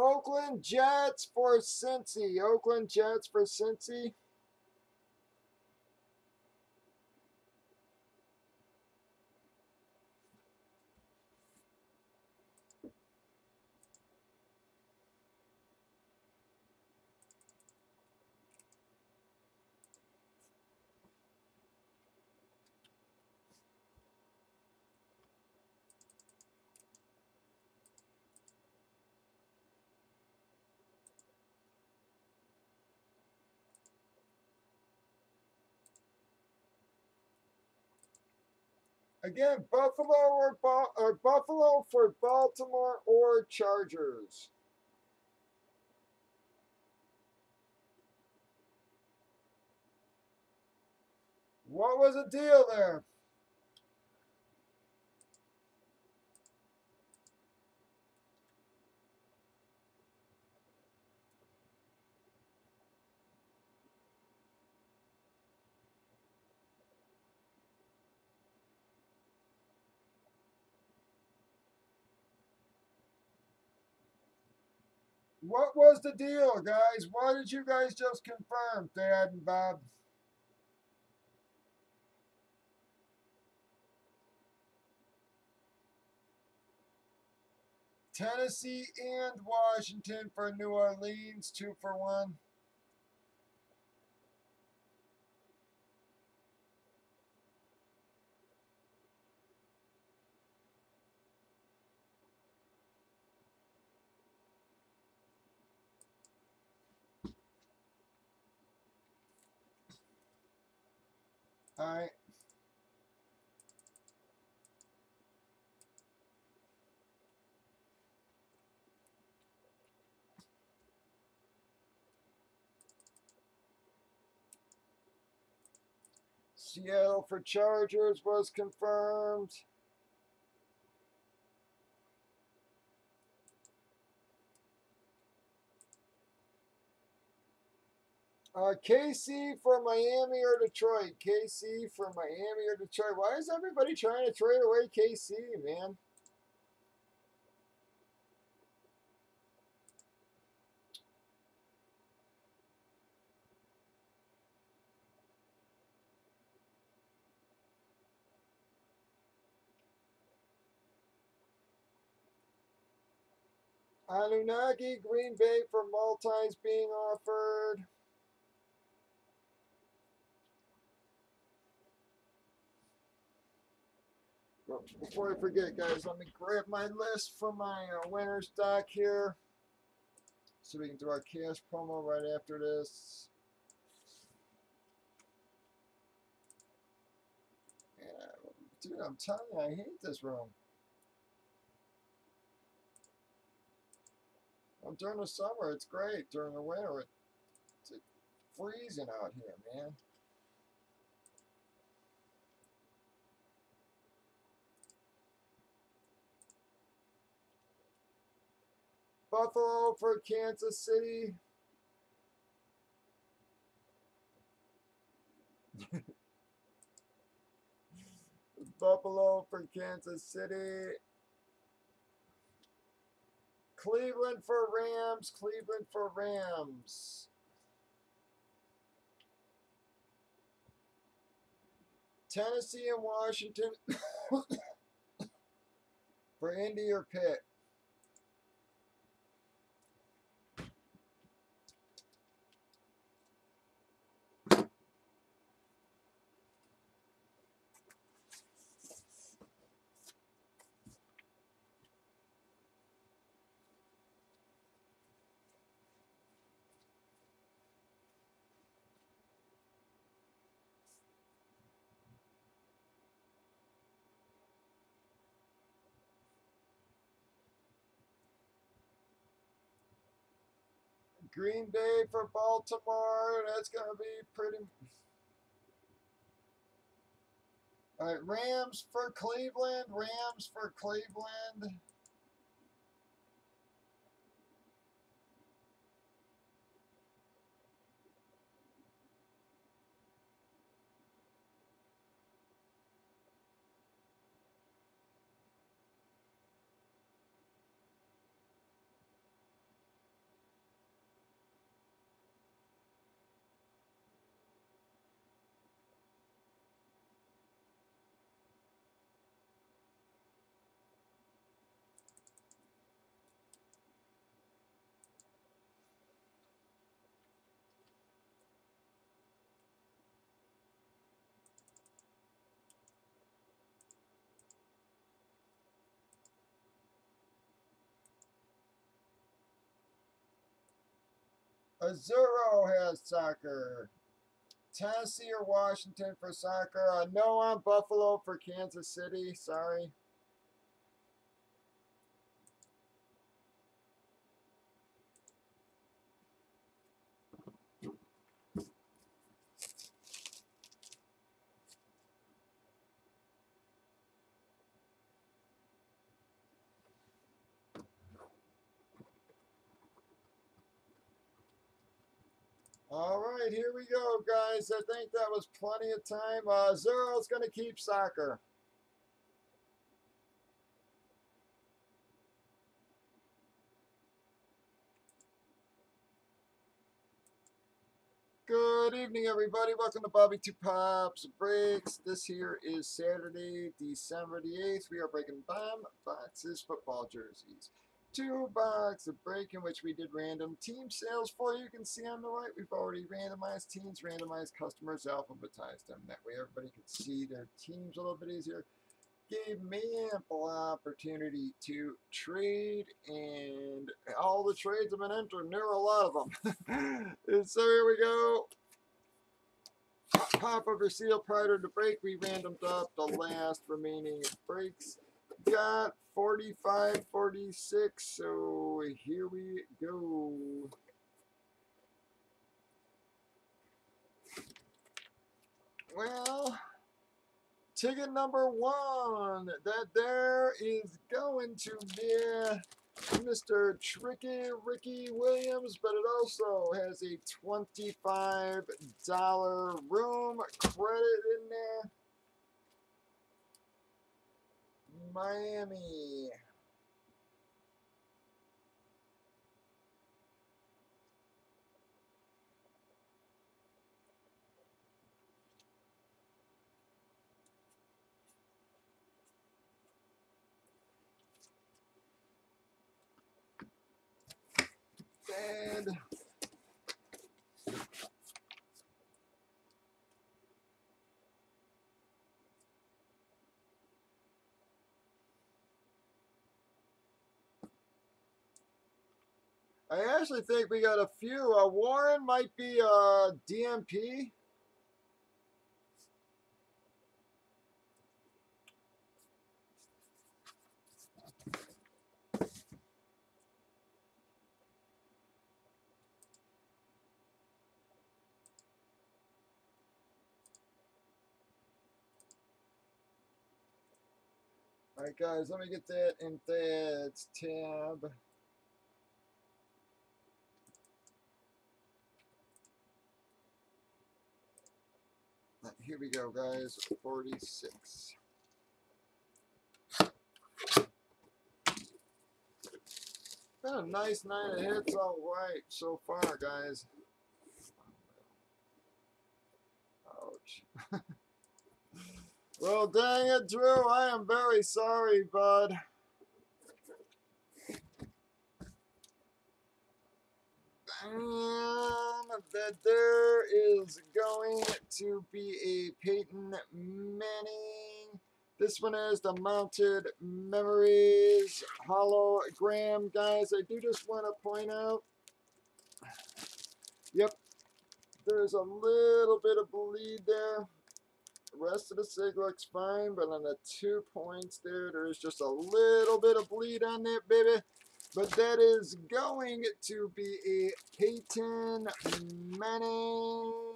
Oakland Jets for Cincy. Oakland Jets for Cincy. Again, Buffalo or Buffalo for Baltimore or Chargers. What was the deal there? What was the deal, guys? What did you guys just confirm, Dad and Bob? Tennessee and Washington for New Orleans, 2-for-1. All right. Seattle for Chargers was confirmed. KC for Miami or Detroit. KC for Miami or Detroit. Why is everybody trying to trade away KC, man? Anunnaki, Green Bay for multis being offered. Before I forget, guys, let me grab my list for my winter stock here so we can do our cash promo right after this. Yeah, dude, I'm telling you, I hate this room. During the summer, it's great. During the winter, it's freezing out here, man. Buffalo for Kansas City. Buffalo for Kansas City. Cleveland for Rams. Cleveland for Rams. Tennessee and Washington for Indy or Pitt. Green Bay for Baltimore. That's going to be pretty. All right, Rams for Cleveland. Rams for Cleveland. Azuro has soccer. Tennessee or Washington for soccer. No on Buffalo for Kansas City. Sorry. All right, here we go, guys. I think that was plenty of time. Zero's going to keep soccer. Good evening, everybody. Welcome to Bobby2popsbreaks. This here is Saturday, December the 8th. We are breaking bomb boxes, football jerseys. 2 box of break in which we did random team sales for you. You can see on the right, we've already randomized teams, randomized customers, alphabetized them. That way everybody can see their teams a little bit easier. Gave me ample opportunity to trade, and all the trades have been entered, and there are a lot of them. And so here we go. Pop of your seal prior to break. We randomed up the last remaining breaks. Got 45, 46, so here we go. Well, ticket number 1, that there is going to be Mr. Tricky Ricky Williams, but it also has a $25 room credit in there. Miami. And I actually think we got a few. Warren might be DMP. All right, guys, let me get that in Thad's tab. Here we go, guys. 46. Been a nice night of hits, all right, so far, guys. Ouch. Well, dang it, Drew. I am very sorry, bud. That there is going to be a Peyton Manning. This one is the Mounted Memories hologram, guys. I do just want to point out, yep, there's a little bit of bleed there. The rest of the sig looks fine, but on the 2 points there, there's just a little bit of bleed on that, baby. But that is going to be a Peyton Manning.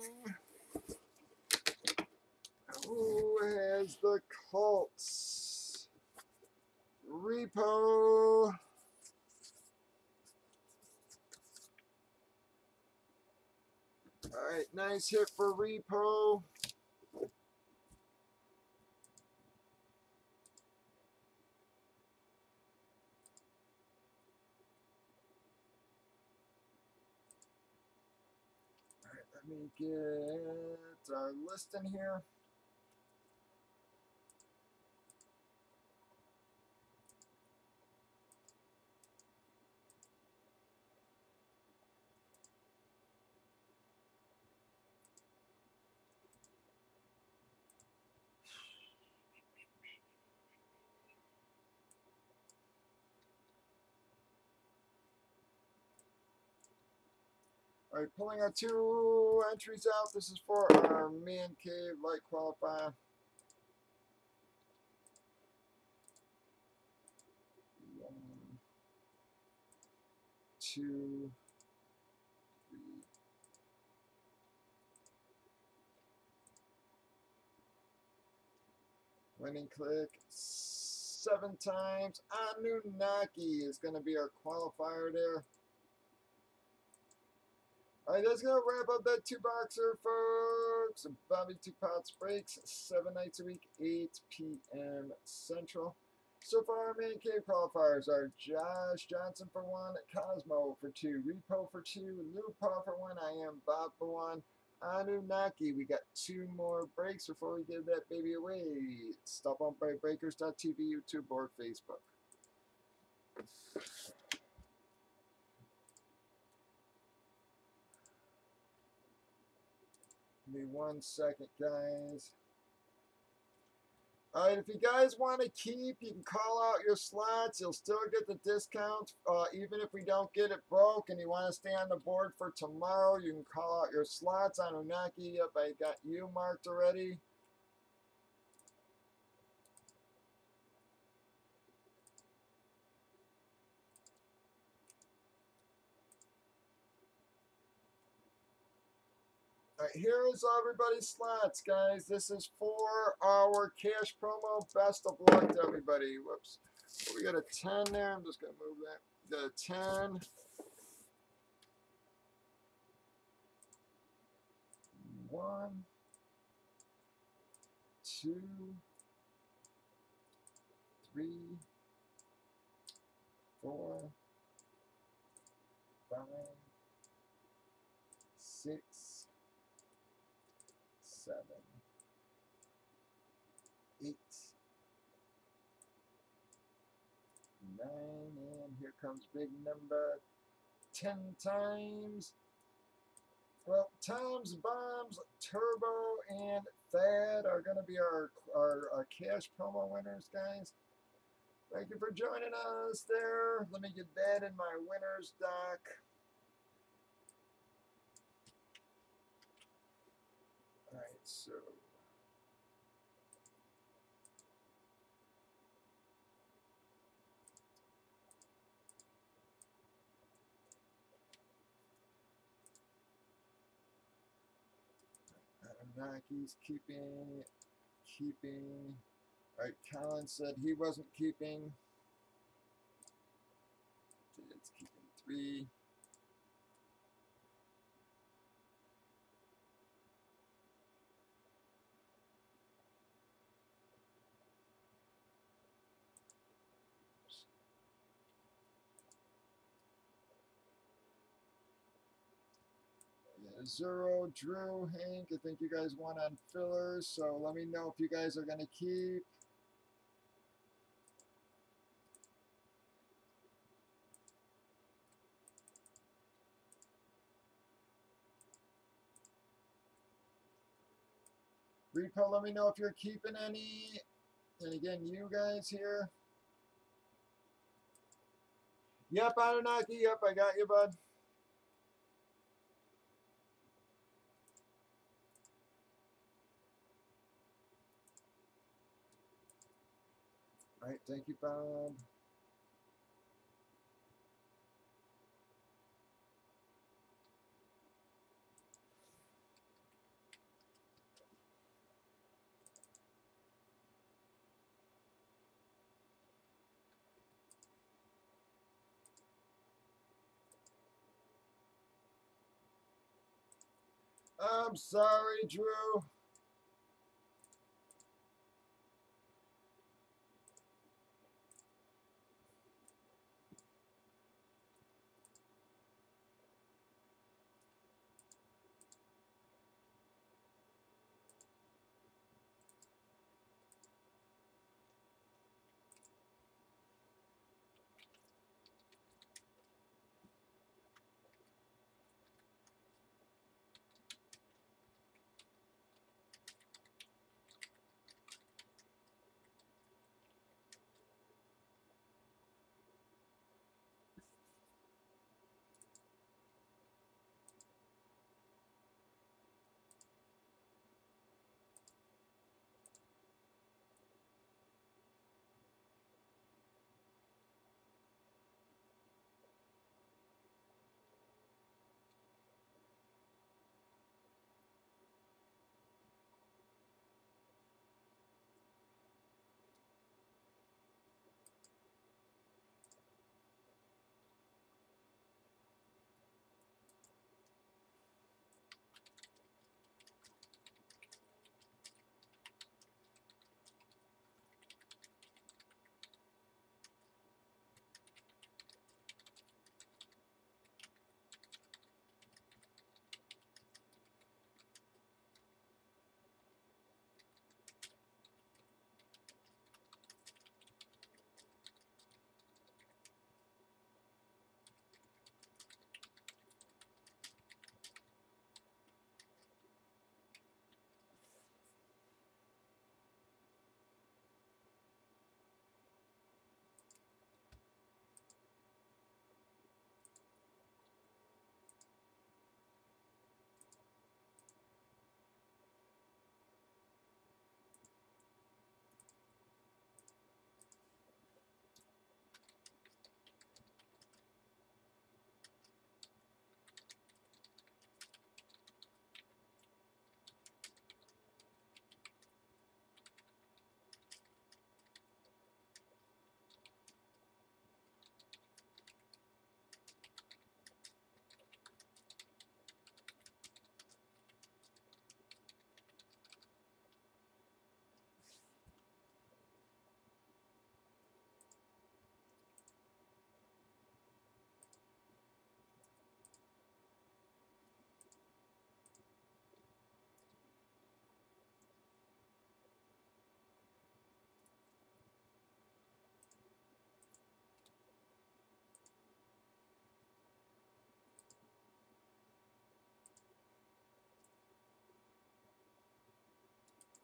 Who has the Colts? Repo. All right, nice hit for Repo. All right, let me get our list in here. All right, pulling our 2 entries out. This is for our Man Cave Light Qualifier. 1, 2, 3. Winning click 7 times. Anunnaki is going to be our qualifier there. All right, that's going to wrap up that 2-boxer, folks. Bobby 2 Pots Breaks, 7 nights a week, 8 p.m. Central. So far, our Man Cave qualifiers are Josh Johnson for 1, Cosmo for 2, Repo for 2, Lupa for 1, I am Bob for 1, Anunnaki. We got 2 more breaks before we give that baby away. Stop on by breakers.tv, YouTube, or Facebook. Give me 1 second, guys. All right, if you guys want to keep, you can call out your slots. You'll still get the discount, even if we don't get it broke and you want to stay on the board for tomorrow. You can call out your slots. Anunnaki, yep, I got you marked already. All right, here is everybody's slots, guys. This is for our cash promo. Best of luck to everybody. Whoops. We got a 10 there. I'm just going to move that. The 10. 1, 2, 3, 4, 5, 6, 7, 8, 9, and here comes big number 10 times. Well, Tom's Bombs, Turbo, and Thad are going to be our cash promo winners, guys. Thank you for joining us there. Let me get that in my winners doc. All right, so Anunnaki's keeping. All right, Colin said he wasn't keeping. It's keeping 3. Yeah, Zero, Drew, Hank, I think you guys won on fillers, so let me know if you guys are going to keep. Repo, let me know if you're keeping any. And again, you guys here. Yep, Anunnaki, yep, I got you, bud. All right, thank you, Bob. I'm sorry, Drew.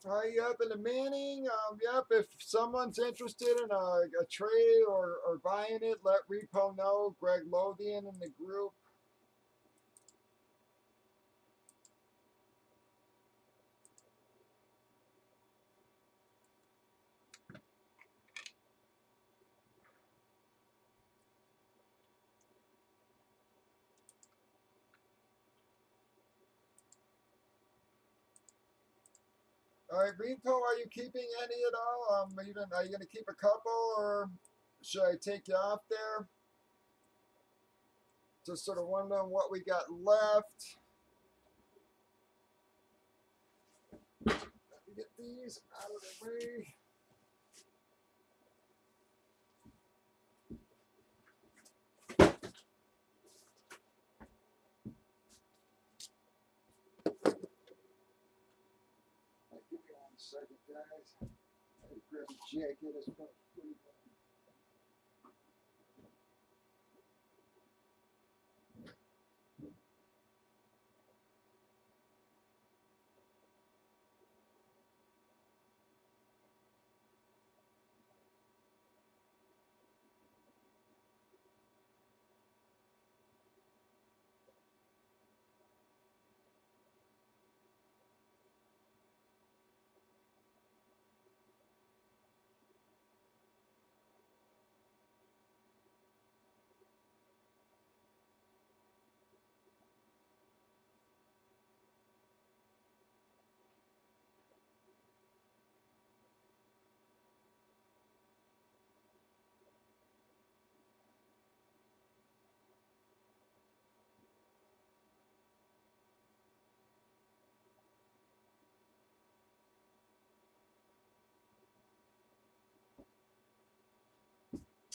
Yep, in the Manning, yep, if someone's interested in a trade or buying it, let Repo know. Greg Lothian in the group. All right, Repo, are you keeping any at all? Are you going to keep a couple, or should I take you off there? Just sort of wondering what we got left. Let me get these out of the way. Give me 1 second, guys. I grab a jacket. It's pretty.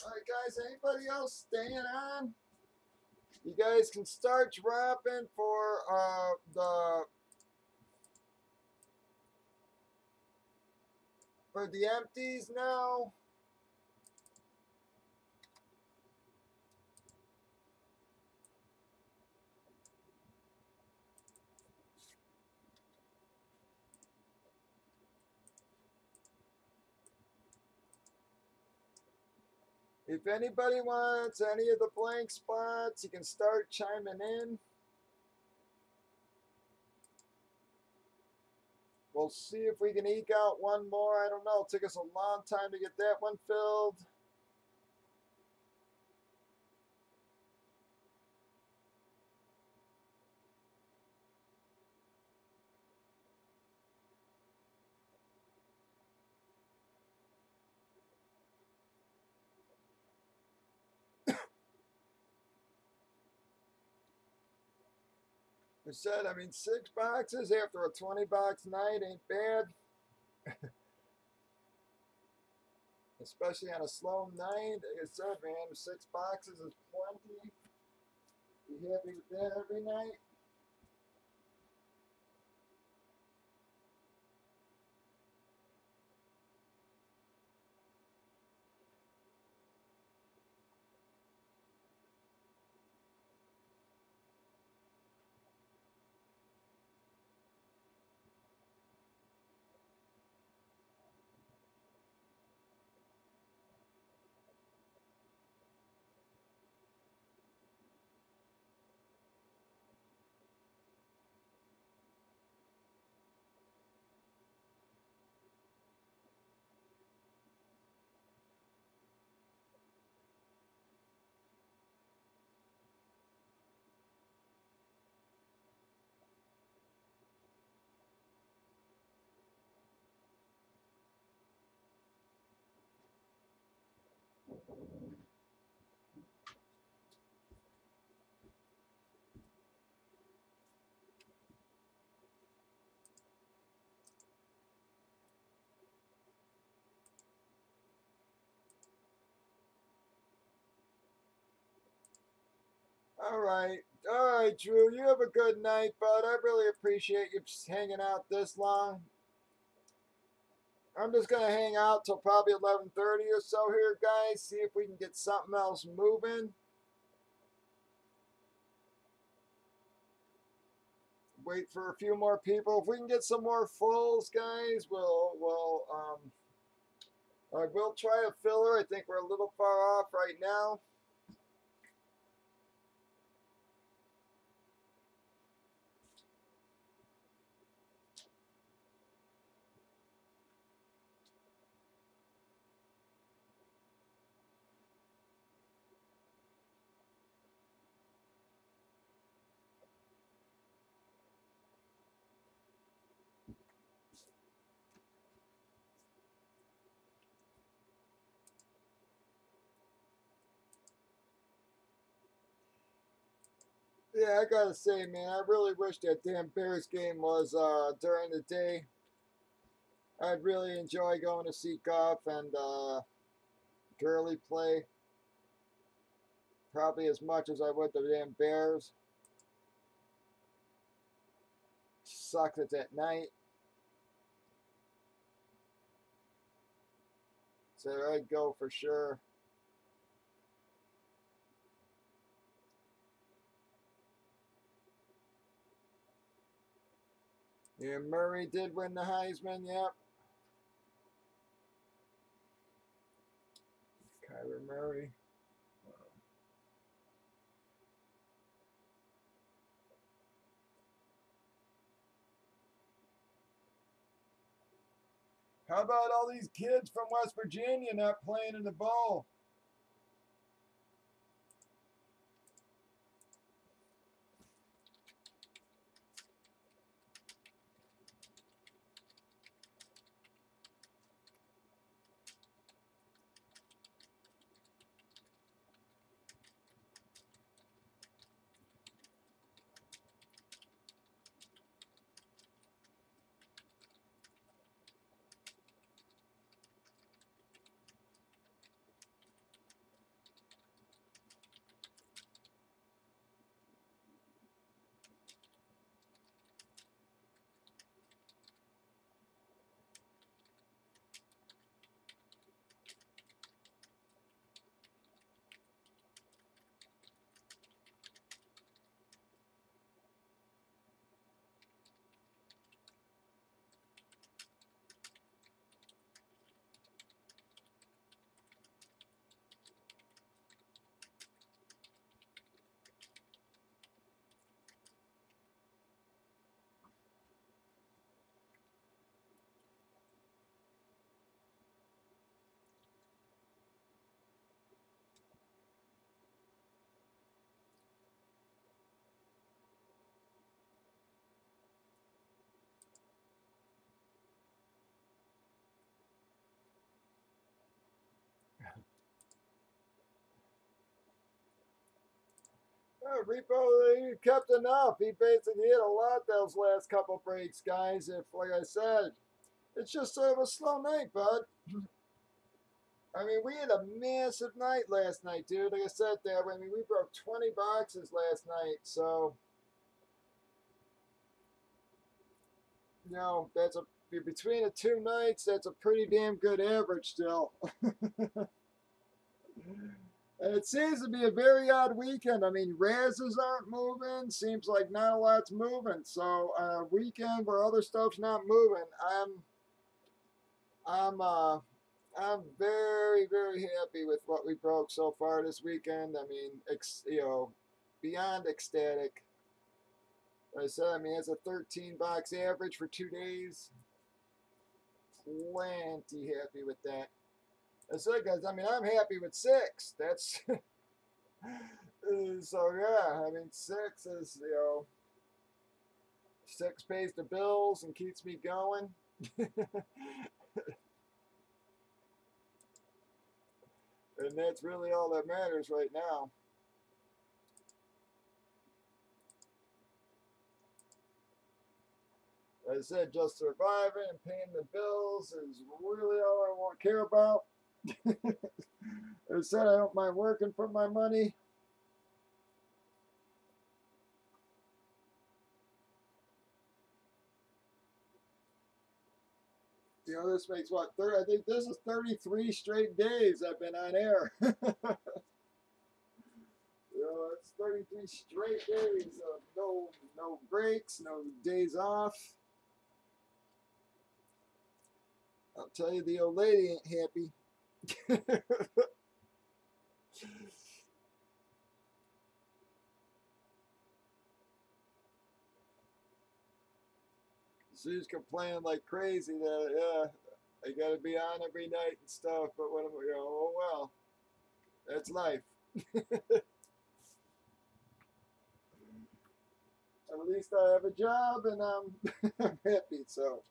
Alright guys, anybody else staying on? You guys can start dropping for the empties now. If anybody wants any of the blank spots, you can start chiming in. We'll see if we can eke out one more. I don't know. It took us a long time to get that one filled. I said, I mean, 6 boxes after a 20-box night ain't bad. Especially on a slow night. Like I said, man, 6 boxes is plenty. Be happy with that every night. All right. All right, Drew. You have a good night, bud. I really appreciate you hanging out this long. I'm just gonna hang out till probably 11:30 or so here, guys. See if we can get something else moving. Wait for a few more people. If we can get some more fulls, guys, we'll try a filler. I think we're a little far off right now. Yeah, I gotta say, man, I really wish that damn Bears game was during the day. I'd really enjoy going to see Goff and Gurley play. Probably as much as I would the damn Bears. Sucks it's at night. So I'd go for sure. Yeah, Murray did win the Heisman, yep. Kyler Murray. How about all these kids from West Virginia not playing in the bowl? Repo, he kept enough. He basically hit a lot those last couple breaks, guys. If, like I said, it's just sort of a slow night, bud. I mean, we had a massive night last night, dude. Like I said there, I mean, we broke 20 boxes last night, so, you know, that's a, between the two nights, that's a pretty damn good average still. And it seems to be a very odd weekend. I mean, Razes aren't moving. Seems like not a lot's moving. So on a weekend where other stuff's not moving, I'm I'm very very happy with what we broke so far this weekend. I mean, you know, beyond ecstatic. Like I said, I mean, it's a 13 box average for 2 days. Plenty happy with that. I said, guys, I mean, I'm happy with 6. That's so yeah. I mean, 6 is, you know, 6 pays the bills and keeps me going. And that's really all that matters right now. As I said, just surviving and paying the bills is really all I want to care about. As I said, I don't mind working for my money. You know, this makes what, 30, I think this is 33 straight days I've been on air. You know, it's 33 straight days of no breaks, no days off. I'll tell you, the old lady ain't happy. She's complaining like crazy that, yeah, I gotta be on every night and stuff, but what am I, you know, oh well, that's life. At least I have a job and I'm happy, so.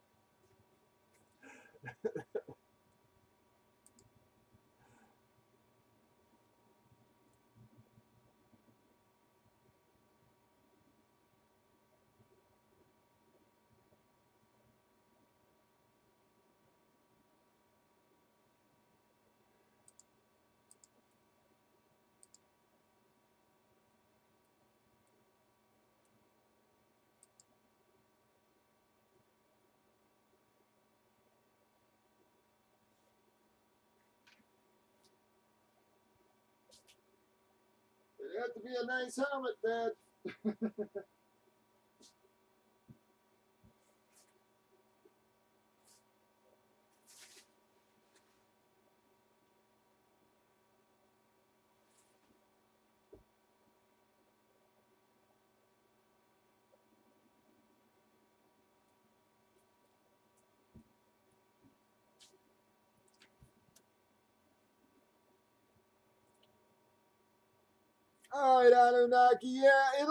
It had to be a nice helmet, Dad. All right, Anunnaki. Yeah,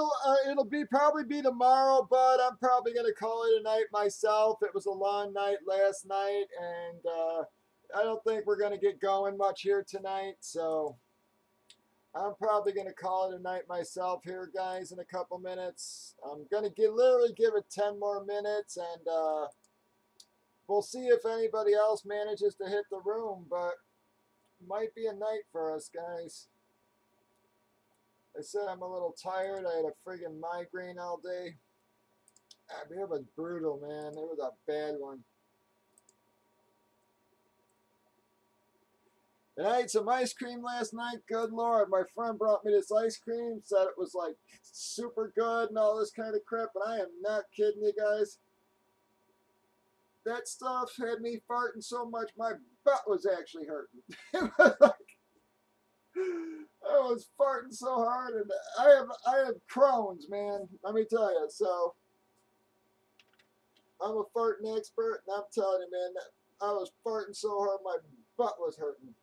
it'll be probably be tomorrow, but I'm probably gonna call it a night myself. It was a long night last night, and I don't think we're gonna get going much here tonight. So I'm probably gonna call it a night myself here, guys. In a couple minutes, I'm gonna literally give it 10 more minutes, and we'll see if anybody else manages to hit the room. But might be a night for us, guys. I said I'm a little tired. I had a friggin' migraine all day. I mean, it was brutal, man. It was a bad one. And I ate some ice cream last night. Good Lord. My friend brought me this ice cream, said it was like super good and all this kind of crap. And I am not kidding you guys. That stuff had me farting so much my butt was actually hurting. It was like, I was farting so hard, and I have Crohn's, man. Let me tell you. So I'm a farting expert, and I'm telling you, man, I was farting so hard my butt was hurting.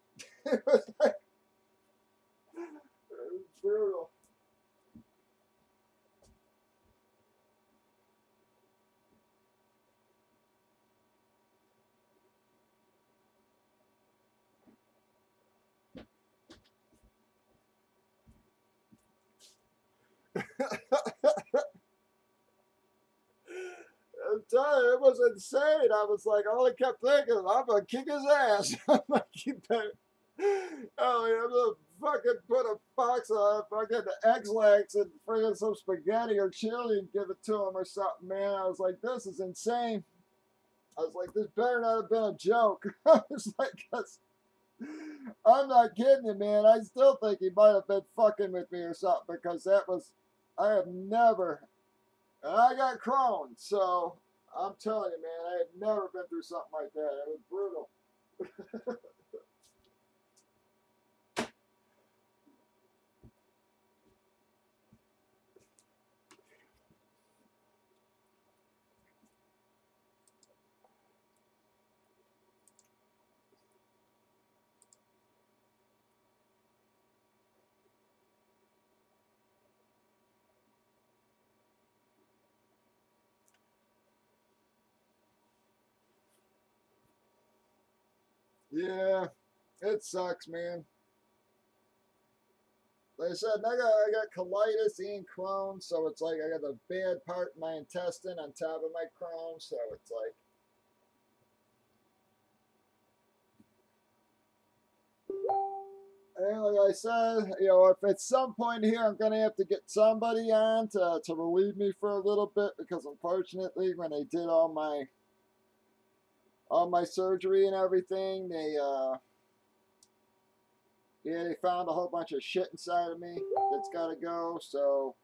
It was like, it was brutal. was insane. I was like, all I kept thinking, I'm gonna kick his ass. I'm gonna keep that. Oh, I'm gonna fucking put a box of fucking X-Lax and friggin' some spaghetti or chili and give it to him or something, man. I was like, this is insane. I was like, this better not have been a joke. I was like, I'm not kidding you, man. I still think he might have been fucking with me or something because that was, I have never, and I got Crohn's, so I'm telling you, man, I had never been through something like that. It was brutal. Yeah, it sucks, man. Like I said, I got colitis and Crohn's, so it's like I got a bad part in my intestine on top of my Crohn's, so it's like, and like I said, you know, if at some point here I'm gonna have to get somebody on to relieve me for a little bit because unfortunately when they did all my surgery and everything, yeah, they found a whole bunch of shit inside of me that's gotta go, so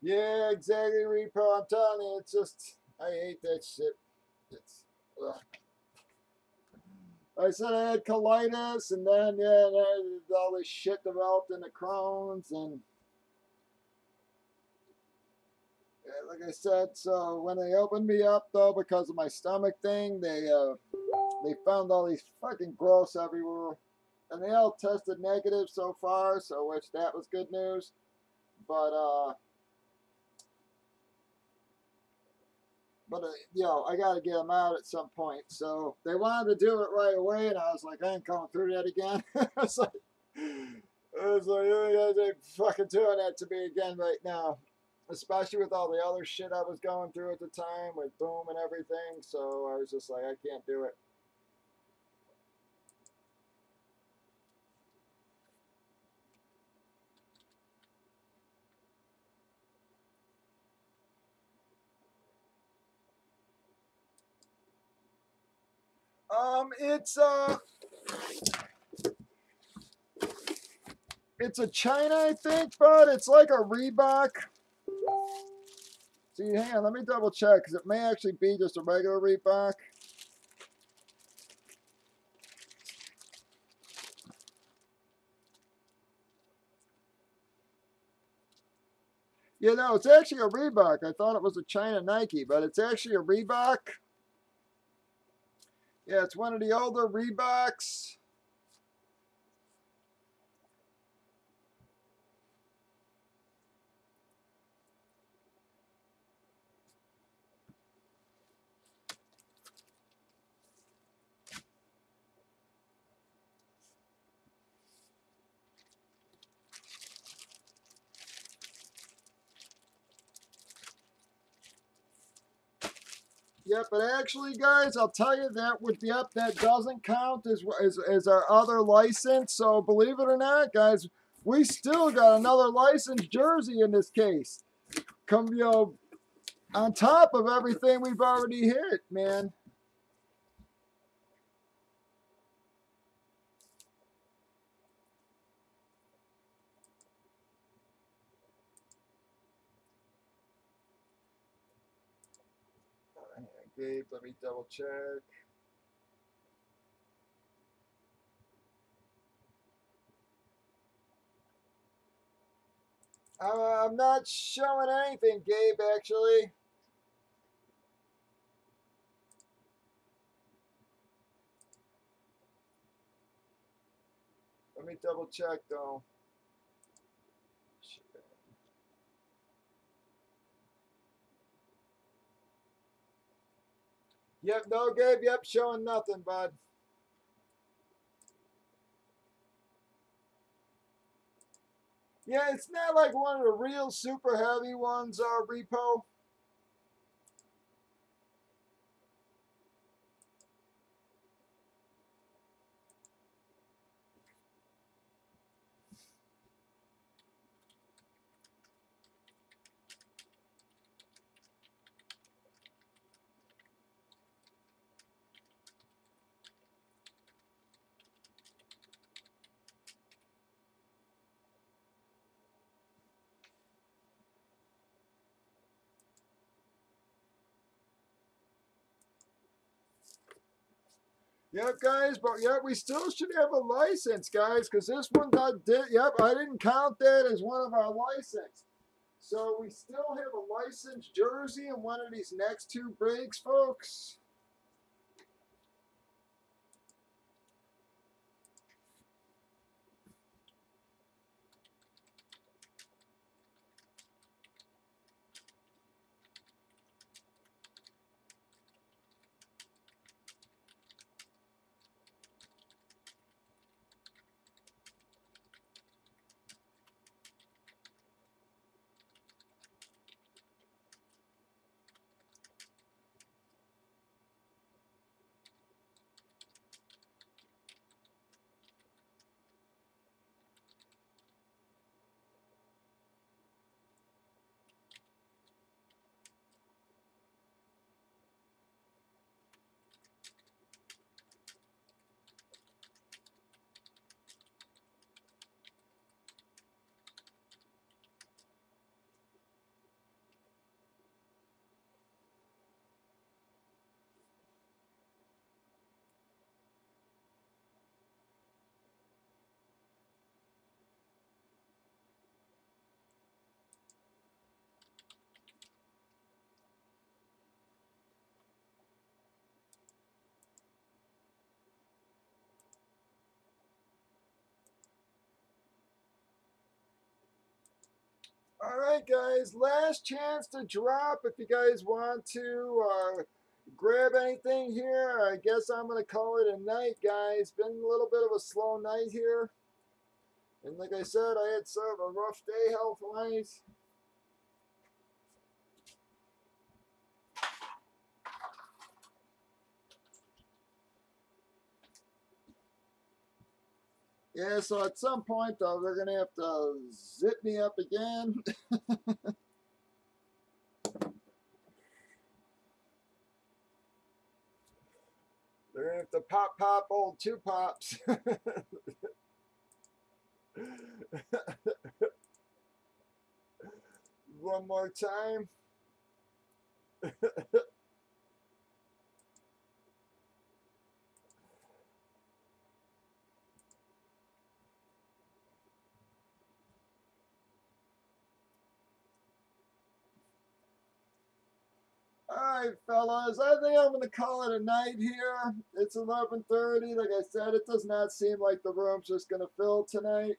yeah, exactly, Repo. I'm telling you, it's just I hate that shit. It's ugh. I said I had colitis, and then yeah, and then all this shit developed in the Crohn's, and yeah, like I said, so when they opened me up though because of my stomach thing, they found all these fucking growths everywhere, and they all tested negative so far, so which that was good news, but you know, I got to get them out at some point. So they wanted to do it right away, and I was like, I ain't going through that again. You guys ain't fucking doing that to me again right now. Especially with all the other shit I was going through at the time with Boom and everything. So I was just like, I can't do it. Um, it's uh, it's a China, I think, but it's like a Reebok. See, hang on, let me double check because it may actually be just a regular Reebok. You know, it's actually a Reebok. I thought it was a China Nike, but it's actually a Reebok. Yeah, it's one of the older Reeboks. Yep, but actually, guys, I'll tell you that with yep, that doesn't count as our other license. So believe it or not, guys, we still got another licensed jersey in this case. Come, you know, On top of everything we've already hit, man. Gabe, let me double check. I'm not showing anything, Gabe, actually. Let me double check, though. Yep, no, Gabe, yep, showing nothing, bud. Yeah, it's not like one of the real super heavy ones, repo. Yep, guys, but yeah, we still should have a license, guys, because this one yep, I didn't count that as one of our license. So we still have a licensed jersey in one of these next two breaks, folks. All right, guys, last chance to drop if you guys want to grab anything here. I guess I'm going to call it a night, guys. Been a little bit of a slow night here. And like I said, I had sort of a rough day health-wise. Yeah, so at some point, though, they're going to have to zip me up again. They're going to have to pop old two pops. One more time. All right, fellas, I think I'm going to call it a night here. It's 11:30. Like I said, it does not seem like the room's just going to fill tonight.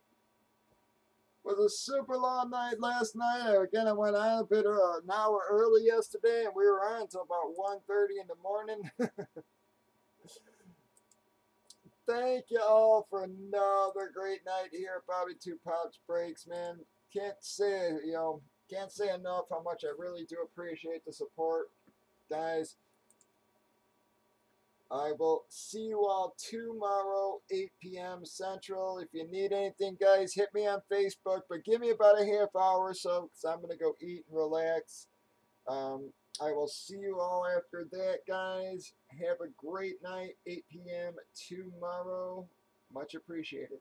It was a super long night last night. Again, I went on a bit an hour early yesterday, and we were on until about 1:30 in the morning. Thank you all for another great night here at Bobby 2 Pops Breaks, man. Can't say, can't say enough how much I really do appreciate the support, guys. I will see you all tomorrow, 8 p.m. Central. If you need anything, guys, hit me on Facebook. But give me about a half hour or so because I'm going to go eat and relax. I will see you all after that, guys. Have a great night, 8 p.m. tomorrow. Much appreciated.